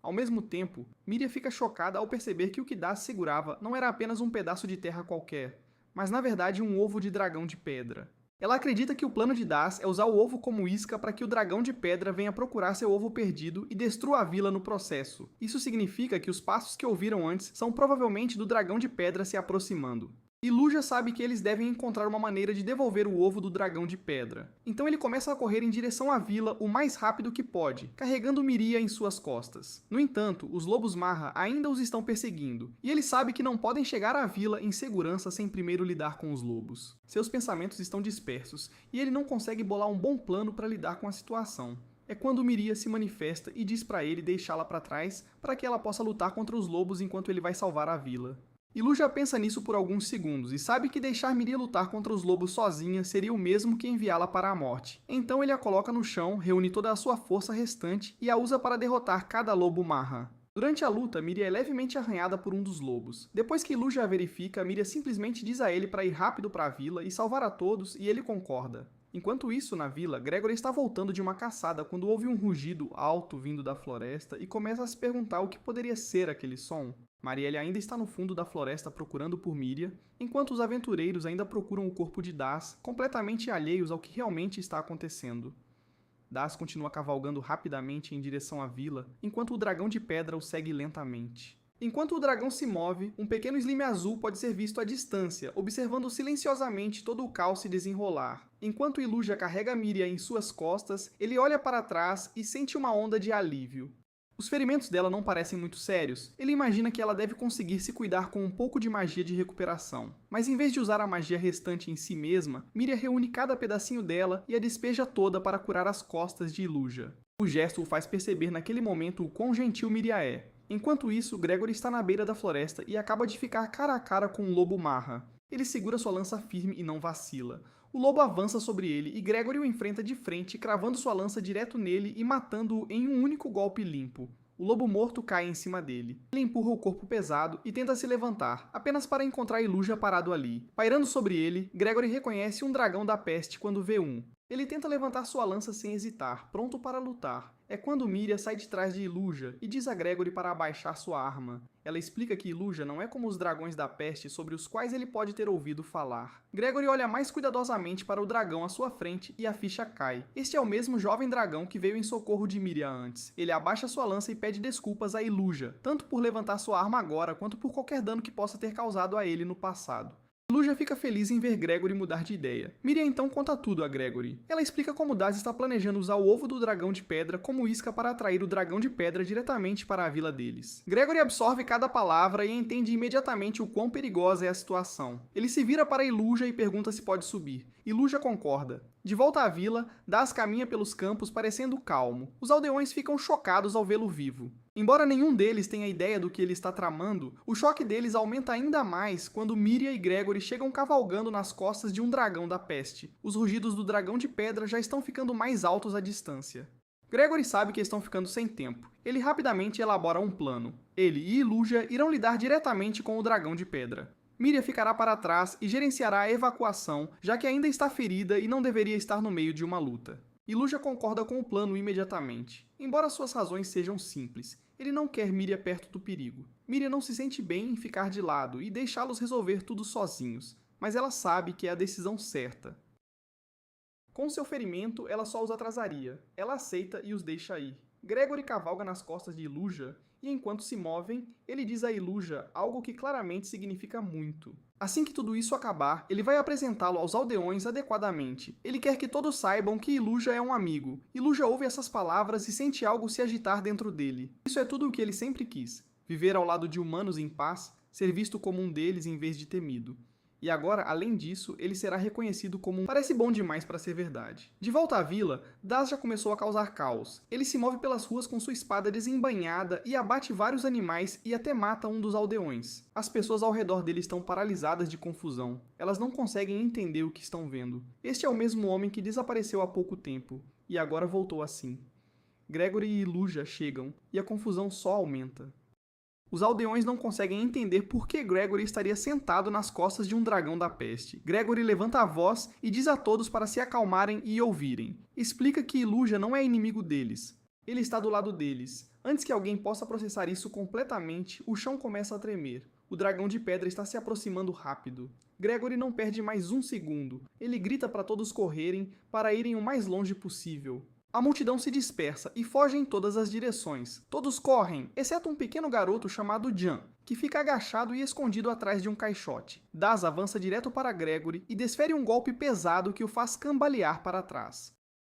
Ao mesmo tempo, Miriam fica chocada ao perceber que o que Das segurava não era apenas um pedaço de terra qualquer, mas na verdade um ovo de dragão de pedra. Ela acredita que o plano de Das é usar o ovo como isca para que o dragão de pedra venha procurar seu ovo perdido e destrua a vila no processo. Isso significa que os passos que ouviram antes são provavelmente do dragão de pedra se aproximando. Iluja sabe que eles devem encontrar uma maneira de devolver o ovo do dragão de pedra. Então ele começa a correr em direção à vila o mais rápido que pode, carregando Miriam em suas costas. No entanto, os lobos Marra ainda os estão perseguindo, e ele sabe que não podem chegar à vila em segurança sem primeiro lidar com os lobos. Seus pensamentos estão dispersos, e ele não consegue bolar um bom plano para lidar com a situação. É quando Miriam se manifesta e diz para ele deixá-la para trás para que ela possa lutar contra os lobos enquanto ele vai salvar a vila. Iluja pensa nisso por alguns segundos e sabe que deixar Miriam lutar contra os lobos sozinha seria o mesmo que enviá-la para a morte. Então ele a coloca no chão, reúne toda a sua força restante e a usa para derrotar cada lobo Marra. Durante a luta, Miriam é levemente arranhada por um dos lobos. Depois que Iluja a verifica, Miriam simplesmente diz a ele para ir rápido para a vila e salvar a todos, e ele concorda. Enquanto isso, na vila, Gregory está voltando de uma caçada quando ouve um rugido alto vindo da floresta e começa a se perguntar o que poderia ser aquele som. Marielle ainda está no fundo da floresta procurando por Miriam, enquanto os aventureiros ainda procuram o corpo de Das, completamente alheios ao que realmente está acontecendo. Das continua cavalgando rapidamente em direção à vila, enquanto o dragão de pedra o segue lentamente. Enquanto o dragão se move, um pequeno slime azul pode ser visto à distância, observando silenciosamente todo o caos se desenrolar. Enquanto Iluja carrega Miriam em suas costas, ele olha para trás e sente uma onda de alívio. Os ferimentos dela não parecem muito sérios. Ele imagina que ela deve conseguir se cuidar com um pouco de magia de recuperação. Mas em vez de usar a magia restante em si mesma, Miriam reúne cada pedacinho dela e a despeja toda para curar as costas de Iluja. O gesto o faz perceber naquele momento o quão gentil Miriam é. Enquanto isso, Gregory está na beira da floresta e acaba de ficar cara a cara com um lobo Marra. Ele segura sua lança firme e não vacila. O lobo avança sobre ele e Gregory o enfrenta de frente, cravando sua lança direto nele e matando-o em um único golpe limpo. O lobo morto cai em cima dele. Ele empurra o corpo pesado e tenta se levantar, apenas para encontrar Iluja parado ali. Pairando sobre ele, Gregory reconhece um dragão da peste quando vê um. Ele tenta levantar sua lança sem hesitar, pronto para lutar. É quando Miria sai de trás de Iluja e diz a Gregory para abaixar sua arma. Ela explica que Iluja não é como os dragões da peste sobre os quais ele pode ter ouvido falar. Gregory olha mais cuidadosamente para o dragão à sua frente e a ficha cai. Este é o mesmo jovem dragão que veio em socorro de Miria antes. Ele abaixa sua lança e pede desculpas a Iluja, tanto por levantar sua arma agora quanto por qualquer dano que possa ter causado a ele no passado. Iluja fica feliz em ver Gregory mudar de ideia. Miria então conta tudo a Gregory. Ela explica como Daz está planejando usar o ovo do dragão de pedra como isca para atrair o dragão de pedra diretamente para a vila deles. Gregory absorve cada palavra e entende imediatamente o quão perigosa é a situação. Ele se vira para Iluja e pergunta se pode subir. Iluja concorda. De volta à vila, Daz caminha pelos campos parecendo calmo. Os aldeões ficam chocados ao vê-lo vivo. Embora nenhum deles tenha ideia do que ele está tramando, o choque deles aumenta ainda mais quando Miria e Gregory chegam cavalgando nas costas de um dragão da peste. Os rugidos do dragão de pedra já estão ficando mais altos à distância. Gregory sabe que estão ficando sem tempo. Ele rapidamente elabora um plano. Ele e Iluja irão lidar diretamente com o dragão de pedra. Miria ficará para trás e gerenciará a evacuação, já que ainda está ferida e não deveria estar no meio de uma luta. Iluja concorda com o plano imediatamente. Embora suas razões sejam simples, ele não quer Miria perto do perigo. Miria não se sente bem em ficar de lado e deixá-los resolver tudo sozinhos, mas ela sabe que é a decisão certa. Com seu ferimento, ela só os atrasaria. Ela aceita e os deixa ir. Gregory cavalga nas costas de Iluja e, enquanto se movem, ele diz a Iluja algo que claramente significa muito. Assim que tudo isso acabar, ele vai apresentá-lo aos aldeões adequadamente. Ele quer que todos saibam que Iluja é um amigo. Iluja ouve essas palavras e sente algo se agitar dentro dele. Isso é tudo o que ele sempre quis. Viver ao lado de humanos em paz, ser visto como um deles em vez de temido. E agora, além disso, ele será reconhecido como um parece bom demais para ser verdade. De volta à vila, Daz já começou a causar caos. Ele se move pelas ruas com sua espada desembainhada e abate vários animais e até mata um dos aldeões. As pessoas ao redor dele estão paralisadas de confusão. Elas não conseguem entender o que estão vendo. Este é o mesmo homem que desapareceu há pouco tempo, e agora voltou assim. Gregory e Iluja chegam, e a confusão só aumenta. Os aldeões não conseguem entender por que Gregory estaria sentado nas costas de um dragão da peste. Gregory levanta a voz e diz a todos para se acalmarem e ouvirem. Explica que Iluja não é inimigo deles. Ele está do lado deles. Antes que alguém possa processar isso completamente, o chão começa a tremer. O dragão de pedra está se aproximando rápido. Gregory não perde mais um segundo. Ele grita para todos correrem para irem o mais longe possível. A multidão se dispersa e foge em todas as direções. Todos correm, exceto um pequeno garoto chamado Jan, que fica agachado e escondido atrás de um caixote. Daz avança direto para Gregory e desfere um golpe pesado que o faz cambalear para trás.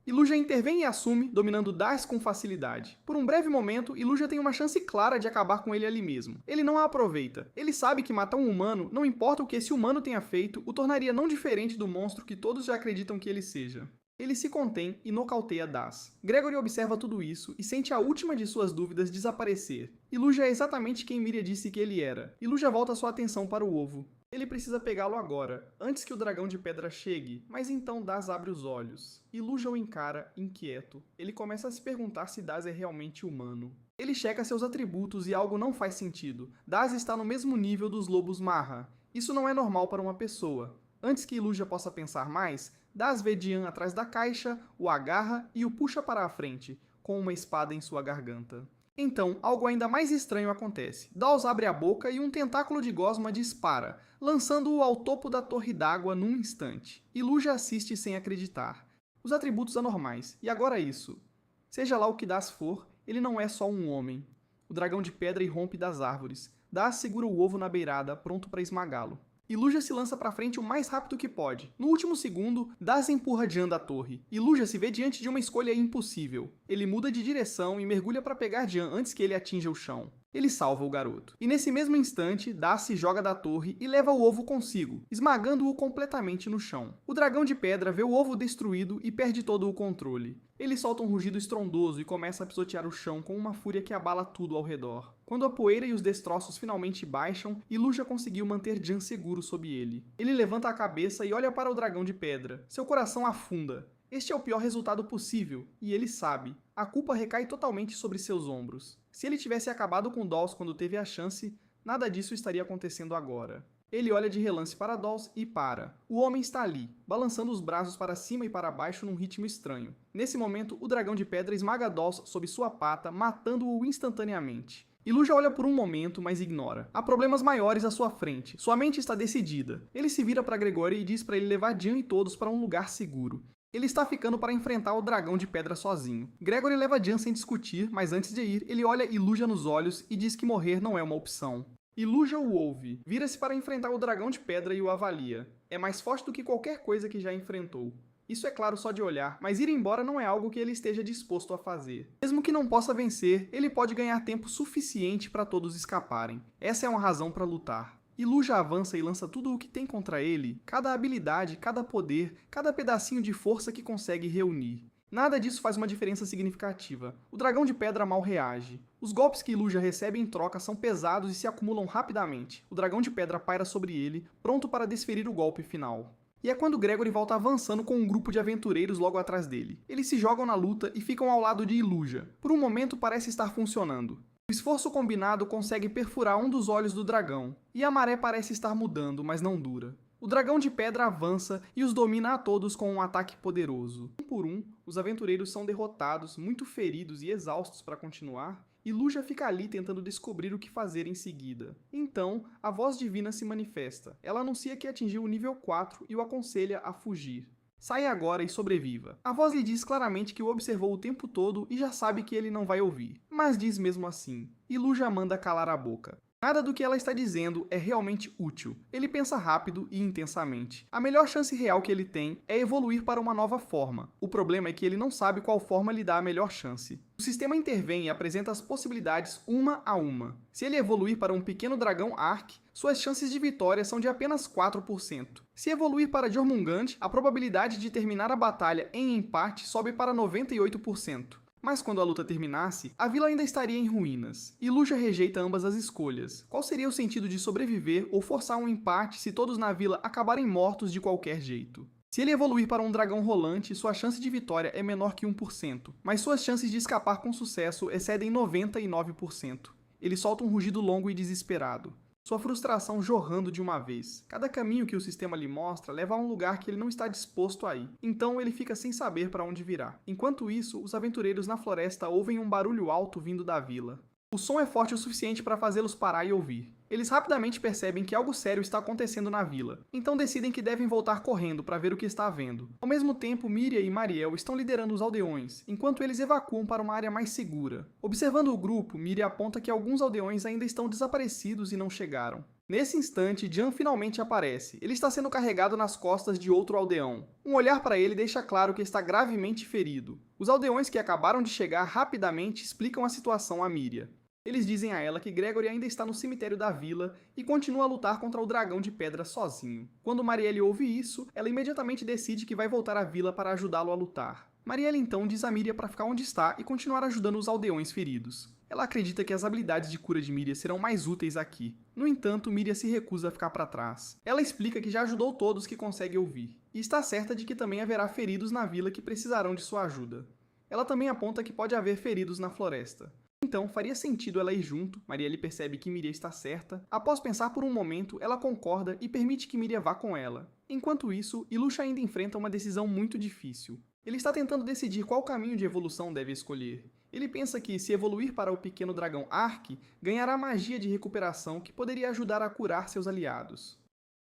Iluja intervém e assume, dominando Daz com facilidade. Por um breve momento, Iluja tem uma chance clara de acabar com ele ali mesmo. Ele não a aproveita. Ele sabe que matar um humano, não importa o que esse humano tenha feito, o tornaria não diferente do monstro que todos já acreditam que ele seja. Ele se contém e nocauteia Daz. Gregory observa tudo isso e sente a última de suas dúvidas desaparecer. Iluja é exatamente quem Miria disse que ele era. Iluja volta sua atenção para o ovo. Ele precisa pegá-lo agora, antes que o dragão de pedra chegue, mas então Daz abre os olhos. Iluja o encara, inquieto. Ele começa a se perguntar se Daz é realmente humano. Ele checa seus atributos e algo não faz sentido. Daz está no mesmo nível dos lobos Marra. Isso não é normal para uma pessoa. Antes que Iluja possa pensar mais, Daz vê Dian atrás da caixa, o agarra e o puxa para a frente, com uma espada em sua garganta. Então, algo ainda mais estranho acontece. Daz abre a boca e um tentáculo de gosma dispara, lançando-o ao topo da torre d'água num instante. Iluja assiste sem acreditar. Os atributos anormais. E agora isso. Seja lá o que Daz for, ele não é só um homem. O dragão de pedra irrompe das árvores. Daz segura o ovo na beirada, pronto para esmagá-lo. Iluja se lança para frente o mais rápido que pode. No último segundo, Daz empurra Jan da torre. Iluja se vê diante de uma escolha impossível. Ele muda de direção e mergulha para pegar Jan antes que ele atinja o chão. Ele salva o garoto. E nesse mesmo instante, Daz se joga da torre e leva o ovo consigo, esmagando-o completamente no chão. O dragão de pedra vê o ovo destruído e perde todo o controle. Ele solta um rugido estrondoso e começa a pisotear o chão com uma fúria que abala tudo ao redor. Quando a poeira e os destroços finalmente baixam, Iluja conseguiu manter Jan seguro sob ele. Ele levanta a cabeça e olha para o dragão de pedra. Seu coração afunda. Este é o pior resultado possível, e ele sabe. A culpa recai totalmente sobre seus ombros. Se ele tivesse acabado com Dolls quando teve a chance, nada disso estaria acontecendo agora. Ele olha de relance para Dolls e para. O homem está ali, balançando os braços para cima e para baixo num ritmo estranho. Nesse momento, o dragão de pedra esmaga Dolls sob sua pata, matando-o instantaneamente. Iluja olha por um momento, mas ignora. Há problemas maiores à sua frente. Sua mente está decidida. Ele se vira para Gregory e diz para ele levar Jean e todos para um lugar seguro. Ele está ficando para enfrentar o dragão de pedra sozinho. Gregory leva Jean sem discutir, mas antes de ir, ele olha Iluja nos olhos e diz que morrer não é uma opção. Iluja o ouve, vira-se para enfrentar o dragão de pedra e o avalia. É mais forte do que qualquer coisa que já enfrentou. Isso é claro só de olhar, mas ir embora não é algo que ele esteja disposto a fazer. Mesmo que não possa vencer, ele pode ganhar tempo suficiente para todos escaparem. Essa é uma razão para lutar. Iluja avança e lança tudo o que tem contra ele, cada habilidade, cada poder, cada pedacinho de força que consegue reunir. Nada disso faz uma diferença significativa. O dragão de pedra mal reage. Os golpes que Iluja recebe em troca são pesados e se acumulam rapidamente. O dragão de pedra paira sobre ele, pronto para desferir o golpe final. E é quando Gregory volta avançando com um grupo de aventureiros logo atrás dele. Eles se jogam na luta e ficam ao lado de Iluja. Por um momento parece estar funcionando. O esforço combinado consegue perfurar um dos olhos do dragão, e a maré parece estar mudando, mas não dura. O dragão de pedra avança e os domina a todos com um ataque poderoso. Um por um, os aventureiros são derrotados, muito feridos e exaustos para continuar, e Iluja fica ali tentando descobrir o que fazer em seguida. Então, a voz divina se manifesta. Ela anuncia que atingiu o nível 4 e o aconselha a fugir. Saia agora e sobreviva. A voz lhe diz claramente que o observou o tempo todo e já sabe que ele não vai ouvir. Mas diz mesmo assim. Iluja manda calar a boca. Nada do que ela está dizendo é realmente útil. Ele pensa rápido e intensamente. A melhor chance real que ele tem é evoluir para uma nova forma. O problema é que ele não sabe qual forma lhe dá a melhor chance. O sistema intervém e apresenta as possibilidades uma a uma. Se ele evoluir para um pequeno dragão Ark, suas chances de vitória são de apenas 4%. Se evoluir para Jormungand, a probabilidade de terminar a batalha em empate sobe para 98%. Mas quando a luta terminasse, a vila ainda estaria em ruínas. Iluja rejeita ambas as escolhas. Qual seria o sentido de sobreviver ou forçar um empate se todos na vila acabarem mortos de qualquer jeito? Se ele evoluir para um dragão rolante, sua chance de vitória é menor que 1%, mas suas chances de escapar com sucesso excedem 99%. Ele solta um rugido longo e desesperado. Sua frustração jorrando de uma vez. Cada caminho que o sistema lhe mostra leva a um lugar que ele não está disposto a ir. Então ele fica sem saber para onde virá. Enquanto isso, os aventureiros na floresta ouvem um barulho alto vindo da vila. O som é forte o suficiente para fazê-los parar e ouvir. Eles rapidamente percebem que algo sério está acontecendo na vila, então decidem que devem voltar correndo para ver o que está havendo. Ao mesmo tempo, Miriam e Mariel estão liderando os aldeões, enquanto eles evacuam para uma área mais segura. Observando o grupo, Miriam aponta que alguns aldeões ainda estão desaparecidos e não chegaram. Nesse instante, Jean finalmente aparece. Ele está sendo carregado nas costas de outro aldeão. Um olhar para ele deixa claro que está gravemente ferido. Os aldeões que acabaram de chegar rapidamente explicam a situação a Miriam. Eles dizem a ela que Gregory ainda está no cemitério da vila e continua a lutar contra o dragão de pedra sozinho. Quando Marielle ouve isso, ela imediatamente decide que vai voltar à vila para ajudá-lo a lutar. Marielle então diz a Miriam para ficar onde está e continuar ajudando os aldeões feridos. Ela acredita que as habilidades de cura de Miriam serão mais úteis aqui. No entanto, Miriam se recusa a ficar para trás. Ela explica que já ajudou todos que consegue ouvir, e está certa de que também haverá feridos na vila que precisarão de sua ajuda. Ela também aponta que pode haver feridos na floresta. Então, faria sentido ela ir junto. Marielle percebe que Miriam está certa. Após pensar por um momento, ela concorda e permite que Miriam vá com ela. Enquanto isso, Iluxa ainda enfrenta uma decisão muito difícil. Ele está tentando decidir qual caminho de evolução deve escolher. Ele pensa que, se evoluir para o pequeno dragão Ark, ganhará magia de recuperação que poderia ajudar a curar seus aliados.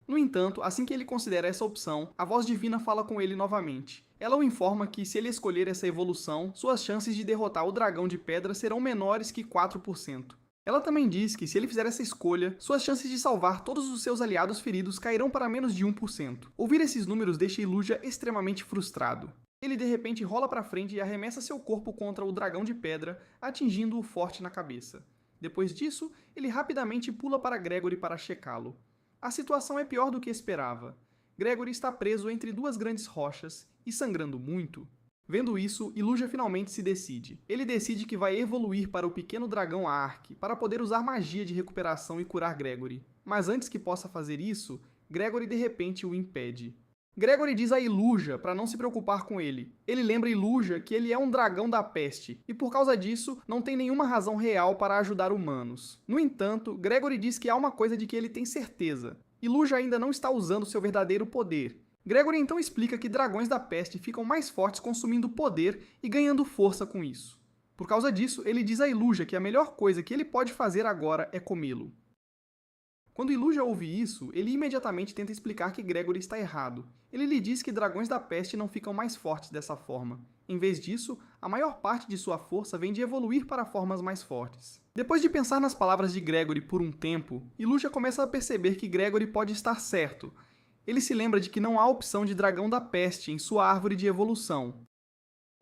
No entanto, assim que ele considera essa opção, a voz divina fala com ele novamente. Ela o informa que, se ele escolher essa evolução, suas chances de derrotar o dragão de pedra serão menores que 4%. Ela também diz que, se ele fizer essa escolha, suas chances de salvar todos os seus aliados feridos cairão para menos de 1%. Ouvir esses números deixa Iluja extremamente frustrado. Ele de repente rola para frente e arremessa seu corpo contra o dragão de pedra, atingindo-o forte na cabeça. Depois disso, ele rapidamente pula para Gregory para checá-lo. A situação é pior do que esperava. Gregory está preso entre duas grandes rochas e sangrando muito. Vendo isso, Iluja finalmente se decide. Ele decide que vai evoluir para o pequeno dragão Ark para poder usar magia de recuperação e curar Gregory. Mas antes que possa fazer isso, Gregory de repente o impede. Gregory diz a Iluja para não se preocupar com ele. Ele lembra Iluja que ele é um dragão da peste, e por causa disso, não tem nenhuma razão real para ajudar humanos. No entanto, Gregory diz que há uma coisa de que ele tem certeza. Iluja ainda não está usando seu verdadeiro poder. Gregory então explica que dragões da peste ficam mais fortes consumindo poder e ganhando força com isso. Por causa disso, ele diz a Iluja que a melhor coisa que ele pode fazer agora é comê-lo. Quando Iluja ouve isso, ele imediatamente tenta explicar que Gregory está errado. Ele lhe diz que dragões da peste não ficam mais fortes dessa forma. Em vez disso, a maior parte de sua força vem de evoluir para formas mais fortes. Depois de pensar nas palavras de Gregory por um tempo, Iluja começa a perceber que Gregory pode estar certo. Ele se lembra de que não há opção de dragão da peste em sua árvore de evolução.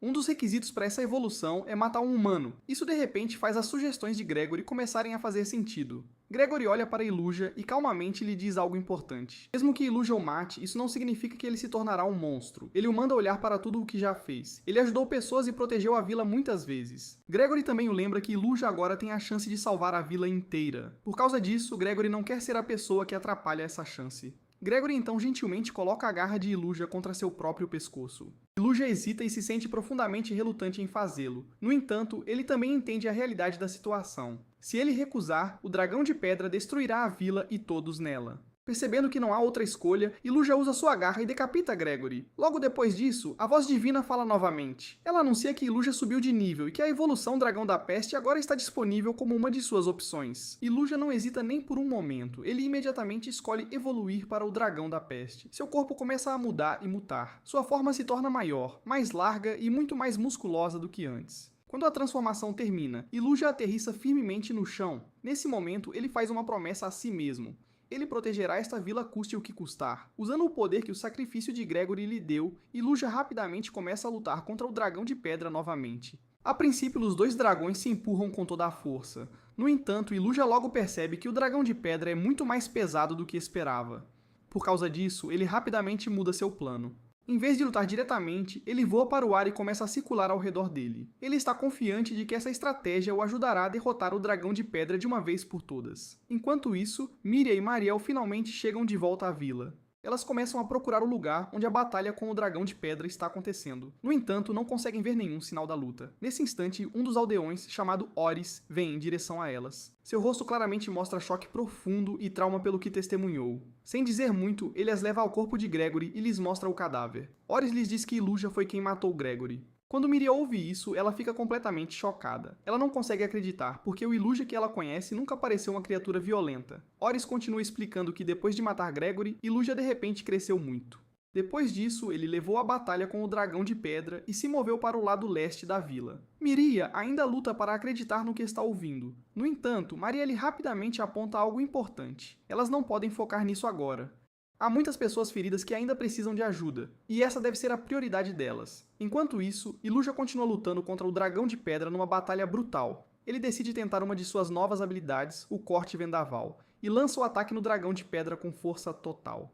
Um dos requisitos para essa evolução é matar um humano. Isso de repente faz as sugestões de Gregory começarem a fazer sentido. Gregory olha para Iluja e calmamente lhe diz algo importante. Mesmo que Iluja o mate, isso não significa que ele se tornará um monstro. Ele o manda olhar para tudo o que já fez. Ele ajudou pessoas e protegeu a vila muitas vezes. Gregory também o lembra que Iluja agora tem a chance de salvar a vila inteira. Por causa disso, Gregory não quer ser a pessoa que atrapalha essa chance. Gregory então gentilmente coloca a garra de Iluja contra seu próprio pescoço. Iluja hesita e se sente profundamente relutante em fazê-lo. No entanto, ele também entende a realidade da situação. Se ele recusar, o dragão de pedra destruirá a vila e todos nela. Percebendo que não há outra escolha, Iluja usa sua garra e decapita Gregory. Logo depois disso, a voz divina fala novamente. Ela anuncia que Iluja subiu de nível e que a evolução Dragão da Peste agora está disponível como uma de suas opções. Iluja não hesita nem por um momento, ele imediatamente escolhe evoluir para o Dragão da Peste. Seu corpo começa a mudar e mutar. Sua forma se torna maior, mais larga e muito mais musculosa do que antes. Quando a transformação termina, Iluja aterrissa firmemente no chão. Nesse momento, ele faz uma promessa a si mesmo. Ele protegerá esta vila custe o que custar. Usando o poder que o sacrifício de Gregory lhe deu, Iluja rapidamente começa a lutar contra o dragão de pedra novamente. A princípio, os dois dragões se empurram com toda a força. No entanto, Iluja logo percebe que o dragão de pedra é muito mais pesado do que esperava. Por causa disso, ele rapidamente muda seu plano. Em vez de lutar diretamente, ele voa para o ar e começa a circular ao redor dele. Ele está confiante de que essa estratégia o ajudará a derrotar o dragão de pedra de uma vez por todas. Enquanto isso, Miriam e Mariel finalmente chegam de volta à vila. Elas começam a procurar o lugar onde a batalha com o dragão de pedra está acontecendo. No entanto, não conseguem ver nenhum sinal da luta. Nesse instante, um dos aldeões, chamado Oris, vem em direção a elas. Seu rosto claramente mostra choque profundo e trauma pelo que testemunhou. Sem dizer muito, ele as leva ao corpo de Gregory e lhes mostra o cadáver. Oris lhes diz que Iluja foi quem matou Gregory. Quando Miriam ouve isso, ela fica completamente chocada. Ela não consegue acreditar, porque o Iluja que ela conhece nunca pareceu uma criatura violenta. Oris continua explicando que depois de matar Gregory, Iluja de repente cresceu muito. Depois disso, ele levou a batalha com o dragão de pedra e se moveu para o lado leste da vila. Miriam ainda luta para acreditar no que está ouvindo. No entanto, Marielle rapidamente aponta algo importante. Elas não podem focar nisso agora. Há muitas pessoas feridas que ainda precisam de ajuda, e essa deve ser a prioridade delas. Enquanto isso, Iluja continua lutando contra o dragão de pedra numa batalha brutal. Ele decide tentar uma de suas novas habilidades, o Corte Vendaval, e lança o ataque no dragão de pedra com força total.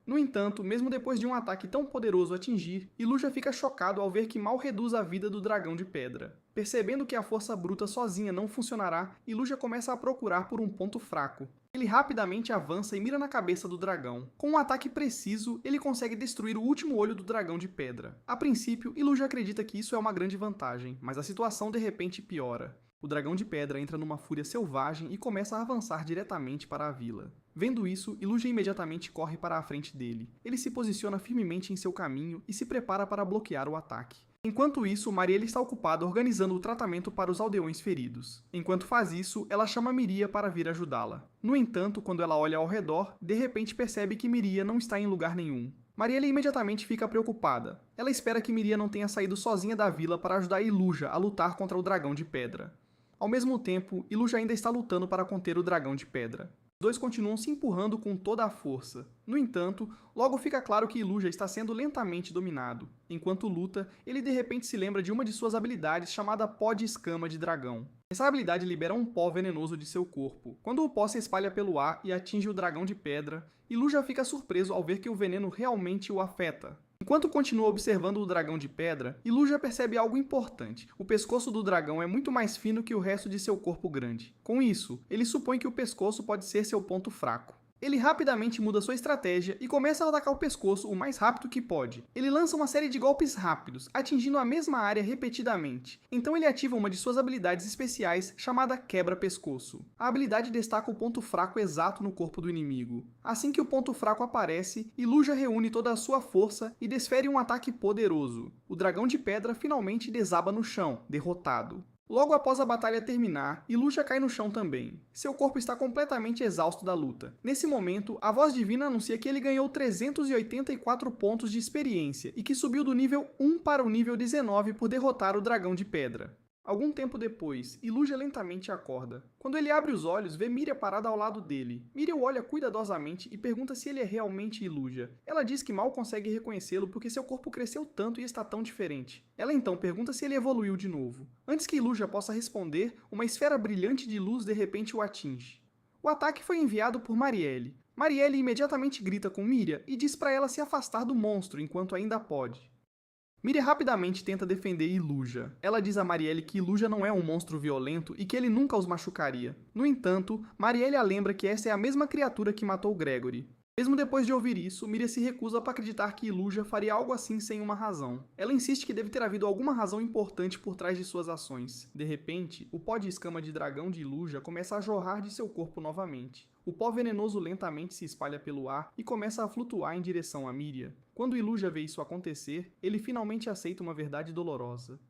No entanto, mesmo depois de um ataque tão poderoso atingir, Iluja fica chocado ao ver que mal reduz a vida do dragão de pedra. Percebendo que a força bruta sozinha não funcionará, Iluja começa a procurar por um ponto fraco. Ele rapidamente avança e mira na cabeça do dragão. Com um ataque preciso, ele consegue destruir o último olho do dragão de pedra. A princípio, Iluja acredita que isso é uma grande vantagem, mas a situação de repente piora. O dragão de pedra entra numa fúria selvagem e começa a avançar diretamente para a vila. Vendo isso, Iluja imediatamente corre para a frente dele. Ele se posiciona firmemente em seu caminho e se prepara para bloquear o ataque. Enquanto isso, Marielle está ocupada organizando o tratamento para os aldeões feridos. Enquanto faz isso, ela chama Miriam para vir ajudá-la. No entanto, quando ela olha ao redor, de repente percebe que Miriam não está em lugar nenhum. Marielle imediatamente fica preocupada. Ela espera que Miriam não tenha saído sozinha da vila para ajudar Iluja a lutar contra o dragão de pedra. Ao mesmo tempo, Iluja ainda está lutando para conter o dragão de pedra. Os dois continuam se empurrando com toda a força. No entanto, logo fica claro que Iluja está sendo lentamente dominado. Enquanto luta, ele de repente se lembra de uma de suas habilidades chamada Pó de Escama de Dragão. Essa habilidade libera um pó venenoso de seu corpo. Quando o pó se espalha pelo ar e atinge o dragão de pedra, Iluja fica surpreso ao ver que o veneno realmente o afeta. Enquanto continua observando o dragão de pedra, Iluja percebe algo importante. O pescoço do dragão é muito mais fino que o resto de seu corpo grande. Com isso, ele supõe que o pescoço pode ser seu ponto fraco. Ele rapidamente muda sua estratégia e começa a atacar o pescoço o mais rápido que pode. Ele lança uma série de golpes rápidos, atingindo a mesma área repetidamente. Então ele ativa uma de suas habilidades especiais, chamada Quebra-Pescoço. A habilidade destaca o ponto fraco exato no corpo do inimigo. Assim que o ponto fraco aparece, Iluja reúne toda a sua força e desfere um ataque poderoso. O dragão de pedra finalmente desaba no chão, derrotado. Logo após a batalha terminar, Iluja cai no chão também. Seu corpo está completamente exausto da luta. Nesse momento, a voz divina anuncia que ele ganhou 384 pontos de experiência e que subiu do nível 1 para o nível 19 por derrotar o dragão de pedra. Algum tempo depois, Iluja lentamente acorda. Quando ele abre os olhos, vê Miria parada ao lado dele. Miria o olha cuidadosamente e pergunta se ele é realmente Iluja. Ela diz que mal consegue reconhecê-lo porque seu corpo cresceu tanto e está tão diferente. Ela então pergunta se ele evoluiu de novo. Antes que Iluja possa responder, uma esfera brilhante de luz de repente o atinge. O ataque foi enviado por Marielle. Marielle imediatamente grita com Miria e diz para ela se afastar do monstro enquanto ainda pode. Miria rapidamente tenta defender Iluja. Ela diz a Marielle que Iluja não é um monstro violento e que ele nunca os machucaria. No entanto, Marielle a lembra que essa é a mesma criatura que matou Gregory. Mesmo depois de ouvir isso, Miria se recusa para acreditar que Iluja faria algo assim sem uma razão. Ela insiste que deve ter havido alguma razão importante por trás de suas ações. De repente, o pó de escama de dragão de Iluja começa a jorrar de seu corpo novamente. O pó venenoso lentamente se espalha pelo ar e começa a flutuar em direção a Miria. Quando Iluja vê isso acontecer, ele finalmente aceita uma verdade dolorosa.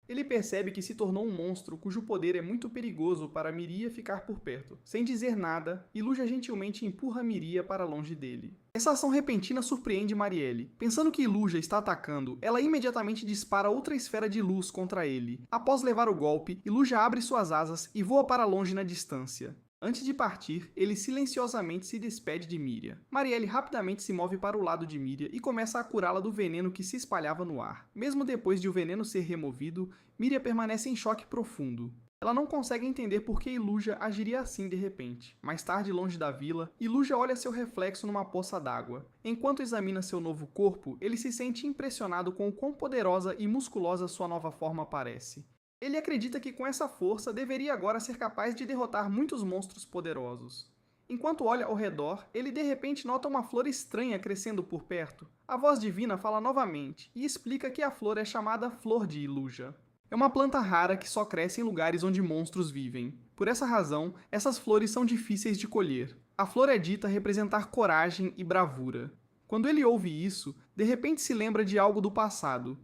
Ele percebe que se tornou um monstro cujo poder é muito perigoso para Miria ficar por perto. Sem dizer nada, Iluja gentilmente empurra Miria para longe dele. Essa ação repentina surpreende Marielle. Pensando que Iluja está atacando, ela imediatamente dispara outra esfera de luz contra ele. Após levar o golpe, Iluja abre suas asas e voa para longe na distância. Antes de partir, ele silenciosamente se despede de Miria. Marielle rapidamente se move para o lado de Miria e começa a curá-la do veneno que se espalhava no ar. Mesmo depois de o veneno ser removido, Miria permanece em choque profundo. Ela não consegue entender por que Iluja agiria assim de repente. Mais tarde, longe da vila, Iluja olha seu reflexo numa poça d'água. Enquanto examina seu novo corpo, ele se sente impressionado com o quão poderosa e musculosa sua nova forma parece. Ele acredita que com essa força deveria agora ser capaz de derrotar muitos monstros poderosos. Enquanto olha ao redor, ele de repente nota uma flor estranha crescendo por perto. A voz divina fala novamente e explica que a flor é chamada Flor de Iluja. É uma planta rara que só cresce em lugares onde monstros vivem. Por essa razão, essas flores são difíceis de colher. A flor é dita representar coragem e bravura. Quando ele ouve isso, de repente se lembra de algo do passado.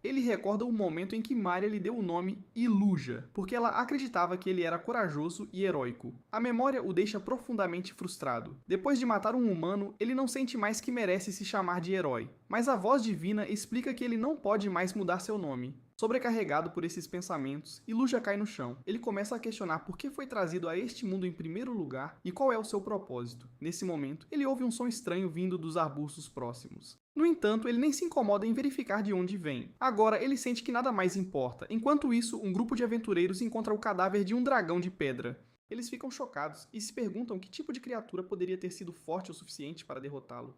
Ele recorda o momento em que Maria lhe deu o nome Iluja, porque ela acreditava que ele era corajoso e heróico. A memória o deixa profundamente frustrado. Depois de matar um humano, ele não sente mais que merece se chamar de herói. Mas a voz divina explica que ele não pode mais mudar seu nome. Sobrecarregado por esses pensamentos, Iluja cai no chão. Ele começa a questionar por que foi trazido a este mundo em primeiro lugar e qual é o seu propósito. Nesse momento, ele ouve um som estranho vindo dos arbustos próximos. No entanto, ele nem se incomoda em verificar de onde vem. Agora, ele sente que nada mais importa. Enquanto isso, um grupo de aventureiros encontra o cadáver de um dragão de pedra. Eles ficam chocados e se perguntam que tipo de criatura poderia ter sido forte o suficiente para derrotá-lo.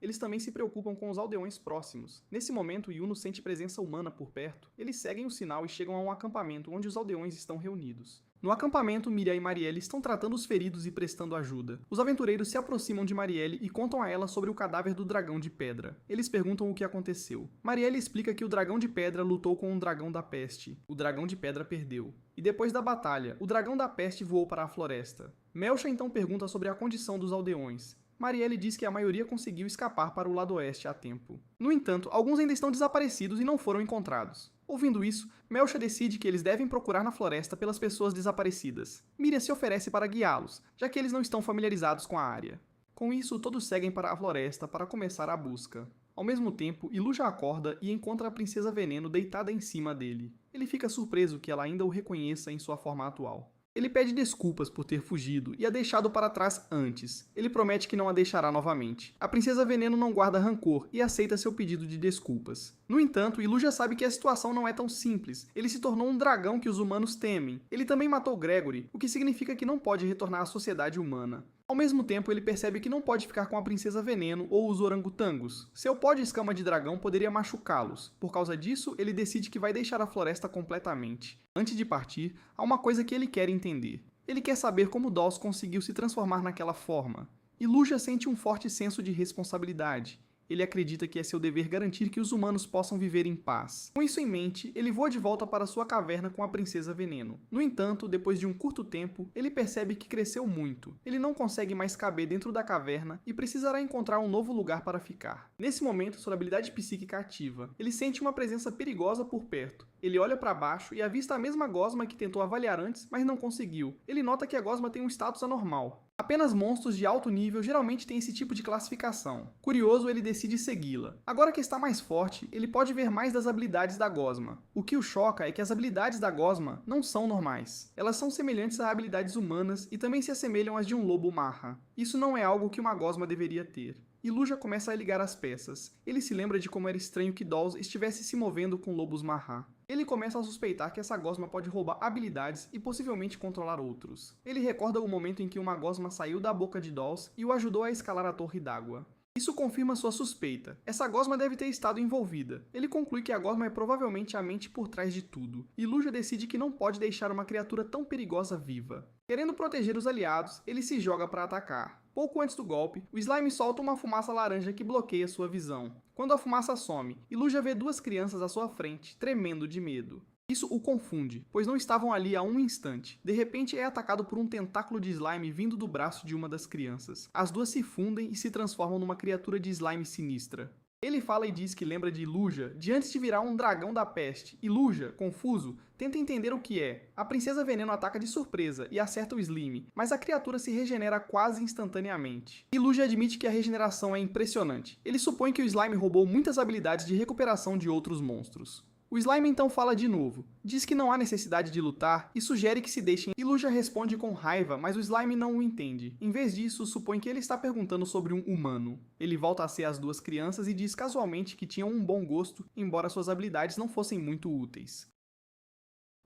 Eles também se preocupam com os aldeões próximos. Nesse momento, Yuno sente presença humana por perto. Eles seguem o sinal e chegam a um acampamento onde os aldeões estão reunidos. No acampamento, Miria e Marielle estão tratando os feridos e prestando ajuda. Os aventureiros se aproximam de Marielle e contam a ela sobre o cadáver do dragão de pedra. Eles perguntam o que aconteceu. Marielle explica que o dragão de pedra lutou com um dragão da peste. O dragão de pedra perdeu. E depois da batalha, o dragão da peste voou para a floresta. Melcha então pergunta sobre a condição dos aldeões. Marielle diz que a maioria conseguiu escapar para o lado oeste a tempo. No entanto, alguns ainda estão desaparecidos e não foram encontrados. Ouvindo isso, Melcha decide que eles devem procurar na floresta pelas pessoas desaparecidas. Miria se oferece para guiá-los, já que eles não estão familiarizados com a área. Com isso, todos seguem para a floresta para começar a busca. Ao mesmo tempo, Iluja acorda e encontra a Princesa Veneno deitada em cima dele. Ele fica surpreso que ela ainda o reconheça em sua forma atual. Ele pede desculpas por ter fugido e a deixado para trás antes. Ele promete que não a deixará novamente. A Princesa Veneno não guarda rancor e aceita seu pedido de desculpas. No entanto, Iluja sabe que a situação não é tão simples. Ele se tornou um dragão que os humanos temem. Ele também matou Gregory, o que significa que não pode retornar à sociedade humana. Ao mesmo tempo, ele percebe que não pode ficar com a Princesa Veneno ou os orangotangos. Seu pó de escama de dragão poderia machucá-los. Por causa disso, ele decide que vai deixar a floresta completamente. Antes de partir, há uma coisa que ele quer entender. Ele quer saber como Dawes conseguiu se transformar naquela forma. E Luja sente um forte senso de responsabilidade. Ele acredita que é seu dever garantir que os humanos possam viver em paz. Com isso em mente, ele voa de volta para sua caverna com a Princesa Veneno. No entanto, depois de um curto tempo, ele percebe que cresceu muito. Ele não consegue mais caber dentro da caverna e precisará encontrar um novo lugar para ficar. Nesse momento, sua habilidade psíquica ativa. Ele sente uma presença perigosa por perto. Ele olha para baixo e avista a mesma gosma que tentou avaliar antes, mas não conseguiu. Ele nota que a gosma tem um status anormal. Apenas monstros de alto nível geralmente têm esse tipo de classificação. Curioso, ele decide segui-la. Agora que está mais forte, ele pode ver mais das habilidades da gosma. O que o choca é que as habilidades da gosma não são normais. Elas são semelhantes a habilidades humanas e também se assemelham às de um lobo marra. Isso não é algo que uma gosma deveria ter. E Luja começa a ligar as peças. Ele se lembra de como era estranho que Dolls estivesse se movendo com lobos marra. Ele começa a suspeitar que essa gosma pode roubar habilidades e possivelmente controlar outros. Ele recorda o momento em que uma gosma saiu da boca de Dolls e o ajudou a escalar a torre d'água. Isso confirma sua suspeita. Essa gosma deve ter estado envolvida. Ele conclui que a gosma é provavelmente a mente por trás de tudo. E Luja decide que não pode deixar uma criatura tão perigosa viva. Querendo proteger os aliados, ele se joga para atacar. Pouco antes do golpe, o slime solta uma fumaça laranja que bloqueia sua visão. Quando a fumaça some, Luja vê duas crianças à sua frente, tremendo de medo. Isso o confunde, pois não estavam ali há um instante. De repente é atacado por um tentáculo de slime vindo do braço de uma das crianças. As duas se fundem e se transformam numa criatura de slime sinistra. Ele fala e diz que lembra de Luja de antes de virar um dragão da peste, e Luja, confuso, tenta entender o que é. A Princesa Veneno ataca de surpresa e acerta o Slime, mas a criatura se regenera quase instantaneamente. E Luja admite que a regeneração é impressionante. Ele supõe que o Slime roubou muitas habilidades de recuperação de outros monstros. O Slime então fala de novo, diz que não há necessidade de lutar e sugere que se deixem. E Luja responde com raiva, mas o Slime não o entende. Em vez disso, supõe que ele está perguntando sobre um humano. Ele volta a ser as duas crianças e diz casualmente que tinham um bom gosto, embora suas habilidades não fossem muito úteis.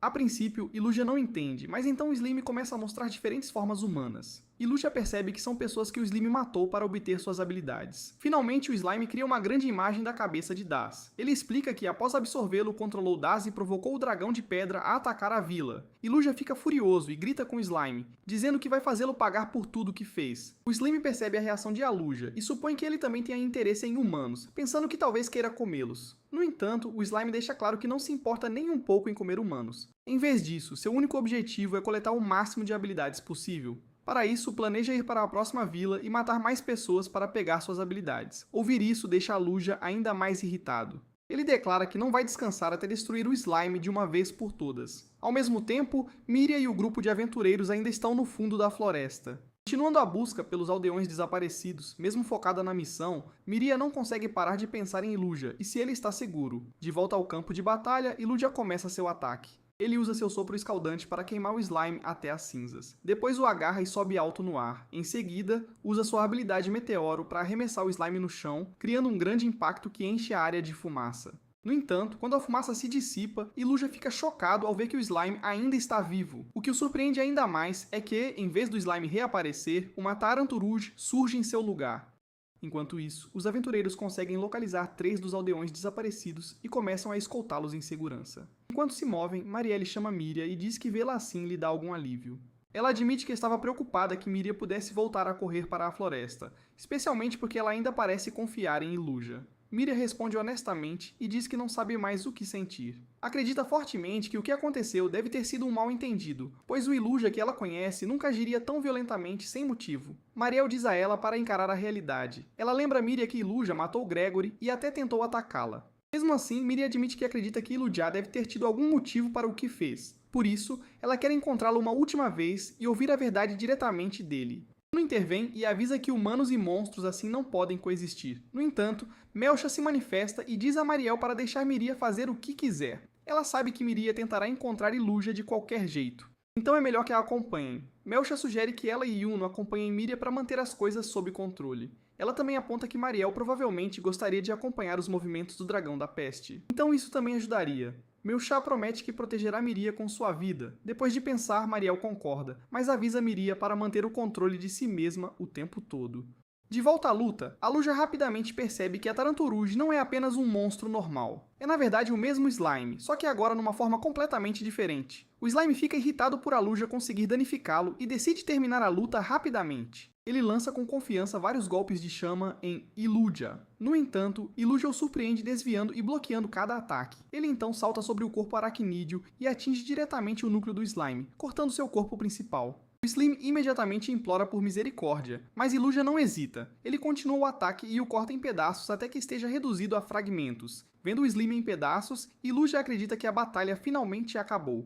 A princípio, Luja não entende, mas então o Slime começa a mostrar diferentes formas humanas. E Luja percebe que são pessoas que o Slime matou para obter suas habilidades. Finalmente, o Slime cria uma grande imagem da cabeça de Daz. Ele explica que, após absorvê-lo, controlou Daz e provocou o dragão de pedra a atacar a vila. E Luja fica furioso e grita com o Slime, dizendo que vai fazê-lo pagar por tudo que fez. O Slime percebe a reação de Aluja e supõe que ele também tenha interesse em humanos, pensando que talvez queira comê-los. No entanto, o Slime deixa claro que não se importa nem um pouco em comer humanos. Em vez disso, seu único objetivo é coletar o máximo de habilidades possível. Para isso, planeja ir para a próxima vila e matar mais pessoas para pegar suas habilidades. Ouvir isso deixa Luja ainda mais irritado. Ele declara que não vai descansar até destruir o Slime de uma vez por todas. Ao mesmo tempo, Miria e o grupo de aventureiros ainda estão no fundo da floresta. Continuando a busca pelos aldeões desaparecidos, mesmo focada na missão, Miria não consegue parar de pensar em Luja e se ele está seguro. De volta ao campo de batalha, Luja começa seu ataque. Ele usa seu sopro escaldante para queimar o slime até as cinzas. Depois o agarra e sobe alto no ar. Em seguida, usa sua habilidade Meteoro para arremessar o slime no chão, criando um grande impacto que enche a área de fumaça. No entanto, quando a fumaça se dissipa, Luja fica chocado ao ver que o slime ainda está vivo. O que o surpreende ainda mais é que, em vez do slime reaparecer, uma Taranturuge surge em seu lugar. Enquanto isso, os aventureiros conseguem localizar 3 dos aldeões desaparecidos e começam a escoltá-los em segurança. Enquanto se movem, Marielle chama Miria e diz que vê-la assim lhe dá algum alívio. Ela admite que estava preocupada que Miria pudesse voltar a correr para a floresta, especialmente porque ela ainda parece confiar em Luja. Miria responde honestamente e diz que não sabe mais o que sentir. Acredita fortemente que o que aconteceu deve ter sido um mal-entendido, pois o Luja que ela conhece nunca agiria tão violentamente sem motivo. Mariel diz a ela para encarar a realidade. Ela lembra Miria que Luja matou Gregory e até tentou atacá-la. Mesmo assim, Miria admite que acredita que Luja deve ter tido algum motivo para o que fez. Por isso, ela quer encontrá-lo uma última vez e ouvir a verdade diretamente dele. Bruno intervém e avisa que humanos e monstros assim não podem coexistir. No entanto, Melcha se manifesta e diz a Mariel para deixar Miria fazer o que quiser. Ela sabe que Miria tentará encontrar Luja de qualquer jeito. Então é melhor que a acompanhem. Melcha sugere que ela e Yuno acompanhem Miria para manter as coisas sob controle. Ela também aponta que Mariel provavelmente gostaria de acompanhar os movimentos do dragão da peste. Então isso também ajudaria. Melcha promete que protegerá Miria com sua vida. Depois de pensar, Mariel concorda, mas avisa Miria para manter o controle de si mesma o tempo todo. De volta à luta, a Luja rapidamente percebe que a Taranturuge não é apenas um monstro normal. É na verdade o mesmo Slime, só que agora numa forma completamente diferente. O Slime fica irritado por a Luja conseguir danificá-lo e decide terminar a luta rapidamente. Ele lança com confiança vários golpes de chama em Iluja. No entanto, Iluja o surpreende desviando e bloqueando cada ataque. Ele então salta sobre o corpo aracnídeo e atinge diretamente o núcleo do Slime, cortando seu corpo principal. O Slime imediatamente implora por misericórdia, mas Iluja não hesita. Ele continua o ataque e o corta em pedaços até que esteja reduzido a fragmentos. Vendo o Slime em pedaços, Iluja acredita que a batalha finalmente acabou.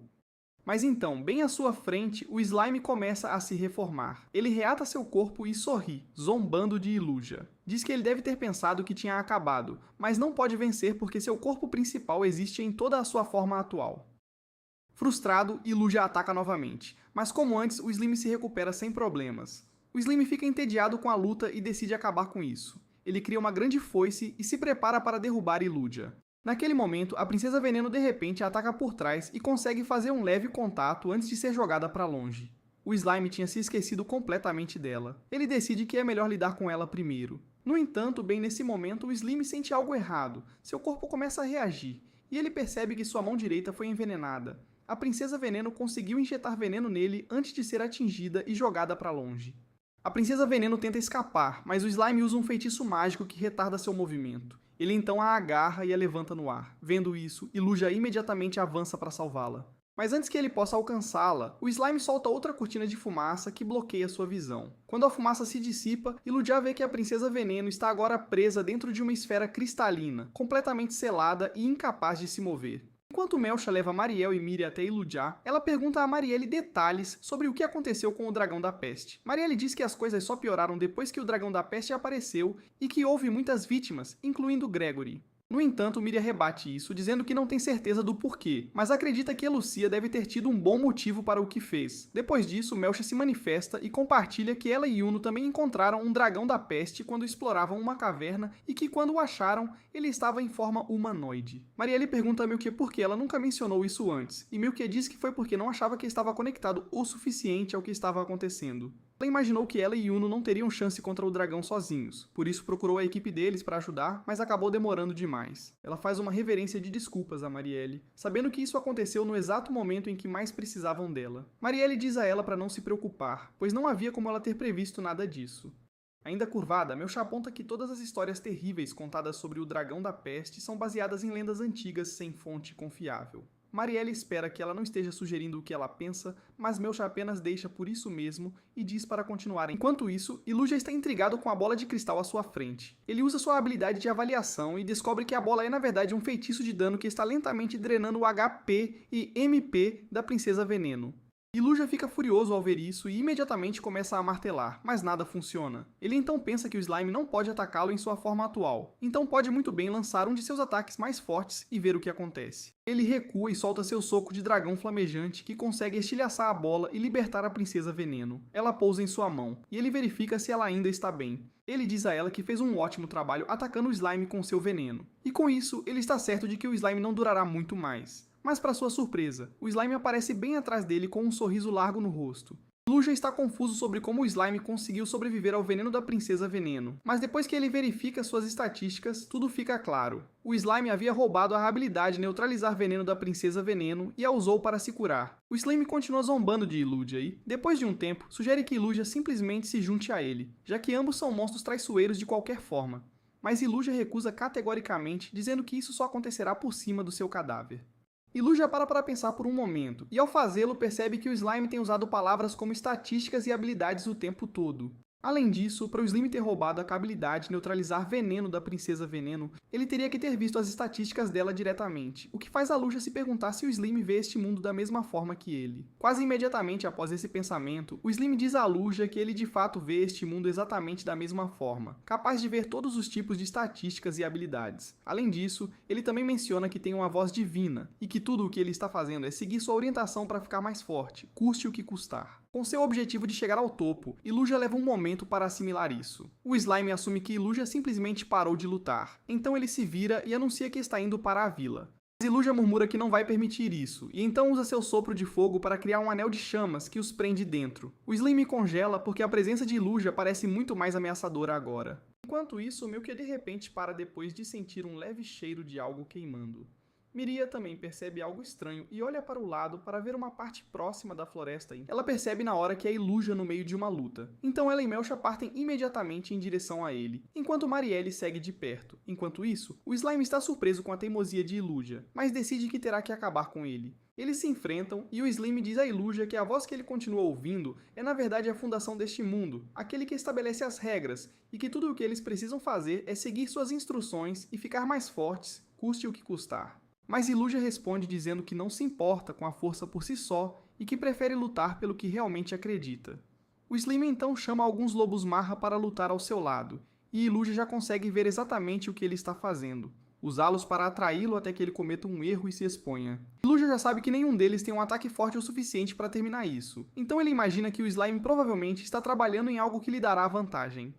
Mas então, bem à sua frente, o Slime começa a se reformar. Ele reata seu corpo e sorri, zombando de Iluja. Diz que ele deve ter pensado que tinha acabado, mas não pode vencer porque seu corpo principal existe em toda a sua forma atual. Frustrado, Iluja ataca novamente, mas como antes, o Slime se recupera sem problemas. O Slime fica entediado com a luta e decide acabar com isso. Ele cria uma grande foice e se prepara para derrubar Iluja. Naquele momento, a Princesa Veneno de repente ataca por trás e consegue fazer um leve contato antes de ser jogada para longe. O Slime tinha se esquecido completamente dela. Ele decide que é melhor lidar com ela primeiro. No entanto, bem nesse momento, o Slime sente algo errado. Seu corpo começa a reagir, e ele percebe que sua mão direita foi envenenada. A Princesa Veneno conseguiu injetar veneno nele antes de ser atingida e jogada para longe. A Princesa Veneno tenta escapar, mas o Slime usa um feitiço mágico que retarda seu movimento. Ele então a agarra e a levanta no ar. Vendo isso, Iluja imediatamente avança para salvá-la. Mas antes que ele possa alcançá-la, o Slime solta outra cortina de fumaça que bloqueia sua visão. Quando a fumaça se dissipa, Iluja vê que a Princesa Veneno está agora presa dentro de uma esfera cristalina, completamente selada e incapaz de se mover. Enquanto Melcha leva Mariel e Miri até Iluja, ela pergunta a Marielle detalhes sobre o que aconteceu com o Dragão da Peste. Marielle diz que as coisas só pioraram depois que o Dragão da Peste apareceu e que houve muitas vítimas, incluindo Gregory. No entanto, Miri rebate isso, dizendo que não tem certeza do porquê, mas acredita que Lucia deve ter tido um bom motivo para o que fez. Depois disso, Melcha se manifesta e compartilha que ela e Yuno também encontraram um dragão da peste quando exploravam uma caverna e que quando o acharam, ele estava em forma humanoide. Marielle pergunta a Milky por que ela nunca mencionou isso antes, e Milky diz que foi porque não achava que estava conectado o suficiente ao que estava acontecendo. Ela imaginou que ela e Yuno não teriam chance contra o dragão sozinhos, por isso procurou a equipe deles para ajudar, mas acabou demorando demais. Ela faz uma reverência de desculpas a Marielle, sabendo que isso aconteceu no exato momento em que mais precisavam dela. Marielle diz a ela para não se preocupar, pois não havia como ela ter previsto nada disso. Ainda curvada, Melcha aponta que todas as histórias terríveis contadas sobre o dragão da peste são baseadas em lendas antigas sem fonte confiável. Marielle espera que ela não esteja sugerindo o que ela pensa, mas Melcha apenas deixa por isso mesmo e diz para continuar. Enquanto isso, Iluja está intrigado com a bola de cristal à sua frente. Ele usa sua habilidade de avaliação e descobre que a bola é na verdade um feitiço de dano que está lentamente drenando o HP e MP da Princesa Veneno. Iluja fica furioso ao ver isso e imediatamente começa a martelar, mas nada funciona. Ele então pensa que o Slime não pode atacá-lo em sua forma atual, então pode muito bem lançar um de seus ataques mais fortes e ver o que acontece. Ele recua e solta seu soco de dragão flamejante que consegue estilhaçar a bola e libertar a Princesa Veneno. Ela pousa em sua mão, e ele verifica se ela ainda está bem. Ele diz a ela que fez um ótimo trabalho atacando o Slime com seu veneno, e com isso ele está certo de que o Slime não durará muito mais. Mas para sua surpresa, o Slime aparece bem atrás dele com um sorriso largo no rosto. Iluja está confuso sobre como o Slime conseguiu sobreviver ao veneno da Princesa Veneno, mas depois que ele verifica suas estatísticas, tudo fica claro. O Slime havia roubado a habilidade neutralizar veneno da Princesa Veneno e a usou para se curar. O Slime continua zombando de Iluja e, depois de um tempo, sugere que Iluja simplesmente se junte a ele, já que ambos são monstros traiçoeiros de qualquer forma. Mas Iluja recusa categoricamente, dizendo que isso só acontecerá por cima do seu cadáver. Iluja para pensar por um momento, e ao fazê-lo percebe que o Slime tem usado palavras como estatísticas e habilidades o tempo todo. Além disso, para o Slime ter roubado a habilidade de neutralizar veneno da Princesa Veneno, ele teria que ter visto as estatísticas dela diretamente, o que faz a Luja se perguntar se o Slime vê este mundo da mesma forma que ele. Quase imediatamente após esse pensamento, o Slime diz a Luja que ele de fato vê este mundo exatamente da mesma forma, capaz de ver todos os tipos de estatísticas e habilidades. Além disso, ele também menciona que tem uma voz divina, e que tudo o que ele está fazendo é seguir sua orientação para ficar mais forte, custe o que custar. Com seu objetivo de chegar ao topo, Iluja leva um momento para assimilar isso. O Slime assume que Iluja simplesmente parou de lutar, então ele se vira e anuncia que está indo para a vila. Iluja murmura que não vai permitir isso, e então usa seu sopro de fogo para criar um anel de chamas que os prende dentro. O Slim congela porque a presença de Iluja parece muito mais ameaçadora agora. Enquanto isso, Milkia de repente para depois de sentir um leve cheiro de algo queimando. Miria também percebe algo estranho e olha para o lado para ver uma parte próxima da floresta. Ela percebe na hora que é Iluja no meio de uma luta. Então ela e Melcha partem imediatamente em direção a ele, enquanto Marielle segue de perto. Enquanto isso, o Slime está surpreso com a teimosia de Iluja, mas decide que terá que acabar com ele. Eles se enfrentam e o Slim diz a Iluja que a voz que ele continua ouvindo é na verdade a fundação deste mundo, aquele que estabelece as regras, e que tudo o que eles precisam fazer é seguir suas instruções e ficar mais fortes, custe o que custar. Mas Iluja responde dizendo que não se importa com a força por si só e que prefere lutar pelo que realmente acredita. O Slim então chama alguns lobos marra para lutar ao seu lado, e Iluja já consegue ver exatamente o que ele está fazendo, usá-los para atraí-lo até que ele cometa um erro e se exponha. Iluja já sabe que nenhum deles tem um ataque forte o suficiente para terminar isso, então ele imagina que o Slime provavelmente está trabalhando em algo que lhe dará vantagem.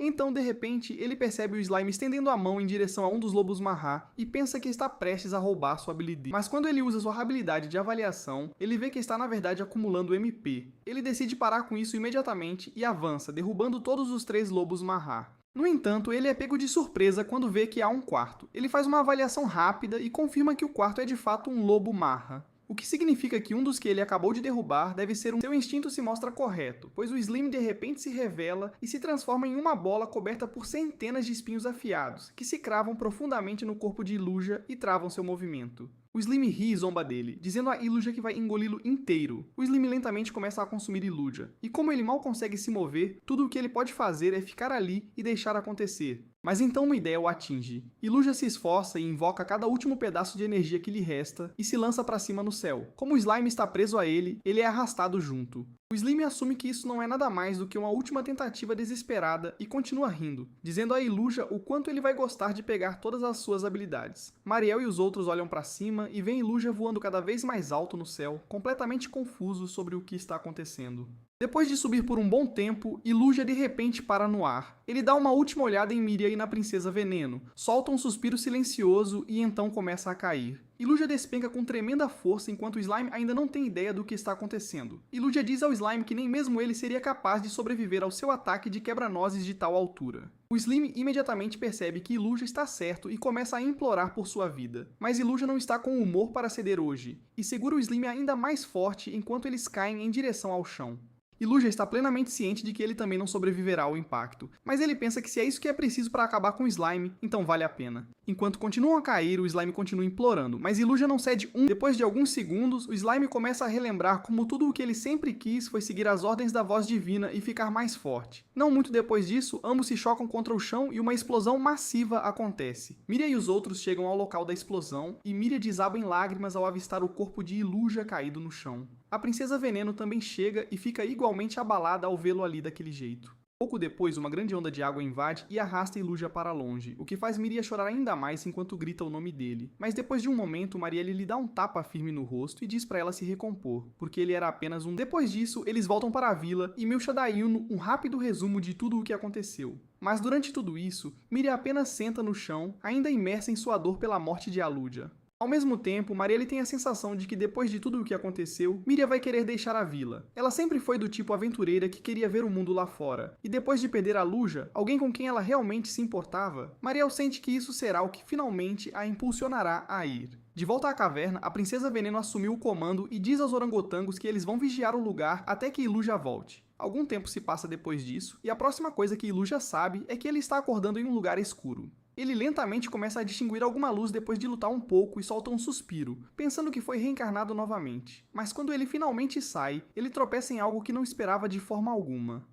Então, de repente, ele percebe o Slime estendendo a mão em direção a um dos lobos marra e pensa que está prestes a roubar sua habilidade. Mas quando ele usa sua habilidade de avaliação, ele vê que está na verdade acumulando MP. Ele decide parar com isso imediatamente e avança, derrubando todos os 3 lobos marra. No entanto, ele é pego de surpresa quando vê que há um quarto. Ele faz uma avaliação rápida e confirma que o quarto é de fato um lobo marra. O que significa que um dos que ele acabou de derrubar deve ser um... Seu instinto se mostra correto, pois o Slim de repente se revela e se transforma em uma bola coberta por centenas de espinhos afiados, que se cravam profundamente no corpo de Iluja e travam seu movimento. O Slim ri e zomba dele, dizendo a Iluja que vai engoli-lo inteiro. O Slim lentamente começa a consumir Iluja, e como ele mal consegue se mover, tudo o que ele pode fazer é ficar ali e deixar acontecer. Mas então uma ideia o atinge. Iluja se esforça e invoca cada último pedaço de energia que lhe resta e se lança para cima no céu. Como o Slime está preso a ele, ele é arrastado junto. O Slim assume que isso não é nada mais do que uma última tentativa desesperada e continua rindo, dizendo a Iluja o quanto ele vai gostar de pegar todas as suas habilidades. Mariel e os outros olham para cima e veem Iluja voando cada vez mais alto no céu, completamente confusos sobre o que está acontecendo. Depois de subir por um bom tempo, Iluja de repente para no ar. Ele dá uma última olhada em Miria e na Princesa Veneno, solta um suspiro silencioso e então começa a cair. Iluja despenca com tremenda força enquanto o Slime ainda não tem ideia do que está acontecendo. Iluja diz ao Slime que nem mesmo ele seria capaz de sobreviver ao seu ataque de quebra-nozes de tal altura. O Slim imediatamente percebe que Iluja está certo e começa a implorar por sua vida. Mas Iluja não está com humor para ceder hoje, e segura o Slim ainda mais forte enquanto eles caem em direção ao chão. Iluja está plenamente ciente de que ele também não sobreviverá ao impacto, mas ele pensa que se é isso que é preciso para acabar com o Slime, então vale a pena. Enquanto continuam a cair, o Slime continua implorando, mas Iluja não cede um. Depois de alguns segundos, o Slime começa a relembrar como tudo o que ele sempre quis foi seguir as ordens da voz divina e ficar mais forte. Não muito depois disso, ambos se chocam contra o chão e uma explosão massiva acontece. Miria e os outros chegam ao local da explosão e Miria desaba em lágrimas ao avistar o corpo de Iluja caído no chão. A Princesa Veneno também chega e fica igualmente abalada ao vê-lo ali daquele jeito. Pouco depois, uma grande onda de água invade e arrasta Iluja para longe, o que faz Miria chorar ainda mais enquanto grita o nome dele. Mas depois de um momento, Marielle lhe dá um tapa firme no rosto e diz para ela se recompor, porque ele era apenas um... Depois disso, eles voltam para a vila e Milcha dá a Yuno um rápido resumo de tudo o que aconteceu. Mas durante tudo isso, Miria apenas senta no chão, ainda imersa em sua dor pela morte de Aluja. Ao mesmo tempo, Marielle tem a sensação de que depois de tudo o que aconteceu, Miria vai querer deixar a vila. Ela sempre foi do tipo aventureira que queria ver o mundo lá fora, e depois de perder Aluja, alguém com quem ela realmente se importava, Marielle sente que isso será o que finalmente a impulsionará a ir. De volta à caverna, a Princesa Veneno assumiu o comando e diz aos orangotangos que eles vão vigiar o lugar até que Iluja volte. Algum tempo se passa depois disso, e a próxima coisa que Iluja sabe é que ele está acordando em um lugar escuro. Ele lentamente começa a distinguir alguma luz depois de lutar um pouco e solta um suspiro, pensando que foi reencarnado novamente. Mas quando ele finalmente sai, ele tropeça em algo que não esperava de forma alguma.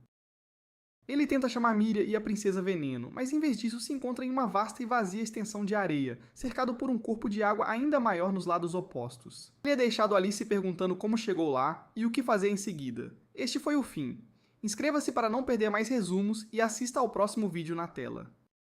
Ele tenta chamar Miria e a Princesa Veneno, mas em vez disso se encontra em uma vasta e vazia extensão de areia, cercado por um corpo de água ainda maior nos lados opostos. Ele é deixado ali se perguntando como chegou lá e o que fazer em seguida. Este foi o fim. Inscreva-se para não perder mais resumos e assista ao próximo vídeo na tela.